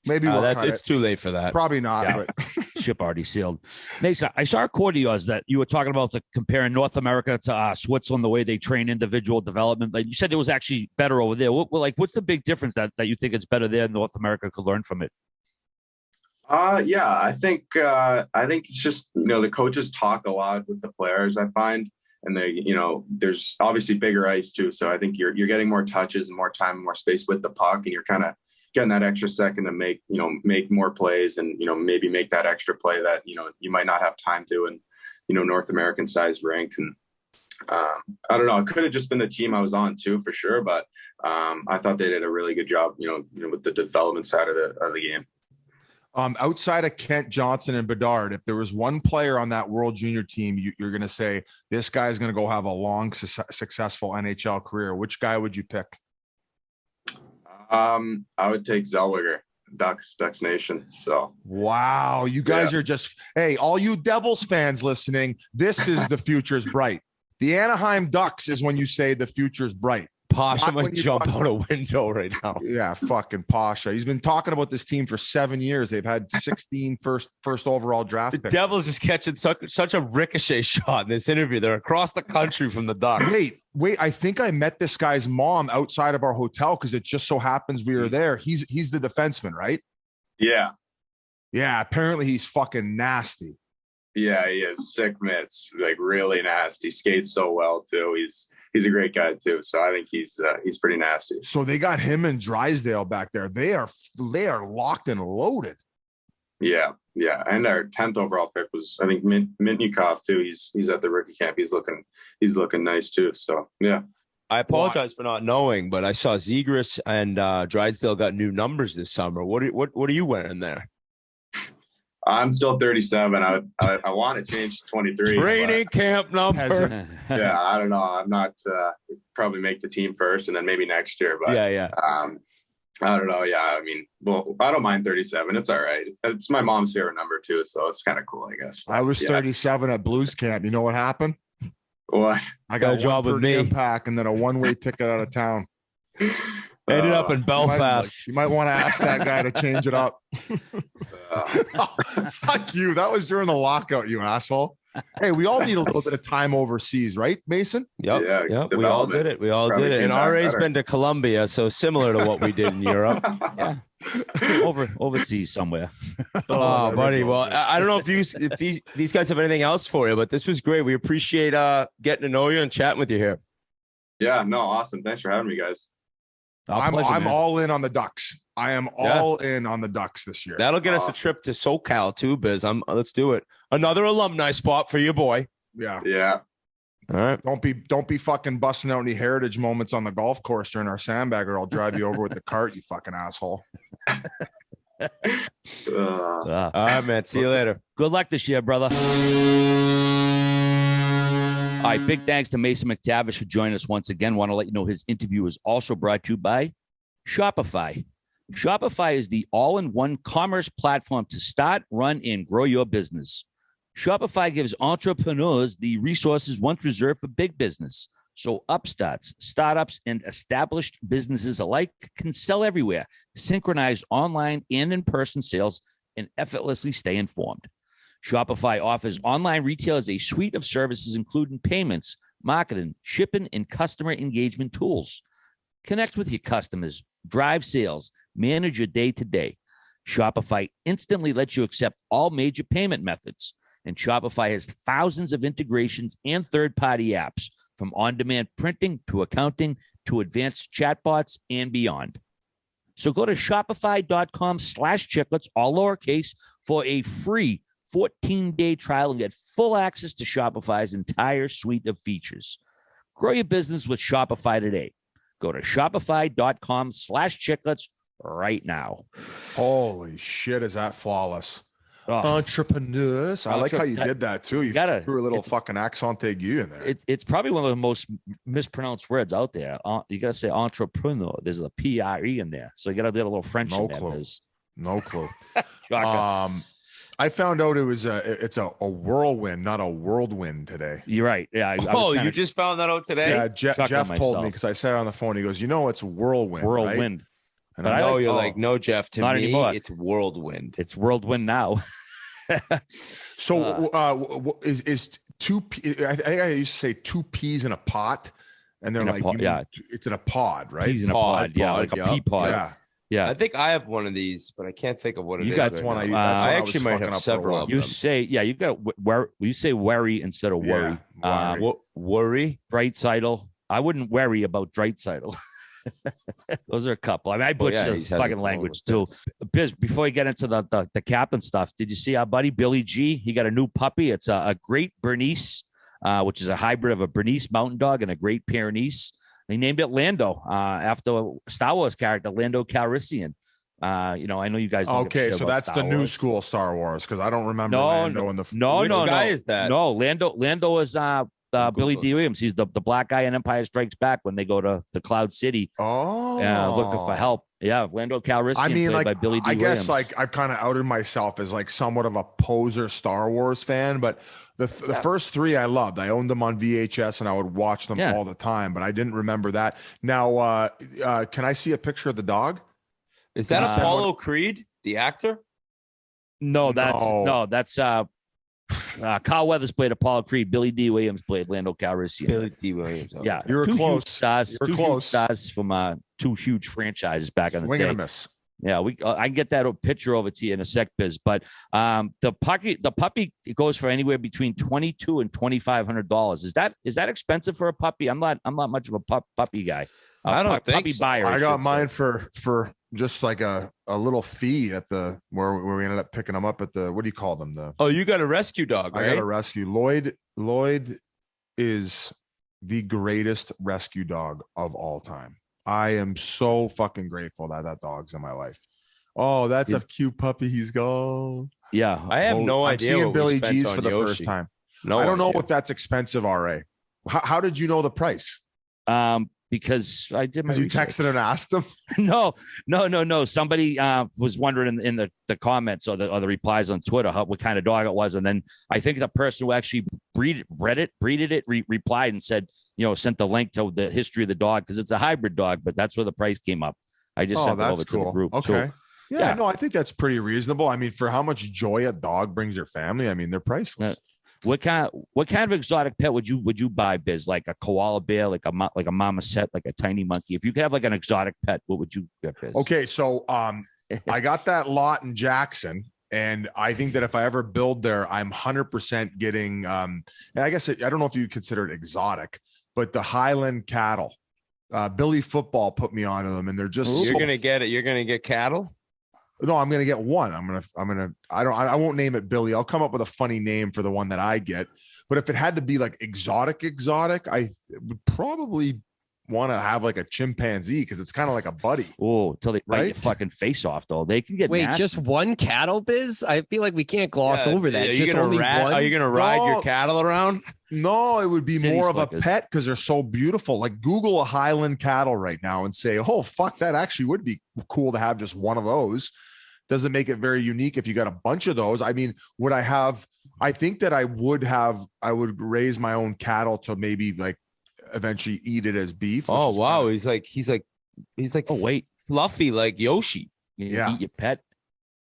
Maybe it's too late for that. Probably not. Yeah. But ship already sailed. Mason, I saw a quote of yours that you were talking about comparing North America to Switzerland, the way they train individual development. Like you said, it was actually better over there. What's the big difference that you think it's better there? North America could learn from it. Yeah, I think it's just the coaches talk a lot with the players, I find, and they there's obviously bigger ice too. So I think you're getting more touches and more time and more space with the puck, and you're kind of getting that extra second to make more plays, and maybe make that extra play that you might not have time to in North American sized rink. And I don't know, it could have just been the team I was on too, for sure, but I thought they did a really good job with the development side of the game. Outside of Kent Johnson and Bedard, if there was one player on that World Junior team you're going to say this guy's going to go have a long successful NHL career, which guy would you pick? I would take Zellweger, Ducks Nation. So wow, you guys are just all you Devils fans listening, this is the future's bright. The Anaheim Ducks is when you say the future's bright. Pasha might jump out a window right now. Yeah, fucking Pasha. He's been talking about this team for 7 years. They've had 16 first overall draft picks. The Devils just catching such a ricochet shot in this interview. They're across the country from the Ducks. Wait, I think I met this guy's mom outside of our hotel because it just so happens we were there. He's the defenseman, right? Yeah. Yeah, apparently he's fucking nasty. Yeah, he is. Sick mitts, like really nasty. Skates so well too. He's a great guy too. So I think he's pretty nasty. So they got him and Drysdale back there. They are locked and loaded. Yeah. And our 10th overall pick was, I think, Mintnikov too. He's at the rookie camp. He's looking nice too. So yeah. I apologize for not knowing, but I saw Zegras and Drysdale got new numbers this summer. What are you wearing there? I'm still 37. I want to change to 23. Training camp number. Yeah, I don't know. I'm not probably make the team first and then maybe next year. But yeah. I don't know. Yeah, I mean, well, I don't mind 37. It's all right. It's my mom's favorite number too, so it's kind of cool, I guess. I was 37 at Blues camp. You know what happened? What? I got a job with me pack and then a one-way ticket out of town. Ended up in Belfast. You might want to ask that guy to change it up. Fuck you. That was during the lockout, you asshole. Hey, we all need a little bit of time overseas, right, Mason? Yep. We all did it. And RA's been to Colombia, so similar to what we did in Europe. Yeah. Overseas somewhere. Oh, buddy. Well, I don't know if these guys have anything else for you, but this was great. We appreciate getting to know you and chatting with you here. Yeah, no, awesome. Thanks for having me, guys. I'm all in on the Ducks. I am all in on the Ducks this year. That'll get us a trip to SoCal too, Biz. Let's do it. Another alumni spot for your boy. Yeah. All right. Don't be fucking busting out any heritage moments on the golf course during our sandbag, or I'll drive you over with the cart, you fucking asshole. All right, man. See you later. Good luck this year, brother. All right, big thanks to Mason McTavish for joining us once again. Want to let you know his interview is also brought to you by Shopify. Shopify is the all-in-one commerce platform to start, run, and grow your business. Shopify gives entrepreneurs the resources once reserved for big business. So upstarts, startups, and established businesses alike can sell everywhere, synchronize online and in-person sales, and effortlessly stay informed. Shopify offers online retailers a suite of services, including payments, marketing, shipping, and customer engagement tools. Connect with your customers, drive sales, manage your day-to-day. Shopify instantly lets you accept all major payment methods. And Shopify has thousands of integrations and third-party apps, from on-demand printing to accounting to advanced chatbots and beyond. So go to shopify.com/chiclets, all lowercase, for a free 14-day trial and get full access to Shopify's entire suite of features. Grow your business with Shopify today. Go to shopify.com/chiclets right now. Holy shit, is that flawless? Oh. Entrepreneurs. I like how you did that too. You threw a little fucking accent aigu in there. It's probably one of the most mispronounced words out there. You got to say entrepreneur. There's a P-R-E in there. So you got to do a little French in there. No clue. I found out it's a whirlwind, not a whirlwind today. You're right. Yeah. You just found that out today? Yeah, Jeff told me, because I said it on the phone. He goes, it's whirlwind. Whirlwind. Right? And I know you're like, no, Jeff, to me, anymore. it's whirlwind. It's whirlwind now. So is two? I think I used to say 2 peas in a pot, and they're like, it's in a pod, right? Peas in a pod, like a pea pod. Yeah. I think I have one of these, but I can't think of what it is. That's one I actually might have several of them. You say, you got you say worry instead of worry. Worry. Drightsidle. I wouldn't worry about Drightsidle. Those are a couple. I mean, I butchered the fucking language too. Biz, before we get into the captain stuff, did you see our buddy Billy G? He got a new puppy. It's a Great Bernese, which is a hybrid of a Bernese Mountain Dog and a Great Pyrenees. He named it Lando after a Star Wars character, Lando Calrissian. I know you guys. Okay, so that's the new school Star Wars, because I don't remember Lando in the. Which guy is that? No, Lando is Billy D. Williams. He's the black guy in Empire Strikes Back when they go to Cloud City. Looking for help. Yeah, Lando Calrissian. I mean, played by Billy D. I Williams. guess I've kind of outed myself as somewhat of a poser Star Wars fan, but the first 3 I loved. I owned them on VHS and I would watch them all the time, but I didn't remember that. Now, can I see a picture of the dog? Is that Apollo Creed, the actor? No, that's Carl Weathers played Apollo Creed. Billy D. Williams played Lando Calrissian. Billy D. Williams. Okay. Yeah, you were close. Huge stars from 2 huge franchises back in the day. And a miss. Yeah, I can get that picture over to you in a sec, Biz. But the puppy goes for anywhere between $2,200 and $2,500. Is that expensive for a puppy? I'm not much of a puppy guy. I don't think puppy so. buyer. I got mine for just like a little fee at the where we ended up picking them up at the, what do you call them? You got a rescue dog, right? I got a rescue. Lloyd is the greatest rescue dog of all time. I am so fucking grateful that dog's in my life. Oh, that's a cute puppy. He's gone. Yeah. I have no idea. I'm seeing Billy G's for the first time. I don't know if that's expensive, RA. How did you know the price? because I did my you research. texted and asked them. No. Somebody was wondering in the comments or the replies on Twitter what kind of dog it was, and then I think the person who actually breeded it replied and said, sent the link to the history of the dog because it's a hybrid dog, but that's where the price came up. I just sent it over to the group. Okay. So, yeah, no, I think that's pretty reasonable. I mean, for how much joy a dog brings your family, I mean, they're priceless. What kind of exotic pet would you buy, Biz? Like a koala bear, like a marmoset, like a tiny monkey? If you could have like an exotic pet, what would you get, Biz? Okay, so I got that lot in Jackson, and I think that if I ever build there, I'm 100% getting. And I guess I don't know if you consider it exotic, but the Highland cattle. Billy Football put me onto them, and they're just. You're gonna get it. You're gonna get cattle. No, I'm gonna get one. I won't name it Billy. I'll come up with a funny name for the one that I get. But if it had to be like exotic, I would probably want to have like a chimpanzee because it's kind of like a buddy. Oh, until they bite your fucking face off, though. They can get nasty. Just one cattle, Biz? I feel like we can't gloss over that. Are you gonna ride your cattle around? No, it would be more of a pet because they're so beautiful. Like Google a Highland cattle right now and say, oh, fuck, that actually would be cool to have just one of those. Doesn't make it very unique if you got a bunch of those. I mean, would I have, I think that I would raise my own cattle to maybe like eventually eat it as beef. Oh, wow. He's like, oh, wait, fluffy like Yoshi. Eat your pet.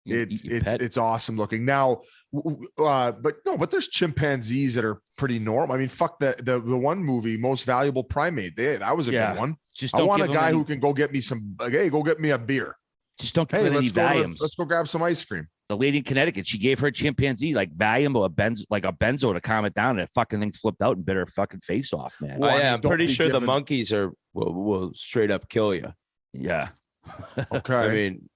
It's awesome looking. Now, but there's chimpanzees that are pretty normal. I mean, fuck the one movie, Most Valuable Primate. That was a good one. I want a guy who can go get me some. Like, hey, go get me a beer. Just don't give any Valiums. Let's go grab some ice cream. The lady in Connecticut, she gave her a chimpanzee like Valium or a benzo to calm it down, and the fucking thing flipped out and bit her fucking face off, man. Well, I'm pretty sure the monkeys will straight up kill you. Yeah. Okay. I mean,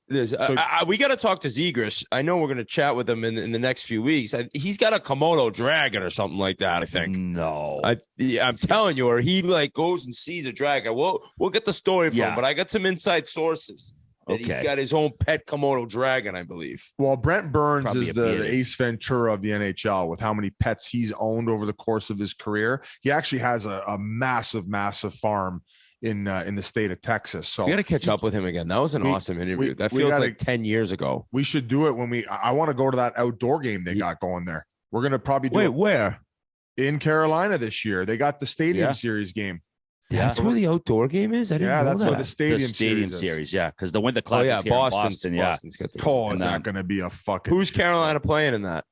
we got to talk to Zegras. I know we're going to chat with him in the next few weeks. He's got a Komodo dragon or something like that, I think. No. I'm telling you, or he like goes and sees a dragon. We'll get the story from him, but I got some inside sources. He's got his own pet Komodo dragon, I believe. Well, Brent Burns probably is the Ace Ventura of the NHL with how many pets he's owned over the course of his career. He actually has a massive, massive farm in the state of Texas. So we got to catch up with him again. That was an awesome interview. That feels like 10 years ago. We should do it when I want to go to that outdoor game they got going there. We're going to probably do it where? In Carolina this year. They got the Stadium Series game. Yeah, that's where the outdoor game is. I didn't know that's that. where the Stadium Series. Yeah, because the Winter Classic here in Boston. Yeah. Is that going to be a fucking? Who's Carolina playing in that?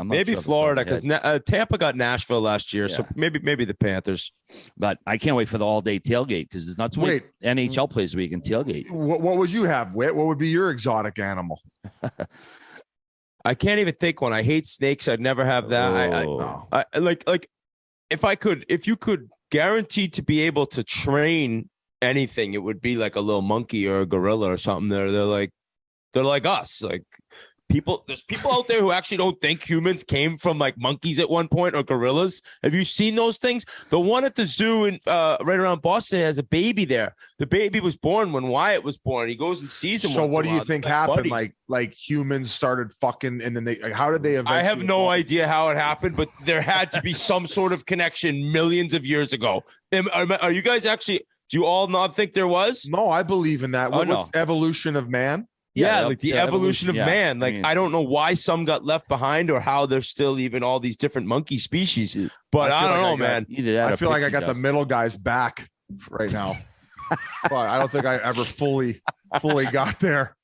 Maybe Florida, because Tampa got Nashville last year, so maybe the Panthers. But I can't wait for the all-day tailgate because there's not too many NHL plays where you can tailgate. What would you have, Whit? What would be your exotic animal? I can't even think one. I hate snakes. I'd never have that. I like if you could guarantee to be able to train anything, it would be like a little monkey or a gorilla or something. They're like us. Like there's people out there who actually don't think humans came from like monkeys at one point or gorillas. Have you seen those things? The one at the zoo in right around Boston has a baby there. The baby was born when Wyatt was born. He goes and sees him. So what do you think happened? Like humans started fucking, and then how did they eventually? I have no idea how it happened, but there had to be some sort of connection millions of years ago. Are you guys actually? Do you all not think there was? No, I believe in that. What's evolution of man? Yeah, like the evolution of man. Like, I don't know why some got left behind or how there's still even all these different monkey species. But I don't know, man. I feel like I got the middle guy's back right now. But I don't think I ever fully got there.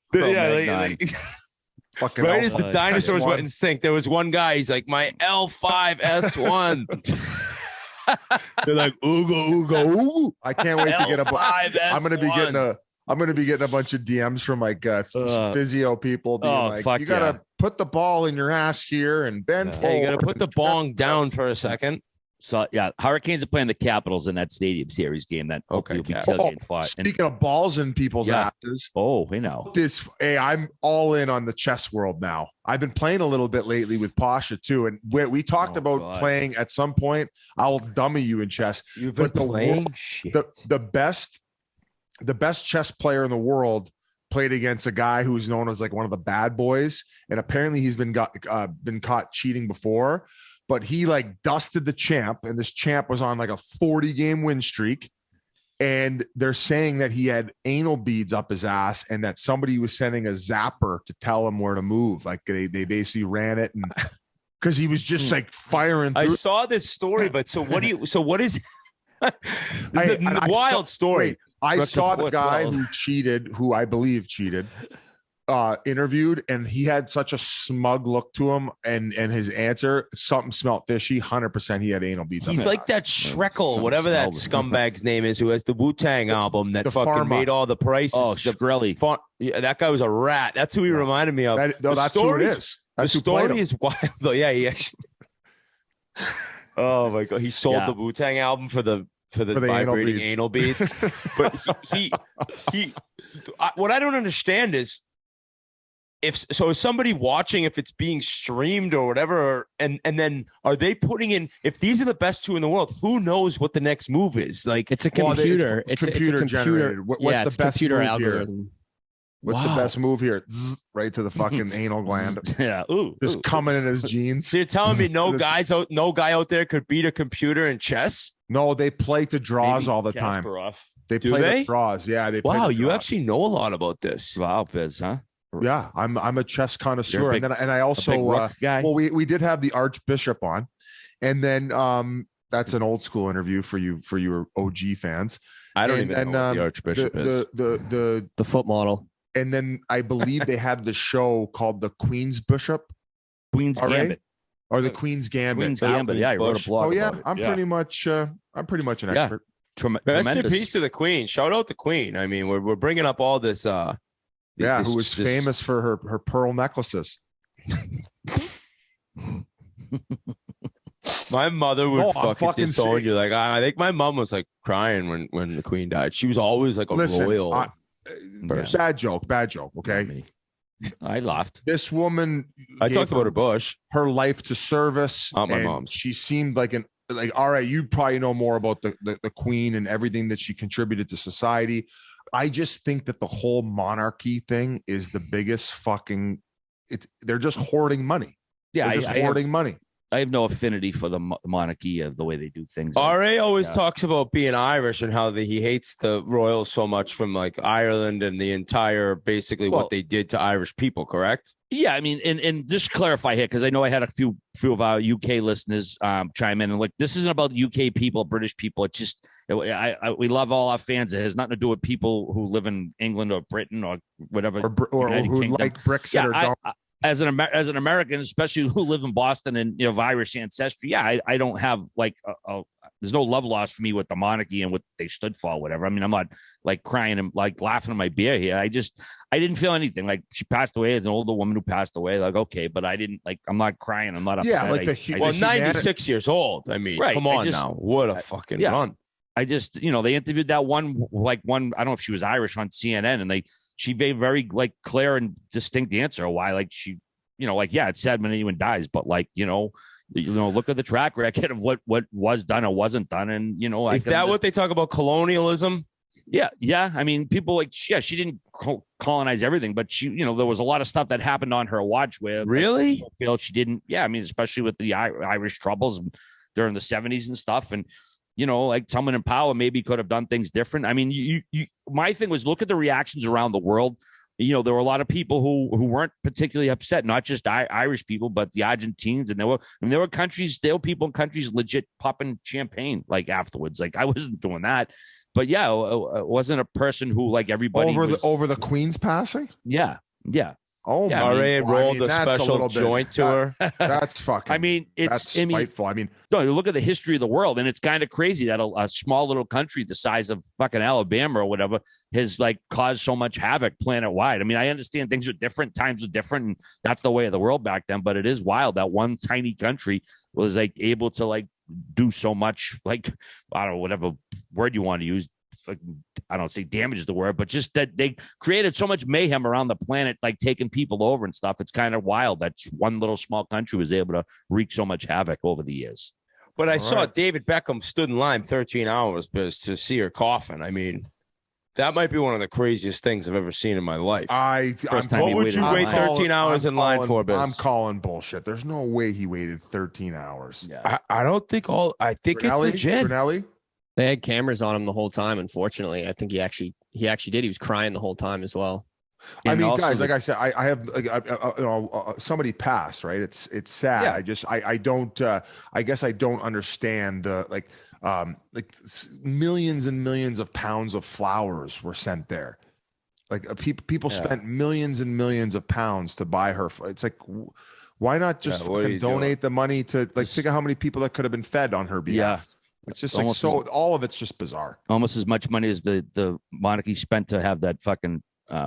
Fucking right as the dinosaurs went extinct, there was one guy. He's like, my L5S1. They're like, ooga. I can't wait to get I'm going to be getting a bunch of DMs from like physio people being you got to put the ball in your ass here and bend forward. You got to put the bong down for a second. So, Hurricanes are playing the Capitals in that Stadium Series game. That hopefully will be tailgate fought. Speaking of balls in people's asses. Oh, we know. I'm all in on the chess world now. I've been playing a little bit lately with Pasha too. And we talked about playing at some point. I'll dummy you in chess. You've been playing? The best chess player in the world played against a guy who's known as like one of the bad boys. And apparently he's been caught cheating before. but he like dusted the champ, and this champ was on like a 40-game win streak. And they're saying that he had anal beads up his ass and that somebody was sending a zapper to tell him where to move. Like they basically ran it, and because he was just like firing through. I saw this story, but so what is this is a wild story. I saw the guy who cheated, who I believe cheated, interviewed, and he had such a smug look to him, and his answer, something smelled fishy. 100% he had anal beads. He's like that Shrekel, whatever that scumbag's name is, who has the Wu-Tang album that fucking made all the prices. Oh, Shkreli. Yeah, that guy was a rat. That's who he reminded me of. That's who it is. The story is wild, though. Yeah, he actually. Oh my god, he sold the Wu-Tang album for the vibrating anal beads. But he what I don't understand is, is somebody watching, if it's being streamed or whatever, and then are they putting in, if these are the best two in the world, who knows what the next move is? Like, it's a computer. It's a computer generated. What's the best computer algorithm? What's the best move here? Zzz, right to the fucking anal gland. Yeah. Just coming in his jeans. So you're telling me no guy out there could beat a computer in chess? No, they play to draws all the time. They play to draws. Yeah. Wow, you actually know a lot about this. Wow, Biz, huh? Yeah, I'm a chess connoisseur, and I also well, we did have the Archbishop on, and then that's an old school interview for your OG fans. I don't even know what the Archbishop is. The foot model. And then I believe they had the show called the Queen's Gambit, or the Queen's Gambit. Queen's Gambit. Yeah, I wrote a blog. Oh yeah, about it. I'm pretty much an expert. Rest in peace to the Queen. Shout out the Queen. I mean, we're bringing up all this. Who was famous for her pearl necklaces. My mother would fucking disown you. Like, I think my mom was like crying when the Queen died. She was always like a royal. Bad joke. Okay. I laughed. This woman, I talked about her Bush, her life to service. Not my mom's. She seemed like all right, you probably know more about the Queen and everything that she contributed to society. I just think that the whole monarchy thing is the biggest fucking. They're just hoarding money. Yeah, they're just hoarding money. I have no affinity for the monarchy of the way they do things. RA always talks about being Irish and how he hates the royals so much from like Ireland and the entire what they did to Irish people, correct? Yeah, I mean, and just clarify here, because I know I had a few of our UK listeners chime in, and like, this isn't about UK people, British people. It's just we love all our fans. It has nothing to do with people who live in England or Britain or whatever, or who Kingdom. Like Brexit or don't. As an American, especially who live in Boston and of Irish ancestry, I don't have like there's no love lost for me with the monarchy and what they stood for, or whatever. I mean, I'm not like crying and like laughing in my beer here. I didn't feel anything. Like, she passed away, as an older woman who passed away. Like, okay, but I didn't like. I'm not crying. I'm not upset. Yeah, like 96 years old. I mean, right, come on now. What a fucking run. I just, they interviewed that one. I don't know if she was Irish on CNN, and she gave very like clear and distinct answer why, like, she, it's sad when anyone dies, but like, look at the track record of what was done or wasn't done. And, is that what they talk about, colonialism? Yeah. Yeah. I mean, people like, she didn't colonize everything, but she, there was a lot of stuff that happened on her watch where really she didn't. Yeah. I mean, especially with the Irish troubles during the 70s and stuff. And, like, someone in power maybe could have done things different. I mean, my thing was, look at the reactions around the world. There were a lot of people who weren't particularly upset, not just Irish people, but the Argentines. And there were people in countries legit popping champagne like afterwards. Like, I wasn't doing that, but yeah, it wasn't a person who like everybody over the Queen's passing. Yeah. Yeah. Oh, yeah, my! Rolled a special joint to her. That's fucking. I mean, that's spiteful. I mean, no, you look at the history of the world, and it's kind of crazy that a small little country the size of fucking Alabama or whatever has like caused so much havoc planet wide. I mean, I understand things are different, times are different, and that's the way of the world back then. But it is wild that one tiny country was like able to like do so much. Like, I don't know, whatever word you want to use. I don't say damage is the word, but just that they created so much mayhem around the planet, like taking people over and stuff. It's kind of wild that one little small country was able to wreak so much havoc over the years. But I saw David Beckham stood in line 13 hours to see her coffin. I mean, That might be one of the craziest things I've ever seen in my life. What would you wait 13 hours in line for, Biz? I'm calling bullshit. There's no way he waited 13 hours. Yeah. I don't think I think it's legit. Brunelli? They had cameras on him the whole time. Unfortunately, I think he actually did. He was crying the whole time as well. I mean, guys, like I said, I have somebody passed, right? It's sad. Yeah. I guess I don't understand like millions and millions of pounds of flowers were sent there. Like people spent millions and millions of pounds to buy her. It's like, why not just donate the money to think of how many people that could have been fed on her behalf. Yeah. It's just all of it's just bizarre. Almost as much money as the monarchy spent to have that fucking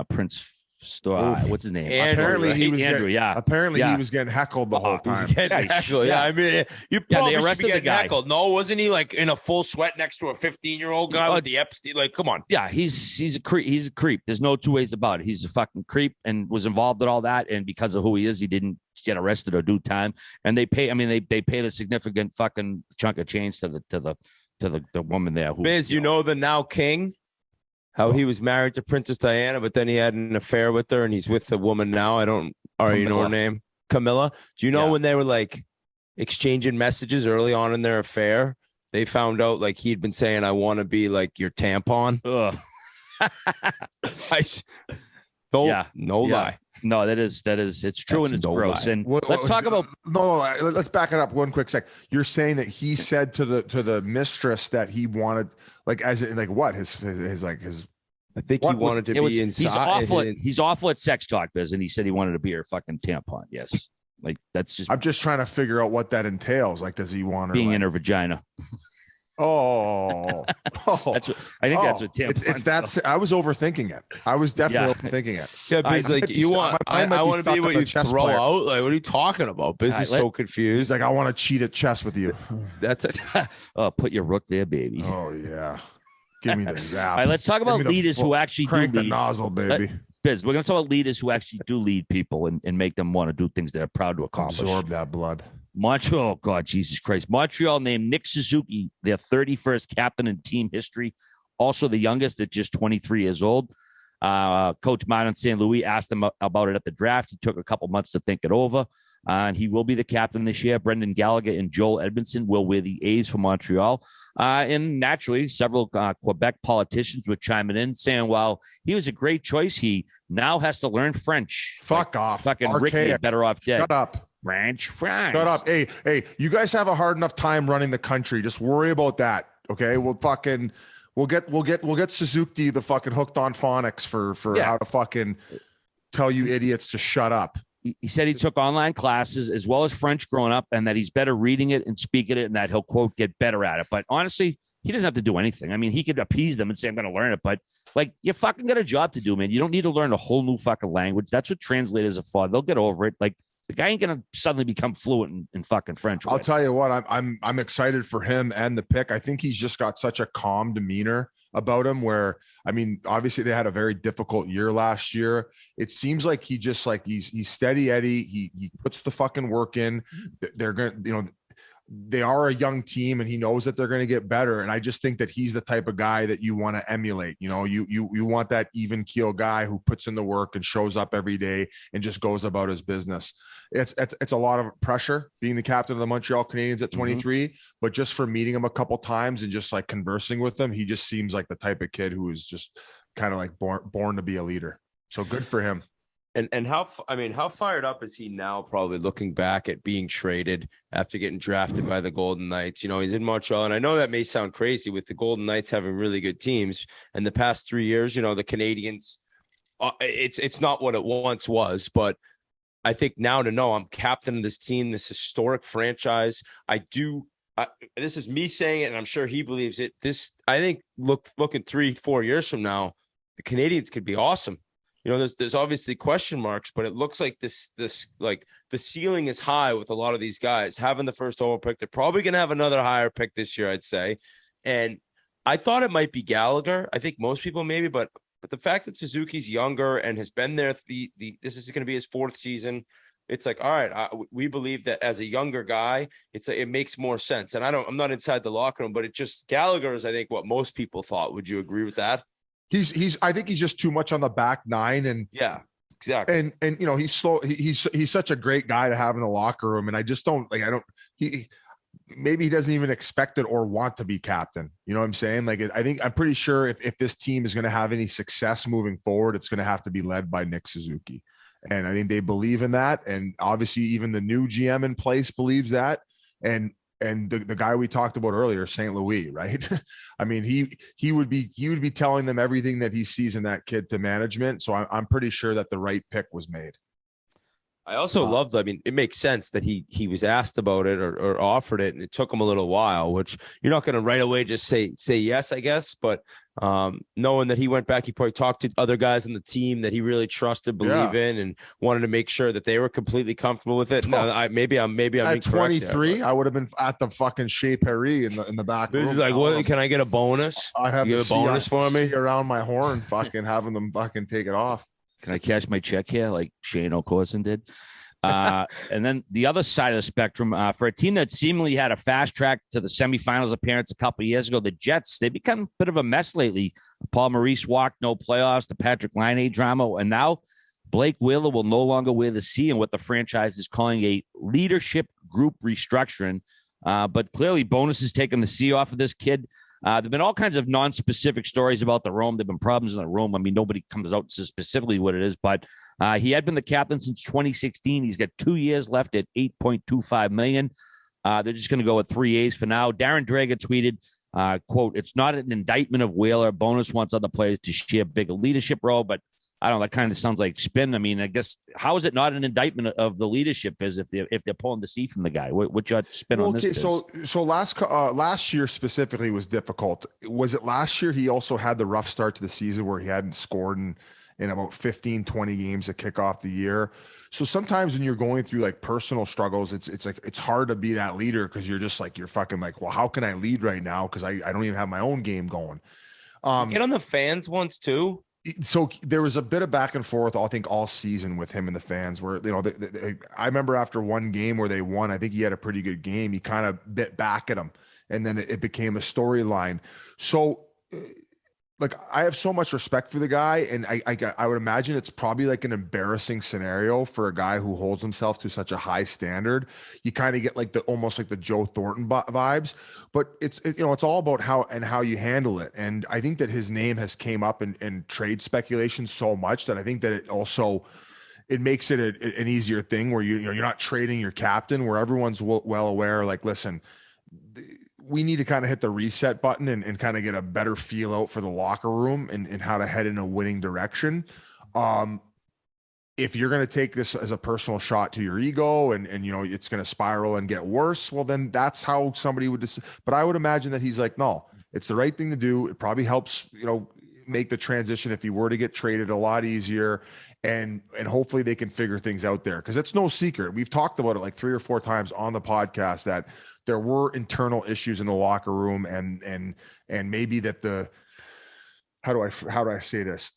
Prince store. What's his name? Apparently he was getting heckled the whole time. I mean, you probably should be getting heckled. No, wasn't he like in a full sweat next to a 15-year-old guy with the Epstein? Like, come on. Yeah, he's a creep. He's a creep. There's no two ways about it. He's a fucking creep and was involved in all that. And because of who he is, he didn't get arrested or do time. And they pay. I mean, they paid a significant fucking chunk of change to the woman there. Who, Biz, you know the now king. How he was married to Princess Diana, but then he had an affair with her, and he's with the woman now. You know her name? Camilla. Do you know when they were like exchanging messages early on in their affair, they found out like he'd been saying, "I want to be like your tampon." Ugh. No lie. No, that is it's true. That's and it's gross. Lie. And let's talk about let's back it up one quick sec. You're saying that he said to the mistress that he wanted, like, as in, like, what his I think he wanted to be inside. He's awful at sex talk, Biz, and he said he wanted to be her fucking tampon. Yes, like that's just. I'm just trying to figure out what that entails. Like, does he want her being in her vagina? That's what tampons. It's that. I was overthinking it. I was definitely overthinking it. Yeah, Biz, I want to be what you throw out. Like, what are you talking about? Biz is so confused. He's like, I want to cheat at chess with you. That's it. Put your rook there, baby. Oh yeah. Give me the zap. All right, let's talk about leaders who actually crank do lead. The nozzle, baby. Biz, we're going to talk about leaders who actually do lead people and make them want to do things they're proud to accomplish. Absorb that blood. Montreal, God, Jesus Christ. Montreal named Nick Suzuki their 31st captain in team history, also the youngest at just 23 years old. Coach Martin St. Louis asked him about it at the draft. He took a couple months to think it over, and he will be the captain this year. Brendan Gallagher and Joel Edmondson will wear the A's for Montreal. And naturally, several Quebec politicians were chiming in, saying, well, he was a great choice. He now has to learn French. Fuck off. Fucking archaic. Ricky, better off dead. Shut up. French. Shut up. Hey, you guys have a hard enough time running the country. Just worry about that. Okay. We'll get Suzuki the fucking hooked on phonics for how to fucking tell you idiots to shut up. He said he took online classes as well as French growing up, and that he's better reading it and speaking it, and that he'll, quote, get better at it. But honestly, he doesn't have to do anything. I mean, he could appease them and say, I'm going to learn it. But like, you fucking got a job to do, man. You don't need to learn a whole new fucking language. That's what translators are for. They'll get over it. Like, the guy ain't gonna suddenly become fluent in fucking French. I'll tell you what, I'm excited for him and the pick. I think he's just got such a calm demeanor about him. Where, I mean, obviously they had a very difficult year last year. It seems like he just like he's steady Eddie. He puts the fucking work in. They're gonna, they are a young team, and he knows that they're going to get better. And I just think that he's the type of guy that you want to emulate. You want that even keel guy who puts in the work and shows up every day and just goes about his business. It's a lot of pressure being the captain of the Montreal Canadiens at 23, but just for meeting him a couple times and just like conversing with him, he just seems like the type of kid who is just kind of like born to be a leader. So good for him. And how fired up is he now, probably looking back at being traded after getting drafted by the Golden Knights? He's in Montreal, and I know that may sound crazy with the Golden Knights having really good teams. And the past 3 years, the Canadiens, it's not what it once was, but I think now to know I'm captain of this team, this historic franchise, this is me saying it, and I'm sure he believes it. I think looking 3-4 years from now, the Canadiens could be awesome. There's obviously question marks, but it looks like this like the ceiling is high with a lot of these guys having the first overall pick. They're probably going to have another higher pick this year, I'd say. And I thought it might be Gallagher. I think most people maybe, but the fact that Suzuki's younger and has been there, this is going to be his fourth season. It's like, all right, we believe that as a younger guy, it makes more sense. And I'm not inside the locker room, but Gallagher is, I think, what most people thought. Would you agree with that? I think he's just too much on the back nine, and yeah, exactly. And you know, he's slow. He's such a great guy to have in the locker room, and I just don't like. Maybe he doesn't even expect it or want to be captain. You know what I'm saying? Like, I'm pretty sure if this team is going to have any success moving forward, it's going to have to be led by Nick Suzuki. And I think they believe in that. And obviously even the new GM in place believes that. And the guy we talked about earlier, St. Louis, right? I mean, he would be telling them everything that he sees in that kid to management. So I'm pretty sure that the right pick was made. I also loved, I mean, it makes sense that he was asked about it or offered it, and it took him a little while, which you're not going to right away just say yes, I guess. But knowing that he went back, he probably talked to other guys on the team that he really trusted, believe in, and wanted to make sure that they were completely comfortable with it. No, maybe I'm at 23, there, I would have been at the fucking Chez Perry in the back room. This is like, what? Can I get a bonus? I have a bonus for me around my horn, fucking having them fucking take it off. Can I cash my check here like Shane O'Corson did? And then the other side of the spectrum, for a team that seemingly had a fast track to the semifinals appearance a couple of years ago, the Jets, they've become a bit of a mess lately. Paul Maurice walked, no playoffs, the Patrick Laine drama, and now Blake Wheeler will no longer wear the C in what the franchise is calling a leadership group restructuring. But clearly Bonus has taken the C off of this kid. There have been all kinds of non-specific stories about the room. There have been problems in the room. I mean, nobody comes out and says specifically what it is, but he had been the captain since 2016. He's got 2 years left at $8.25 million. They're just going to go with 3 A's for now. Darren Drager tweeted, quote, "It's not an indictment of Wheeler. Bonus wants other players to share a bigger leadership role, but I don't know, that kind of sounds like spin. I mean, I guess, how is it not an indictment of the leadership is if they're pulling the C from the guy? What's your spin on this? Okay, so last year specifically was difficult. Was it last year he also had the rough start to the season where he hadn't scored in about 15, 20 games to kick off the year? So sometimes when you're going through like personal struggles, it's like, it's hard to be that leader because you're just like, you're fucking like, well, how can I lead right now? Because I don't even have my own game going. Get on the fans once too. So there was a bit of back and forth, I think, all season with him and the fans where, you know, I remember after one game where they won, I think he had a pretty good game. He kind of bit back at him, and then it became a storyline. So like, I have so much respect for the guy, and I would imagine it's probably like an embarrassing scenario for a guy who holds himself to such a high standard. You kind of get like almost like the Joe Thornton vibes, but it's all about how you handle it. And I think that his name has came up in trade speculation so much that I think that it makes it an easier thing where you're not trading your captain, where everyone's well aware, like, listen, we need to kind of hit the reset button and kind of get a better feel out for the locker room and how to head in a winning direction. If you're going to take this as a personal shot to your ego and you know, it's going to spiral and get worse, well, then that's how somebody would but I would imagine that he's like, no, it's the right thing to do. It probably helps, you know, make the transition if he were to get traded a lot easier. And hopefully they can figure things out there, because it's no secret. We've talked about it like 3 or 4 times on the podcast that there were internal issues in the locker room, and maybe that how do I say this?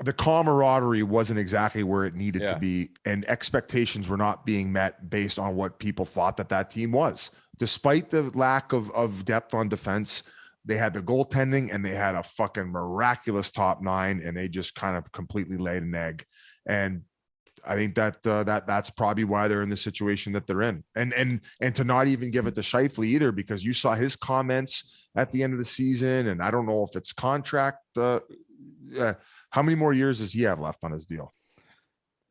The camaraderie wasn't exactly where it needed to be, and expectations were not being met based on what people thought that team was. Despite the lack of depth on defense, they had the goaltending and they had a fucking miraculous top 9, and they just kind of completely laid an egg. And I think that's probably why they're in the situation that they're in. And to not even give it to Scheifele either, because you saw his comments at the end of the season, and I don't know if it's contract. How many more years does he have left on his deal?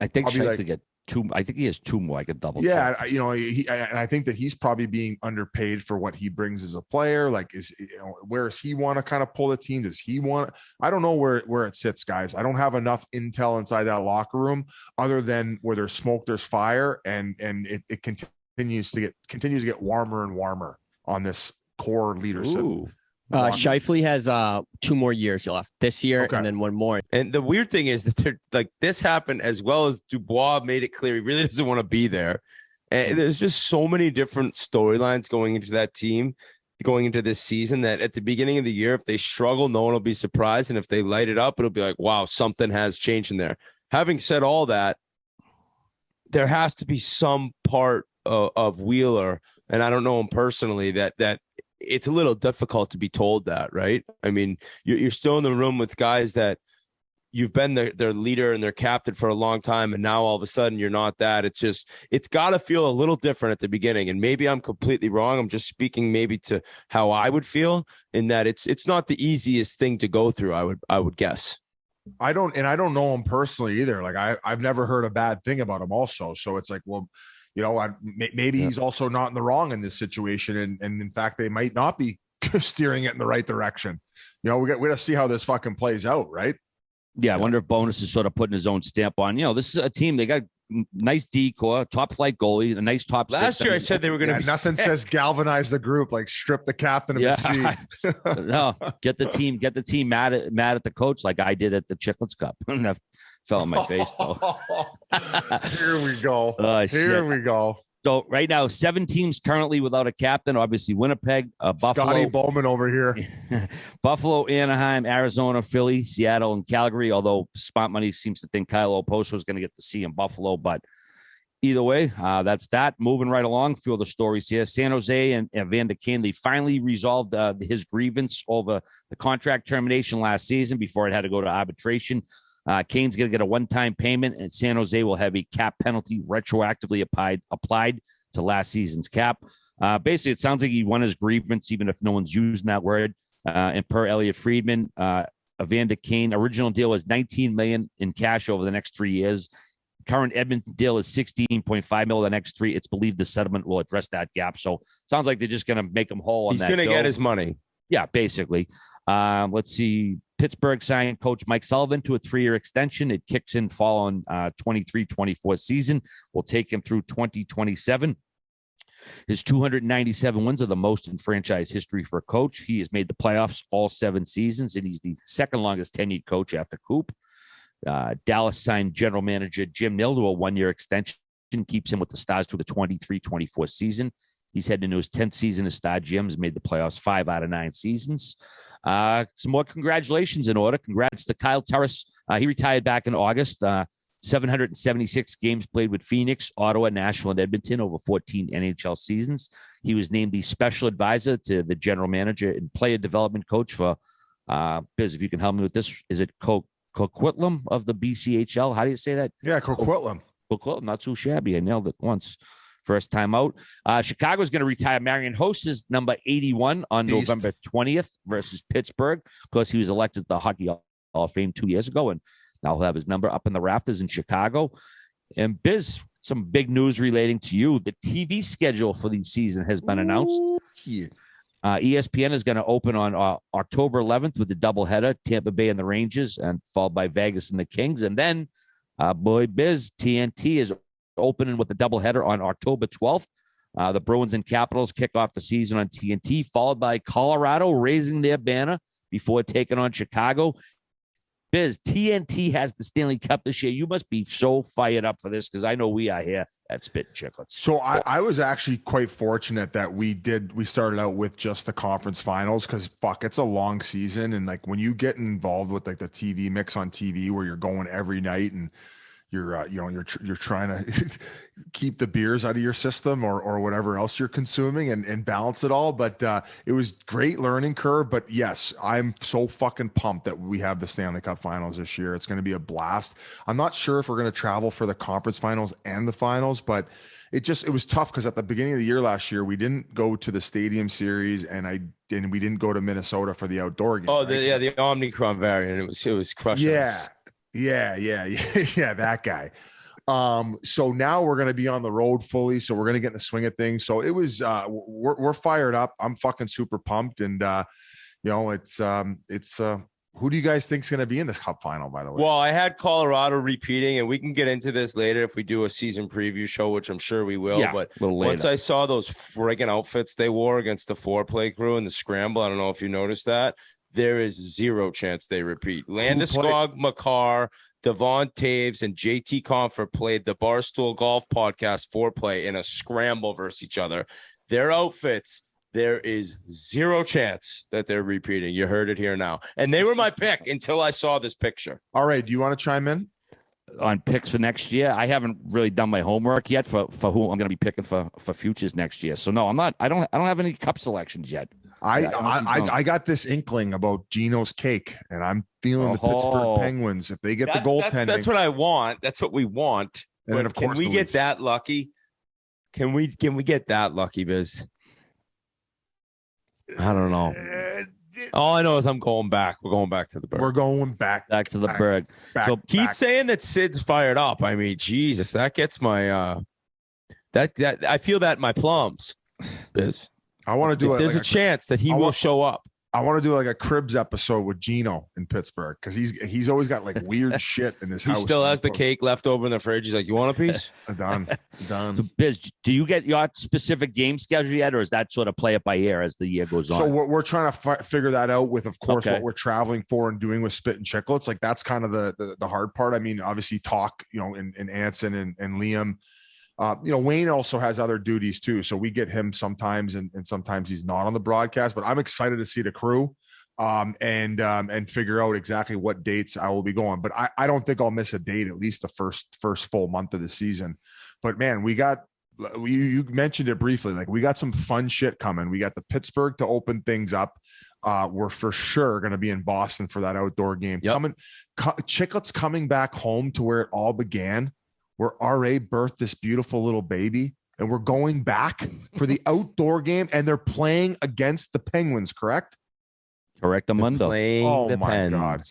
I think Scheifele get 2. I think he has 2 more. I could double check. Yeah, you know, and I think that he's probably being underpaid for what he brings as a player. Like, where does he want to kind of pull the team? Does he want? I don't know where it sits, guys. I don't have enough intel inside that locker room, other than where there's smoke, there's fire, and it continues to get warmer and warmer on this core leadership. Ooh. Scheifele has 2 more years left this year, and then 1 more. And the weird thing is that they're like, this happened as well as Dubois made it clear he really doesn't want to be there. And there's just so many different storylines going into that team, going into this season, that at the beginning of the year, if they struggle, no one will be surprised. And if they light it up, it'll be like, wow, something has changed in there. Having said all that, there has to be some part of Wheeler, and I don't know him personally, that it's a little difficult to be told that, right? I mean, you're still in the room with guys that you've been their leader and their captain for a long time, and now all of a sudden you're not that. It's got to feel a little different at the beginning, and maybe I'm completely wrong. I'm just speaking maybe to how I would feel, in that it's not the easiest thing to go through. I would guess. I don't know him personally either. Like I've never heard a bad thing about him also. So it's like, well, maybe he's also not in the wrong in this situation. And in fact, they might not be steering it in the right direction. We got to see how this fucking plays out. Right. Yeah, I wonder if Bonus is sort of putting his own stamp on. This is a team. They got nice decor, top flight goalie, a nice top Last six. year I said they were going to be nothing sick. Says galvanize the group, like strip the captain of his seat. No, get the team mad at the coach like I did at the Chiclets Cup. That fell on my face. Here we go. Here we go. So right now, 7 teams currently without a captain. Obviously, Winnipeg, Buffalo, Scotty Bowman over here, Buffalo, Anaheim, Arizona, Philly, Seattle, and Calgary. Although Spot Money seems to think Kyle Oposo is going to get to see in Buffalo, but either way, that's that. Moving right along, a few of the stories here. San Jose and Evander Kane, they finally resolved his grievance over the contract termination last season before it had to go to arbitration. Kane's going to get a one-time payment, and San Jose will have a cap penalty retroactively applied to last season's cap. Basically, it sounds like he won his grievance, even if no one's using that word. And per Elliot Friedman, Evander Kane, original deal was $19 million in cash over the next 3 years. Current Edmonton deal is $16.5 million the next 3. It's believed the settlement will address that gap. So it sounds like they're just going to make him whole on that. He's going to get his money. Yeah, basically. Let's see. Pittsburgh signed coach Mike Sullivan to a 3-year extension. It kicks in following 23-24 season. Will take him through 2027. His 297 wins are the most in franchise history for a coach. He has made the playoffs all 7 seasons, and he's the second longest tenured coach after Coop. Dallas signed general manager Jim Nill to a 1-year extension, keeps him with the Stars through the 23-24 season. He's heading into his 10th season as Star Jim's made the playoffs 5 out of 9 seasons. Some more congratulations in order. Congrats to Kyle Turris. He retired back in August. 776 games played with Phoenix, Ottawa, Nashville, and Edmonton over 14 NHL seasons. He was named the special advisor to the general manager and player development coach for, Biz, if you can help me with this, is it Coquitlam of the BCHL? How do you say that? Yeah, Coquitlam. Coquitlam, not too shabby. I nailed it once. First time out. Chicago's going to retire Marion Host's number 81 on November 20th versus Pittsburgh because he was elected to the Hockey Hall of Fame 2 years ago, and now he'll have his number up in the rafters in Chicago. And Biz, some big news relating to you. The TV schedule for the season has been announced. Yeah. ESPN is going to open on October 11th with the doubleheader, Tampa Bay and the Rangers, and followed by Vegas and the Kings. And then, boy, Biz, TNT is opening with the doubleheader on October 12th. The Bruins and Capitals kick off the season on TNT, followed by Colorado raising their banner before taking on Chicago. Biz, TNT has the Stanley Cup this year. You must be so fired up for this because I know we are here at Spittin' Chiclets. So I was actually quite fortunate that we started out with just the conference finals because it's a long season. And like when you get involved with like the TV mix on TV where you're going every night and you're trying to keep the beers out of your system or whatever else you're consuming and balance it all. But it was great learning curve. But yes, I'm so fucking pumped that we have the Stanley Cup finals this year. It's going to be a blast. I'm not sure if we're going to travel for the conference finals and the finals, but it was tough because at the beginning of the year last year, we didn't go to the Stadium Series and we didn't go to Minnesota for the outdoor game. Oh, right? The Omicron variant. It was crushing. Yeah. Yeah, that guy. So now we're going to be on the road fully. So we're going to get in the swing of things. So it was, we're fired up. I'm fucking super pumped. And, it's who do you guys think is going to be in this cup final, by the way? Well, I had Colorado repeating, and we can get into this later if we do a season preview show, which I'm sure we will. Yeah, but once I saw those friggin' outfits they wore against the foreplay crew in the scramble, I don't know if you noticed that. There is zero chance they repeat. Landeskog, Makar, Devon Taves, and JT Comfort played the Barstool Golf Podcast foreplay in a scramble versus each other. Their outfits, there is zero chance that they're repeating. You heard it here now. And they were my pick until I saw this picture. All right. Do you want to chime in? On picks for next year? I haven't really done my homework yet for who I'm going to be picking for futures next year. So no, I'm not. I don't have any cup selections yet. I got this inkling about Gino's cake, and I'm feeling the Pittsburgh Penguins if they get the goaltending. That's what I want. That's what we want. And then of course, can we get that lucky? Can we get that lucky, Biz? I don't know. All I know is I'm going back. We're going back to the Berg. We're going back to the Berg. So keep saying that Sid's fired up. I mean, Jesus, that gets my that I feel that in my plums. Biz. I want to do it. There's a chance that he will show up. I want to do like a Cribs episode with Gino in Pittsburgh because he's always got like weird shit in his house. He still has the cake left over in the fridge. He's like, "You want a piece?" Done. So, Biz, do you get your specific game schedule yet, or is that sort of play it by ear as the year goes on? So we're trying to figure that out with, of course, what we're traveling for and doing with Spittin' Chiclets. Like that's kind of the hard part. I mean, obviously, talk, and Anson and Liam. Wayne also has other duties too. So we get him sometimes and sometimes he's not on the broadcast, but I'm excited to see the crew and figure out exactly what dates I will be going. But I don't think I'll miss a date, at least the first full month of the season. But man, you mentioned it briefly. Like we got some fun shit coming. We got the Pittsburgh to open things up. We're for sure going to be in Boston for that outdoor game. Chiclets coming back home to where it all began, where RA birthed this beautiful little baby, and we're going back for the outdoor game, and they're playing against the Penguins, correct? Correct, Amundo. Oh my God.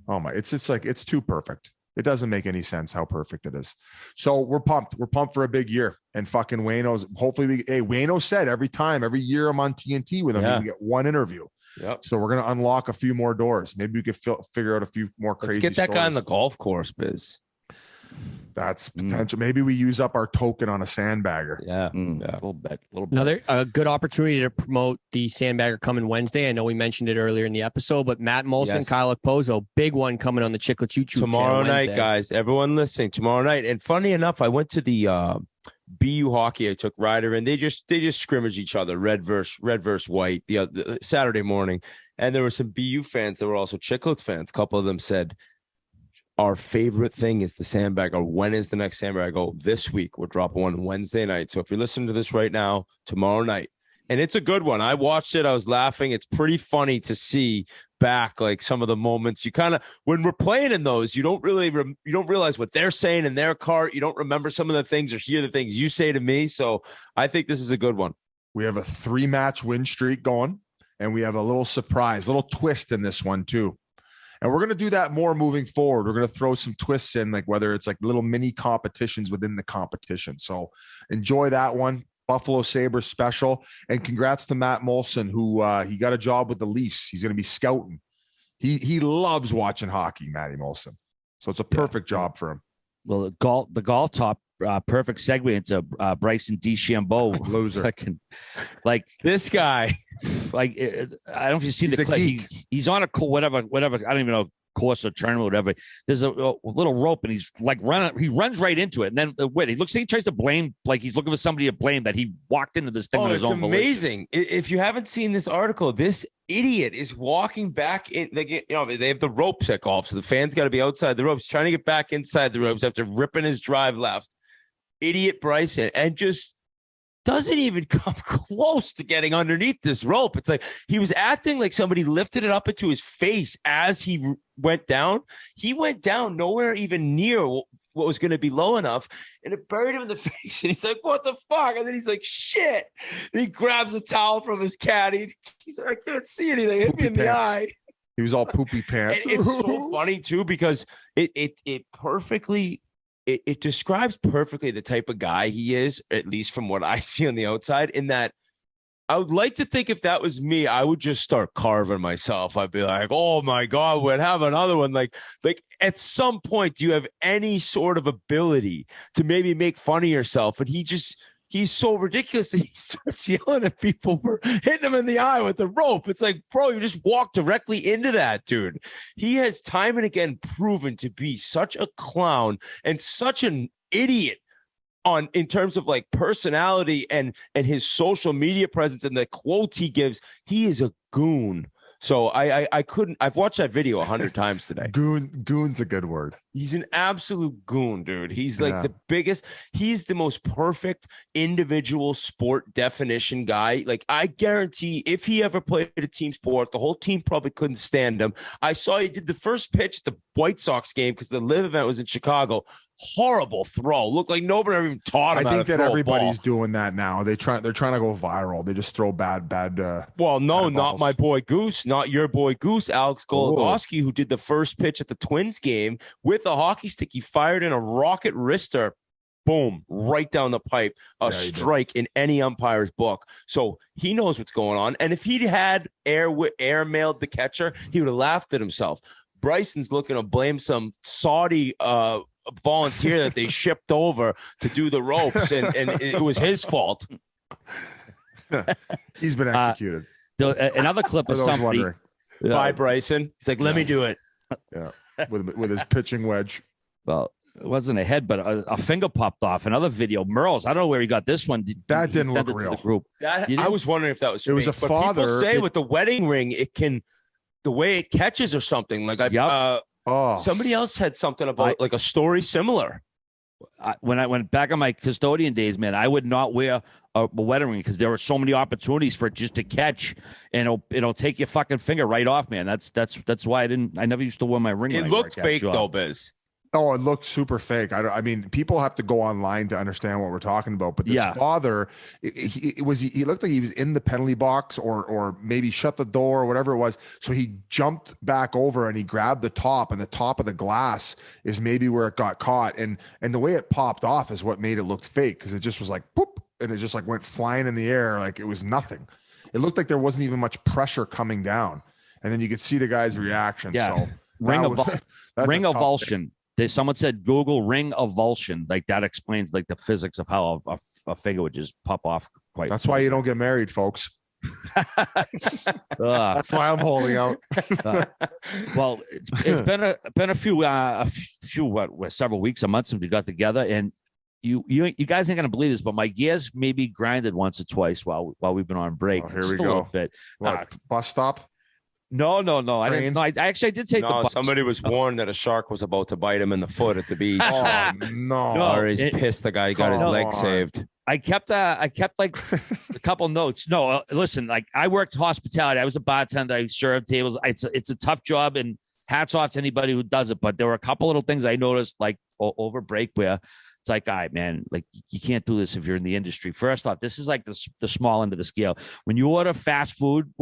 Oh my, it's just like, it's too perfect. It doesn't make any sense how perfect it is. So we're pumped. We're pumped for a big year. And fucking Wayno's, hopefully Wayno said every year I'm on TNT with him, we get one interview. Yep. So we're going to unlock a few more doors. Maybe we could figure out a few more crazy Let's get that stories. guy on the golf course, Biz. That's potential. Maybe we use up our token on a sandbagger. Yeah. A little bit. Another good opportunity to promote the sandbagger coming Wednesday. I know we mentioned it earlier in the episode, but Matt Molson, Kyle Okposo, big one coming on the Chiclets YouTube tomorrow channel night, guys. Everyone listening, tomorrow night. And funny enough, I went to the BU hockey. I took Ryder, and they just scrimmage each other, red versus white, the Saturday morning. And there were some BU fans that were also Chiclets fans. A couple of them said, our favorite thing is the sandbagger. When is the next sandbagger? I go, this week. We're dropping one Wednesday night. So if you're listening to this right now, tomorrow night. And it's a good one. I watched it. I was laughing. It's pretty funny to see back like some of the moments. You kind of, when we're playing in those, you don't realize what they're saying in their cart. You don't remember some of the things or hear the things you say to me. So I think this is a good one. We have a 3-match win streak going, and we have a little surprise, little twist in this one too. And we're going to do that more moving forward. We're going to throw some twists in, like whether it's like little mini competitions within the competition. So enjoy that one. Buffalo Sabres special. And congrats to Matt Molson, who he got a job with the Leafs. He's going to be scouting. He loves watching hockey, Matty Molson. So it's a perfect job for him. Well, the golf top, perfect segue into Bryson DeChambeau. Loser. Like this guy. Like I don't know if you see the clip. He's on a whatever. I don't even know, course or tournament, whatever. There's a little rope, and he's like running. He runs right into it, and then he looks like he tries to blame, like he's looking for somebody to blame that he walked into this thing on his own. It's amazing. If you haven't seen this article, this idiot is walking back in. They have the ropes at golf, so the fan's got to be outside the ropes, trying to get back inside the ropes after ripping his drive left. Idiot Bryson, and just doesn't even come close to getting underneath this rope. It's like he was acting like somebody lifted it up into his face as he went down. He went down nowhere even near what was going to be low enough, and it buried him in the face. And he's like, what the fuck? And then he's like, shit. And he grabs a towel from his caddy. He's like, I can't see anything. Hit me in the eye. He was all poopy pants. And it's so funny too, because it perfectly it describes perfectly the type of guy he is, at least from what I see on the outside, in that I would like to think if that was me, I would just start carving myself. I'd be like, oh my God, we'd have another one. Like at some point, do you have any sort of ability to maybe make fun of yourself? And he's so ridiculous that he starts yelling at people for hitting him in the eye with the rope. It's like, bro, you just walked directly into that, dude. He has time and again proven to be such a clown and such an idiot in terms of like personality and his social media presence and the quotes he gives. He is a goon. So I couldn't. I've watched that video 100 times today. Goon's a good word. He's an absolute goon, dude. He's like the biggest. He's the most perfect individual sport definition guy. Like, I guarantee if he ever played a team sport, the whole team probably couldn't stand him. I saw he did the first pitch at the White Sox game because the live event was in Chicago. Horrible throw. Looked like nobody ever even taught him. I think that everybody's doing that now. They're trying to go viral. They just throw bad. Well, no, not my boy Goose, not your boy Goose, Alex Goligoski, who did the first pitch at the Twins game with a hockey stick. He fired in a rocket wrister. Boom, right down the pipe. A strike in any umpire's book. So he knows what's going on. And if he had air mailed the catcher, he would have laughed at himself. Bryson's looking to blame some Saudi volunteer that they shipped over to do the ropes, and it was his fault. He's been executed. Another clip of somebody by Bryson. He's like, let me do it. Yeah, with his pitching wedge. Well, it wasn't a head, but a finger popped off. Another video. Merle's, I don't know where he got this one. That didn't look real. The group. I was wondering if that was fake. It was a father. People say with the wedding ring, it can, the way it catches or something. Like somebody else had something about like a story similar. When I went back on my custodian days, man, I would not wear a wedding ring because there were so many opportunities for it just to catch, and it'll take your fucking finger right off, man. That's why I never used to wear my ring. It looked fake though, Biz. Oh, it looked super fake. I mean, people have to go online to understand what we're talking about. But this father, he looked like he was in the penalty box or maybe shut the door or whatever it was. So he jumped back over and he grabbed the top, and the top of the glass is maybe where it got caught. And the way it popped off is what made it look fake, because it just was like boop, and it just like went flying in the air like it was nothing. It looked like there wasn't even much pressure coming down, and then you could see the guy's reaction. Yeah. So ring avulsion. Someone said Google ring avulsion. Like, that explains like the physics of how a finger would just pop off. That's why you don't get married, folks. That's why I'm holding out. Well, it's been a few several weeks, a month since we got together, and you guys ain't gonna believe this, but my gears maybe grinded once or twice while we've been on break. Here we go. A bit. Bus stop? No. I didn't. No, I actually did take the bus. Somebody was warned that a shark was about to bite him in the foot at the beach. Oh no! Or he's pissed. The guy got his leg saved. I kept like a couple notes. No, listen. Like, I worked hospitality. I was a bartender. I served tables. It's a tough job, and hats off to anybody who does it. But there were a couple little things I noticed, like over break, where it's like, all right, man, like, you can't do this if you're in the industry. First off, this is like the small end of the scale. When you order fast food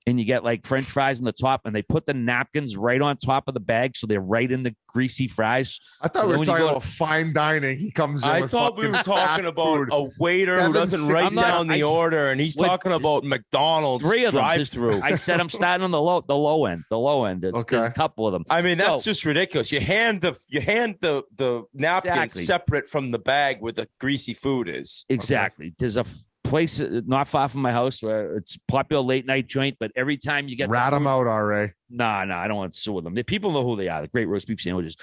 and you get like French fries on the top, and they put the napkins right on top of the bag, so they're right in the greasy fries. I thought we were talking about fine dining. He comes in. I thought we were talking about a waiter who doesn't write down the order, and he's talking about McDonald's drive-through. I said I'm starting on the low end. The low end. There's a couple of them. I mean, that's just ridiculous. You hand the napkin separate from the bag where the greasy food is. Exactly. Okay. There's a place not far from my house where it's a popular late night joint, but every time you get rat them out, RA. Nah, I don't want to sue them. The people know who they are. The great roast beef sandwiches.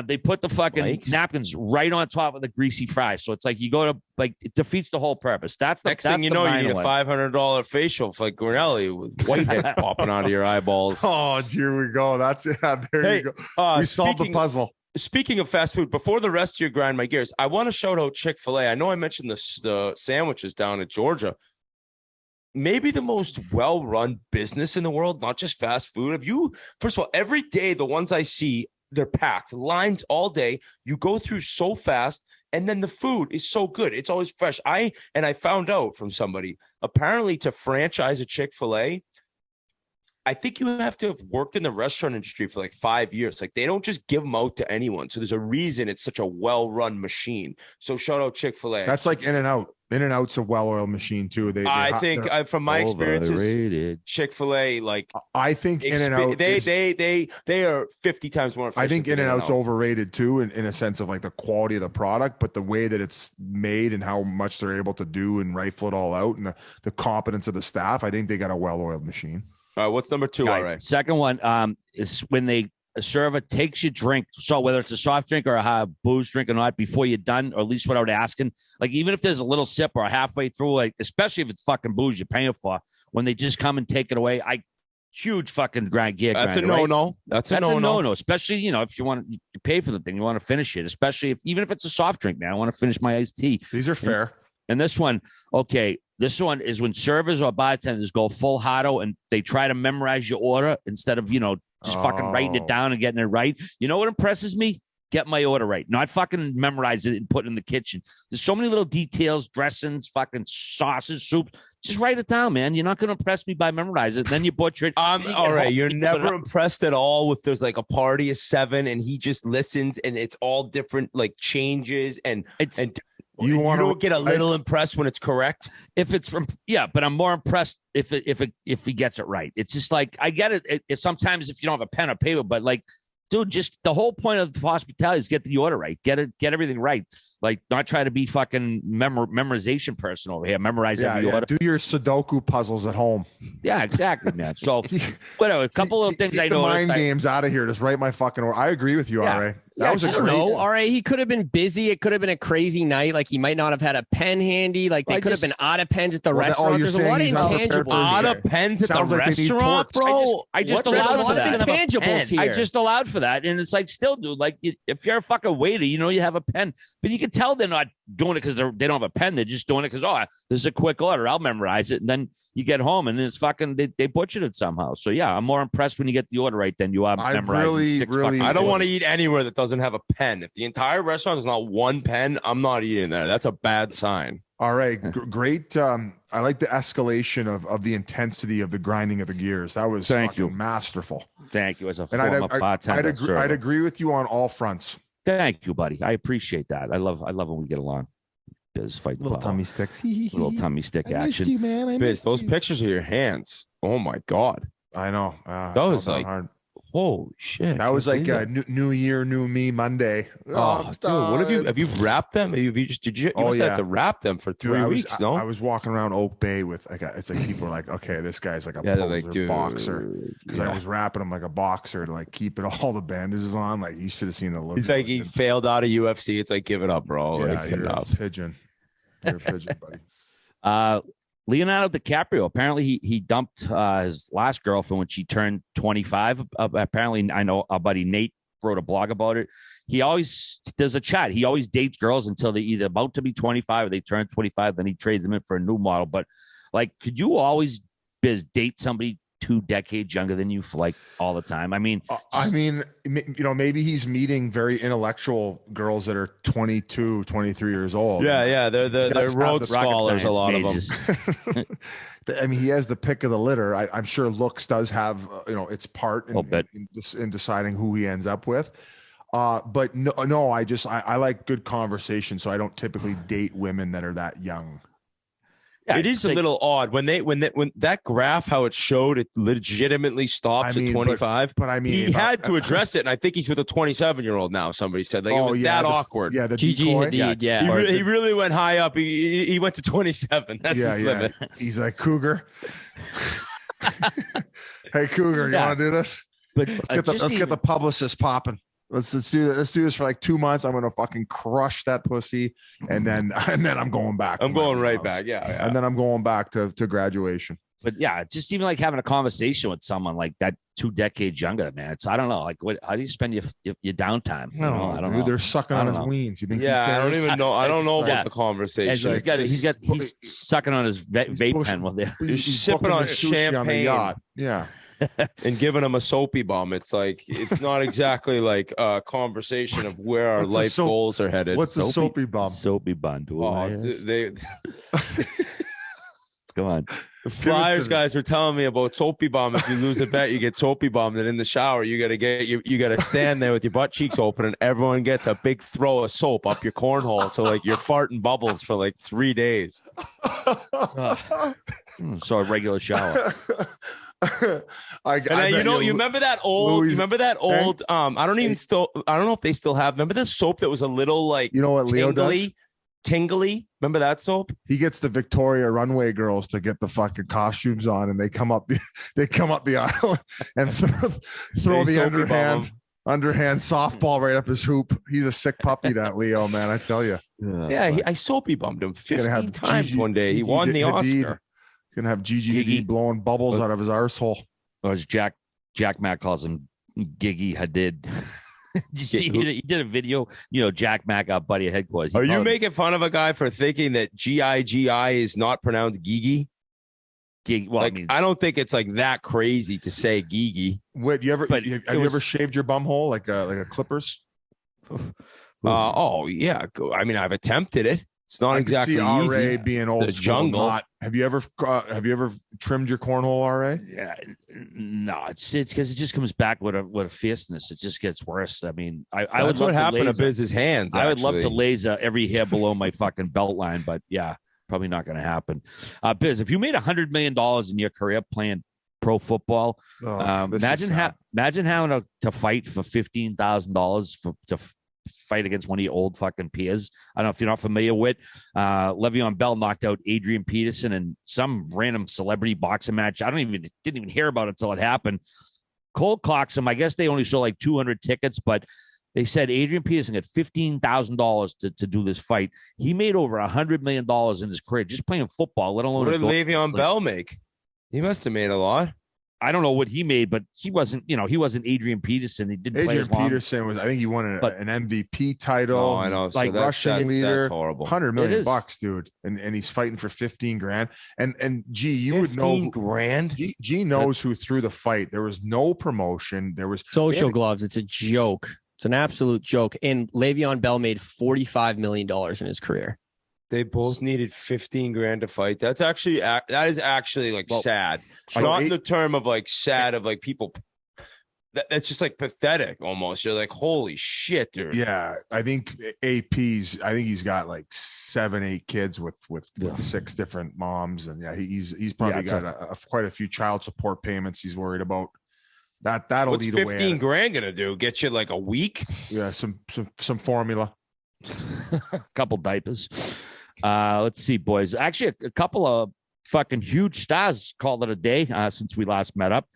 They put the fucking napkins right on top of the greasy fries, so it's like you go to, like, it defeats the whole purpose. Next thing you know, you need a $500 facial for like Grinelli with whiteheads popping out of your eyeballs. Oh, here we go. That's it. There you go. We solved the puzzle. Speaking of fast food, before the rest of you grind my gears, I want to shout out Chick-fil-A. I know I mentioned the sandwiches down in Georgia. Maybe the most well-run business in the world, not just fast food. First of all, every day the ones I see, they're packed, lines all day. You go through so fast, and then the food is so good. It's always fresh. I found out from somebody, apparently to franchise a Chick-fil-A, I think you have to have worked in the restaurant industry for like 5 years. Like, they don't just give them out to anyone. So there's a reason it's such a well-run machine. So shout out Chick-fil-A. That's like In-N-Out. In-N-Out's a well-oiled machine too. I think from my experiences, Chick-fil-A, like, I think In-N-Out, they are 50 times more efficient. I think In-N-Out's overrated too, in a sense of like the quality of the product, but the way that it's made and how much they're able to do and rifle it all out, and the competence of the staff. I think they got a well-oiled machine. All right, what's number 2? All right. Second one is when a server takes your drink, so whether it's a soft drink or a booze drink or not, before you're done, or at least without asking. Like, even if there's a little sip or halfway through, like, especially if it's fucking booze you're paying for, when they just come and take it away, I huge fucking gear That's grinder, a no-no. Right? That's a no-no. Especially, if you want to pay for the thing, you want to finish it, especially even if it's a soft drink, man. I want to finish my iced tea. These are fair. And this one, okay, this one is when servers or bartenders go full hardo and they try to memorize your order instead of, just fucking writing it down and getting it right. You know what impresses me? Get my order right. Not fucking memorize it and put it in the kitchen. There's so many little details, dressings, fucking sauces, soups. Just write it down, man. You're not going to impress me by memorizing it. Then you butcher it. All right. You're never impressed at all if there's like a party of 7 and he just listens and it's all different like changes and you don't get a little impressed when it's correct. If it's from, but I'm more impressed if he gets it right. It's just like, I get it. If sometimes if you don't have a pen or paper, but like, dude, just the whole point of hospitality is get the order right. Get everything right. Like, not try to be fucking memorization person over here. Memorize every order. Do your Sudoku puzzles at home. Yeah, exactly, man. So, whatever. A couple of things I noticed. Mind games out of here. Just write my fucking order. I agree with you, RA. That was a great. RA, he could have been busy. It could have been a crazy night. Like, he might not have had a pen handy. Like, they could have been out of pens at the restaurant. There's a lot of intangibles. Out of pens at the restaurant, bro. I just allowed for that. Intangibles here. I just allowed for that, and it's like, still, dude. Like, if you're a fucking waiter, you have a pen, but you can tell they're not doing it because they don't have a pen. They're just doing it because this is a quick order. I'll memorize it, and then you get home, and it's fucking they butchered it somehow. So yeah, I'm more impressed when you get the order right than you are memorizing. I don't want to eat anywhere that doesn't have a pen. If the entire restaurant is not one pen, I'm not eating there. That's a bad sign. All right, great. I like the escalation of the intensity of the grinding of the gears. That was masterful. Thank you. As a former bartender, I'd agree with you on all fronts. Thank you, buddy. I appreciate that. I love when we get along. Biz fight little tummy sticks. Little tummy stick action. Missed you, man. Biz, those pictures of your hands. Oh my god. I know. That was like hard. Holy shit. That was like New Year, New Me Monday. Oh, dude, what have you wrapped them? You must have to wrap them for 3 weeks, no? I was walking around Oak Bay with it's like people are like, okay, this guy's like a poser boxer. Because I was wrapping him like a boxer to like keep it all the bandages on. Like, you should have seen the look. It's like he failed out of UFC. It's like, give it up, bro. Yeah, like, you're a pigeon. You're a pigeon, buddy. Leonardo DiCaprio, apparently he dumped his last girlfriend when she turned 25. Apparently, I know our buddy Nate wrote a blog about it. There's a chat. He always dates girls until they're either about to be 25 or they turn 25. Then he trades them in for a new model. But like, could you always date somebody 2 decades younger than you for like all the time? I mean, maybe he's meeting very intellectual girls that are 22, 23 years old. Yeah. They're Rhodes scholars, a lot majors. of them. I mean, he has the pick of the litter. I'm sure looks does have, its part in deciding who he ends up with. But no, I like good conversation. So I don't typically date women that are that young. Yeah, it is a little odd when that graph, how it showed it legitimately stops at 25. But I mean, he had to address it, and I think he's with a 27-year-old now. Somebody said it was that awkward. Yeah, the Gigi Hadid, He really went high up. He went to 27. That's his limit. He's like, Cougar. Hey, Cougar, you want to do this? But let's get the publicist popping. Let's do this for like 2 months. I'm gonna fucking crush that pussy, and then I'm going back. I'm going right back. Yeah. And then I'm going back to graduation. But yeah, just even like having a conversation with someone like that 2 decades younger, man. It's, I don't know, like how do you spend your downtime? No, I don't know. They're sucking on his weens. You think? Yeah, I don't even know. I don't know about the conversation. He's sucking on his vape pen while he's sipping on champagne on the yacht. Yeah. And giving him a soapy bomb. It's like, it's not exactly like a conversation of where our life goals are headed. What's a soapy bomb? Soapy bomb. Come on. The Flyers guys were telling me about soapy bomb. If you lose a bet, you get soapy bomb. And in the shower, you gotta stand there with your butt cheeks open, and everyone gets a big throw of soap up your cornhole. So like you're farting bubbles for like 3 days. So a regular shower. You remember that old? I don't know if they still have. Remember the soap that was a little like, you know what Leo does? Tingly. Remember that soap? He gets the Victoria runway girls to get the fucking costumes on, and they come up the aisle and throw the underhand softball right up his hoop. He's a sick puppy, that Leo, man. I tell you. Yeah, I soapy bumped him 15 times one day. He won the Oscar. Gonna have Gigi Hadid blowing bubbles out of his arsehole. or as Jack Mack calls him, Gigi Hadid. Did you see he did a video? Jack Mack, our buddy at headquarters. Are you making fun of a guy for thinking that Gigi is not pronounced Gigi? Well, I don't think it's like that crazy to say Gigi. Wait, have you ever shaved your bum hole like a Clippers? Oh yeah. I mean, I've attempted it. It's not exactly easy. RA being old the school, jungle. Have you ever trimmed your cornhole, RA? Yeah, no, it's because it just comes back with a fierceness. It just gets worse. I mean, I would love what happened to Biz's hands. I would love to laser every hair below my fucking belt line, but yeah, probably not going to happen. Biz, if you made $100 million in your career playing pro football, imagine having to fight for $15,000 to fight against one of your old fucking peers. I don't know if you're not familiar with Le'Veon Bell knocked out Adrian Peterson in some random celebrity boxing match. I didn't even hear about it until it happened. Cole Coxum, I guess they only sold like 200 tickets, but they said Adrian Peterson got $15,000 to do this fight. He made over $100 million in his career just playing football, let alone. What did Le'Veon Bell make? He must have made a lot. I don't know what he made, but he wasn't Adrian Peterson. He didn't play as long. Peterson was, I think he won an MVP title. Oh, I know. Like rushing leader. That's horrible. $100 million, dude. And he's fighting for 15 grand. And G, you would know. 15 grand? G knows who threw the fight. There was no promotion. There was social gloves. It's a joke. It's an absolute joke. And Le'Veon Bell made $45 million in his career. They both needed 15 grand to fight. That is actually like sad. Not in the term of like sad of like people. That's just like pathetic almost. You're like, holy shit, dude. Yeah, I think he's got like 7-8 kids with 6 different moms, and yeah, he's probably got quite a few child support payments he's worried about. That'll What's lead away. 15 grand gonna do? Get you like a week? Yeah, some formula, a couple diapers. Let's see, boys. Actually, a couple of fucking huge stars called it a day since we last met up.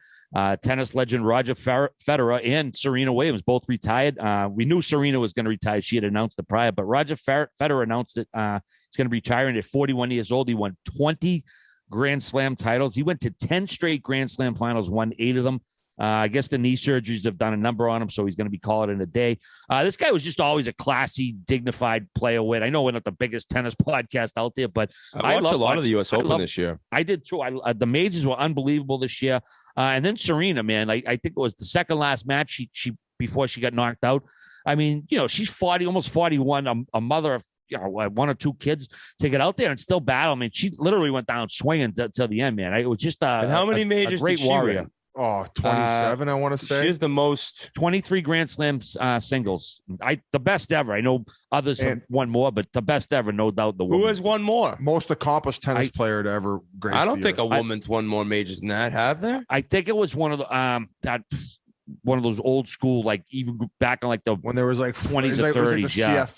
Tennis legend Roger Federer and Serena Williams both retired. We knew Serena was going to retire. She had announced it prior, but Roger Federer announced it. He's going to be retiring at 41 years old. He won 20 Grand Slam titles. He went to 10 straight Grand Slam finals, won 8 of them. I guess the knee surgeries have done a number on him, so he's going to be calling it a day. This guy was just always a classy, dignified player. I know we're not the biggest tennis podcast out there, but I watched a lot of the U.S. Open this year. I did too. The majors were unbelievable this year. And then Serena, man, I think it was the second last match she before she got knocked out. I mean, she's 40, almost 41, a mother of 1 or 2 kids to get out there and still battle. I mean, she literally went down swinging till the end, man. It was just how many majors great did she warrior. win? Oh, 27, I want to say. She has the most. 23 Grand Slams singles. The best ever. I know others have won more, but the best ever, no doubt. Who has won more? Most accomplished tennis player to ever grace I don't the think earth. a woman's won more majors than that, have there? I think it was one of the one of those old school, like even back in like the when there was like 20s or 30s. It was like the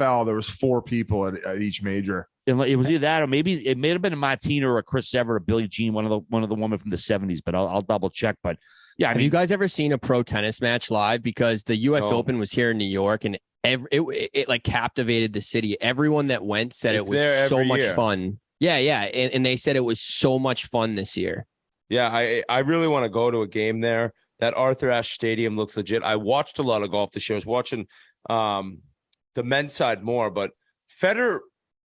CFL. There was 4 people at each major. It was either that or maybe it may have been a Martina or a Chris Evert or Billie Jean, one of the women from the 70s, but I'll double check. But yeah, have you guys ever seen a pro tennis match live? Because the U.S. Open was here in New York, and it like captivated the city. Everyone that went said it was so much fun. Yeah, and they said it was so much fun this year. Yeah, I really want to go to a game there. That Arthur Ashe Stadium looks legit. I watched a lot of golf this year. I was watching the men's side more, but Federer,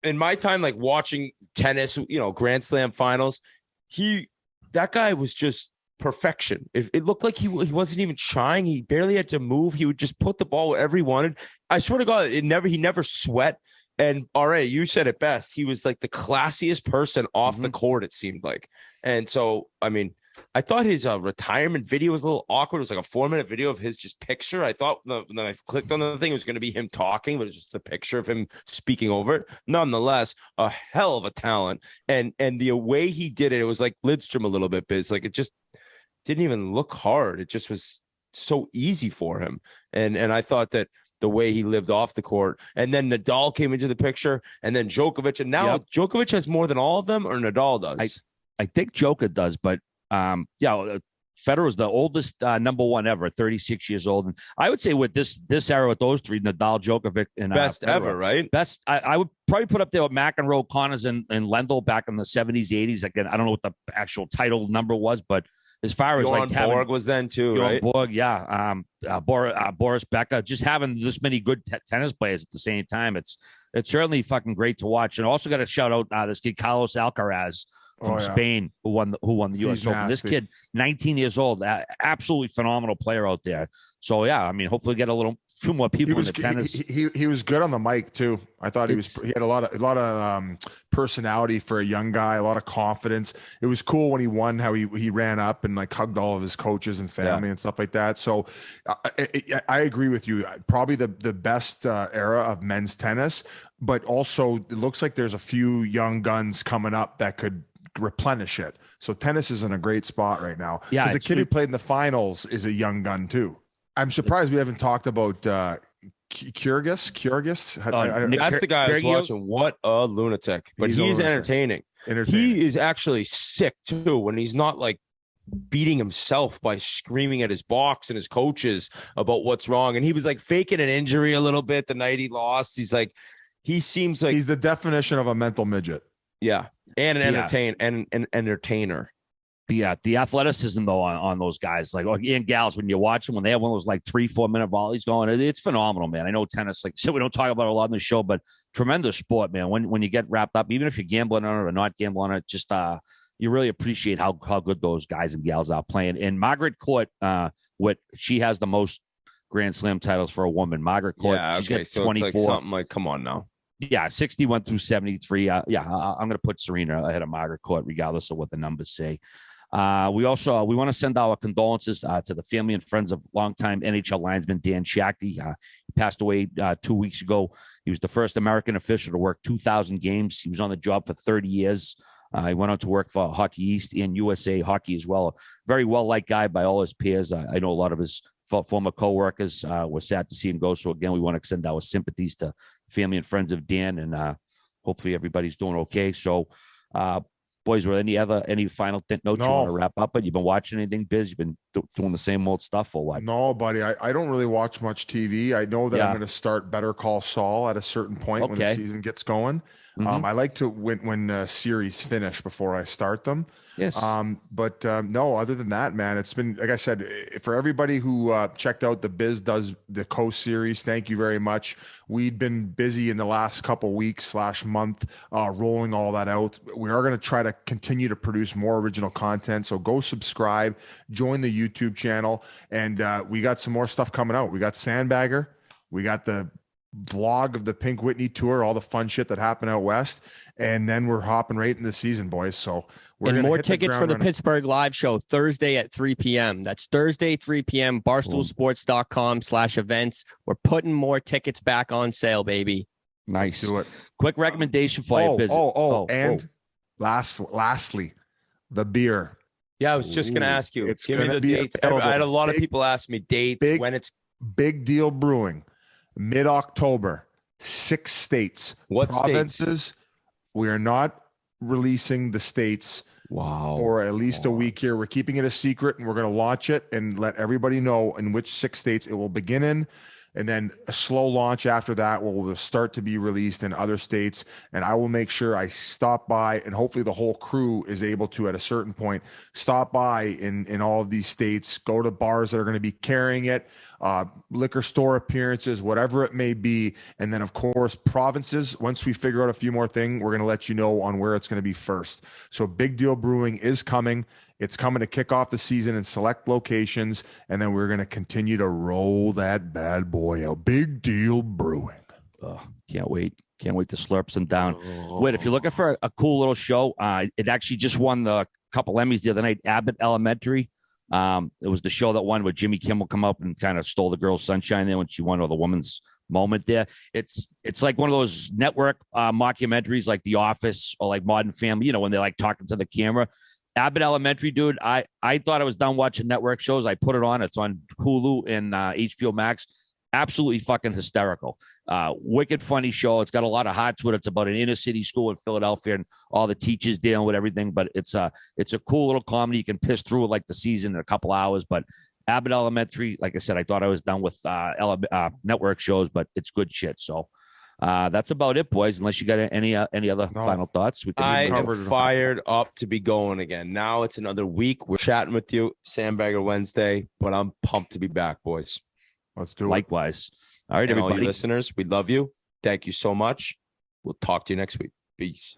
in my time, like watching tennis, Grand Slam finals, that guy was just perfection. It looked like he wasn't even trying. He barely had to move. He would just put the ball wherever he wanted. I swear to God, he never sweat. And RA, you said it best. He was like the classiest person off the court, it seemed like. And so, I mean, I thought his retirement video was a little awkward. It was like a 4-minute video of his just picture. I thought when I clicked on the thing, it was going to be him talking, but it's just the picture of him speaking over it. Nonetheless, a hell of a talent. And the way he did it, it was like Lidstrom a little bit, Biz. Like it just didn't even look hard. It just was so easy for him. And I thought that the way he lived off the court, and then Nadal came into the picture, and then Djokovic, and now Djokovic has more than all of them, or Nadal does? I think Djokovic does, but Federer was the oldest number one ever, 36 years old, and I would say with this era with those 3, Nadal, Djokovic, and best Federer, ever, right? Best. I would probably put up there with McEnroe, Connors, and Lendl back in the 70s, 80s. Again, I don't know what the actual title number was, but as far as Bjorn Borg was then too, right? Borg, yeah. Boris Becker, just having this many good tennis players at the same time. It's certainly fucking great to watch. And also got to shout out this kid Carlos Alcaraz from Spain, who won the U.S. Open. This kid, 19 years old, absolutely phenomenal player out there. So yeah, I mean, hopefully get a few more people in the tennis. He was good on the mic too. I thought he had a lot of personality for a young guy, a lot of confidence. It was cool when he won, how he ran up and like hugged all of his coaches and family and stuff like that. So I agree with you. Probably the best era of men's tennis, but also it looks like there's a few young guns coming up that could replenish it. So tennis is in a great spot right now. Yeah, because the kid who played in the finals is a young gun too. I'm surprised we haven't talked about Kyrgios. That's the guy I was watching. What a lunatic! But he's entertaining. He is actually sick too when he's not like beating himself by screaming at his box and his coaches about what's wrong. And he was like faking an injury a little bit the night he lost. He seems like he's the definition of a mental midget. Yeah, and an entertainer. The athleticism though on those guys, like and gals, when you watch them, when they have one of those like 3-4 minute volleys going, it's phenomenal, man. I know tennis, like so we don't talk about it a lot in the show, but tremendous sport, man. When you get wrapped up, even if you're gambling on it or not gambling on it, just you really appreciate how good those guys and gals are playing. And Margaret Court, she has the most Grand Slam titles for a woman. Margaret Court, she's got 24. It's like something like, come on now. Yeah, 61 through 73. I'm going to put Serena ahead of Margaret Court, regardless of what the numbers say. We want to send our condolences to the family and friends of longtime NHL linesman Dan Shakty. He passed away 2 weeks ago. He was the first American official to work 2,000 games. He was on the job for 30 years. He went on to work for Hockey East and USA Hockey as well. A very well-liked guy by all his peers. I know a lot of his former co-workers were sad to see him go. So, again, we want to extend our sympathies to family and friends of Dan, and hopefully everybody's doing okay. So, boys, were any final notes you want to wrap up? But you've been watching anything, Biz? You've been doing the same old stuff or what? No, buddy. I don't really watch much TV. I know that I'm going to start Better Call Saul at a certain point when the season gets going. I like to when series finish before I start them. Yes. But no, other than that, man, it's been, like I said, for everybody who checked out the Biz Does the Coast series, thank you very much. We'd been busy in the last couple weeks / month rolling all that out. We are going to try to continue to produce more original content. So go subscribe, join the YouTube channel, and we got some more stuff coming out. We got Sandbagger. We got the vlog of the Pink Whitney tour, all the fun shit that happened out west, and then we're hopping right into the season, boys. So we're and more tickets for the Pittsburgh live show Thursday at 3 p.m. That's Thursday 3 p.m. barstoolsports.com/events. We're putting more tickets back on sale, baby. Nice. Let's do it. Quick recommendation for you, business. Lastly, the beer. Yeah, I was just gonna ask you. Give me the dates. I had a lot of people ask me dates when it's Big Deal Brewing. Mid-October, 6 states. What provinces? States? We are not releasing the states for at least a week here. We're keeping it a secret, and we're going to launch it and let everybody know in which 6 states it will begin in. And then a slow launch after that will start to be released in other states. And I will make sure I stop by, and hopefully the whole crew is able to, at a certain point, stop by in all of these states, go to bars that are going to be carrying it, liquor store appearances, whatever it may be. And then, of course, provinces. Once we figure out a few more things, we're going to let you know on where it's going to be first. So Big Deal Brewing is coming. It's coming to kick off the season in select locations, and then we're going to continue to roll that bad boy out. Big Deal Brewing. Can't wait. Can't wait to slurp some down. Wait, if you're looking for a cool little show, it actually just won the couple Emmys the other night, Abbott Elementary. It was the show that won, where Jimmy Kimmel come up and kind of stole the girl's sunshine there when she won, or the woman's moment there. It's like one of those network mockumentaries like The Office or like Modern Family, when they're like talking to the camera. Abbott Elementary, dude. I thought I was done watching network shows. I put it on. It's on Hulu and HBO Max. Absolutely fucking hysterical. Wicked funny show. It's got a lot of heart to it. It's about an inner city school in Philadelphia and all the teachers dealing with everything. But it's a cool little comedy. You can piss through like the season in a couple hours. But Abbott Elementary, like I said, I thought I was done with network shows, but it's good shit. So That's about it, boys. Unless you got any other final thoughts, I am fired up to be going again. Now it's another week. We're chatting with you, Sandbagger Wednesday, but I'm pumped to be back, boys. Let's do it. Likewise. All right, and everybody. All you listeners, we love you. Thank you so much. We'll talk to you next week. Peace.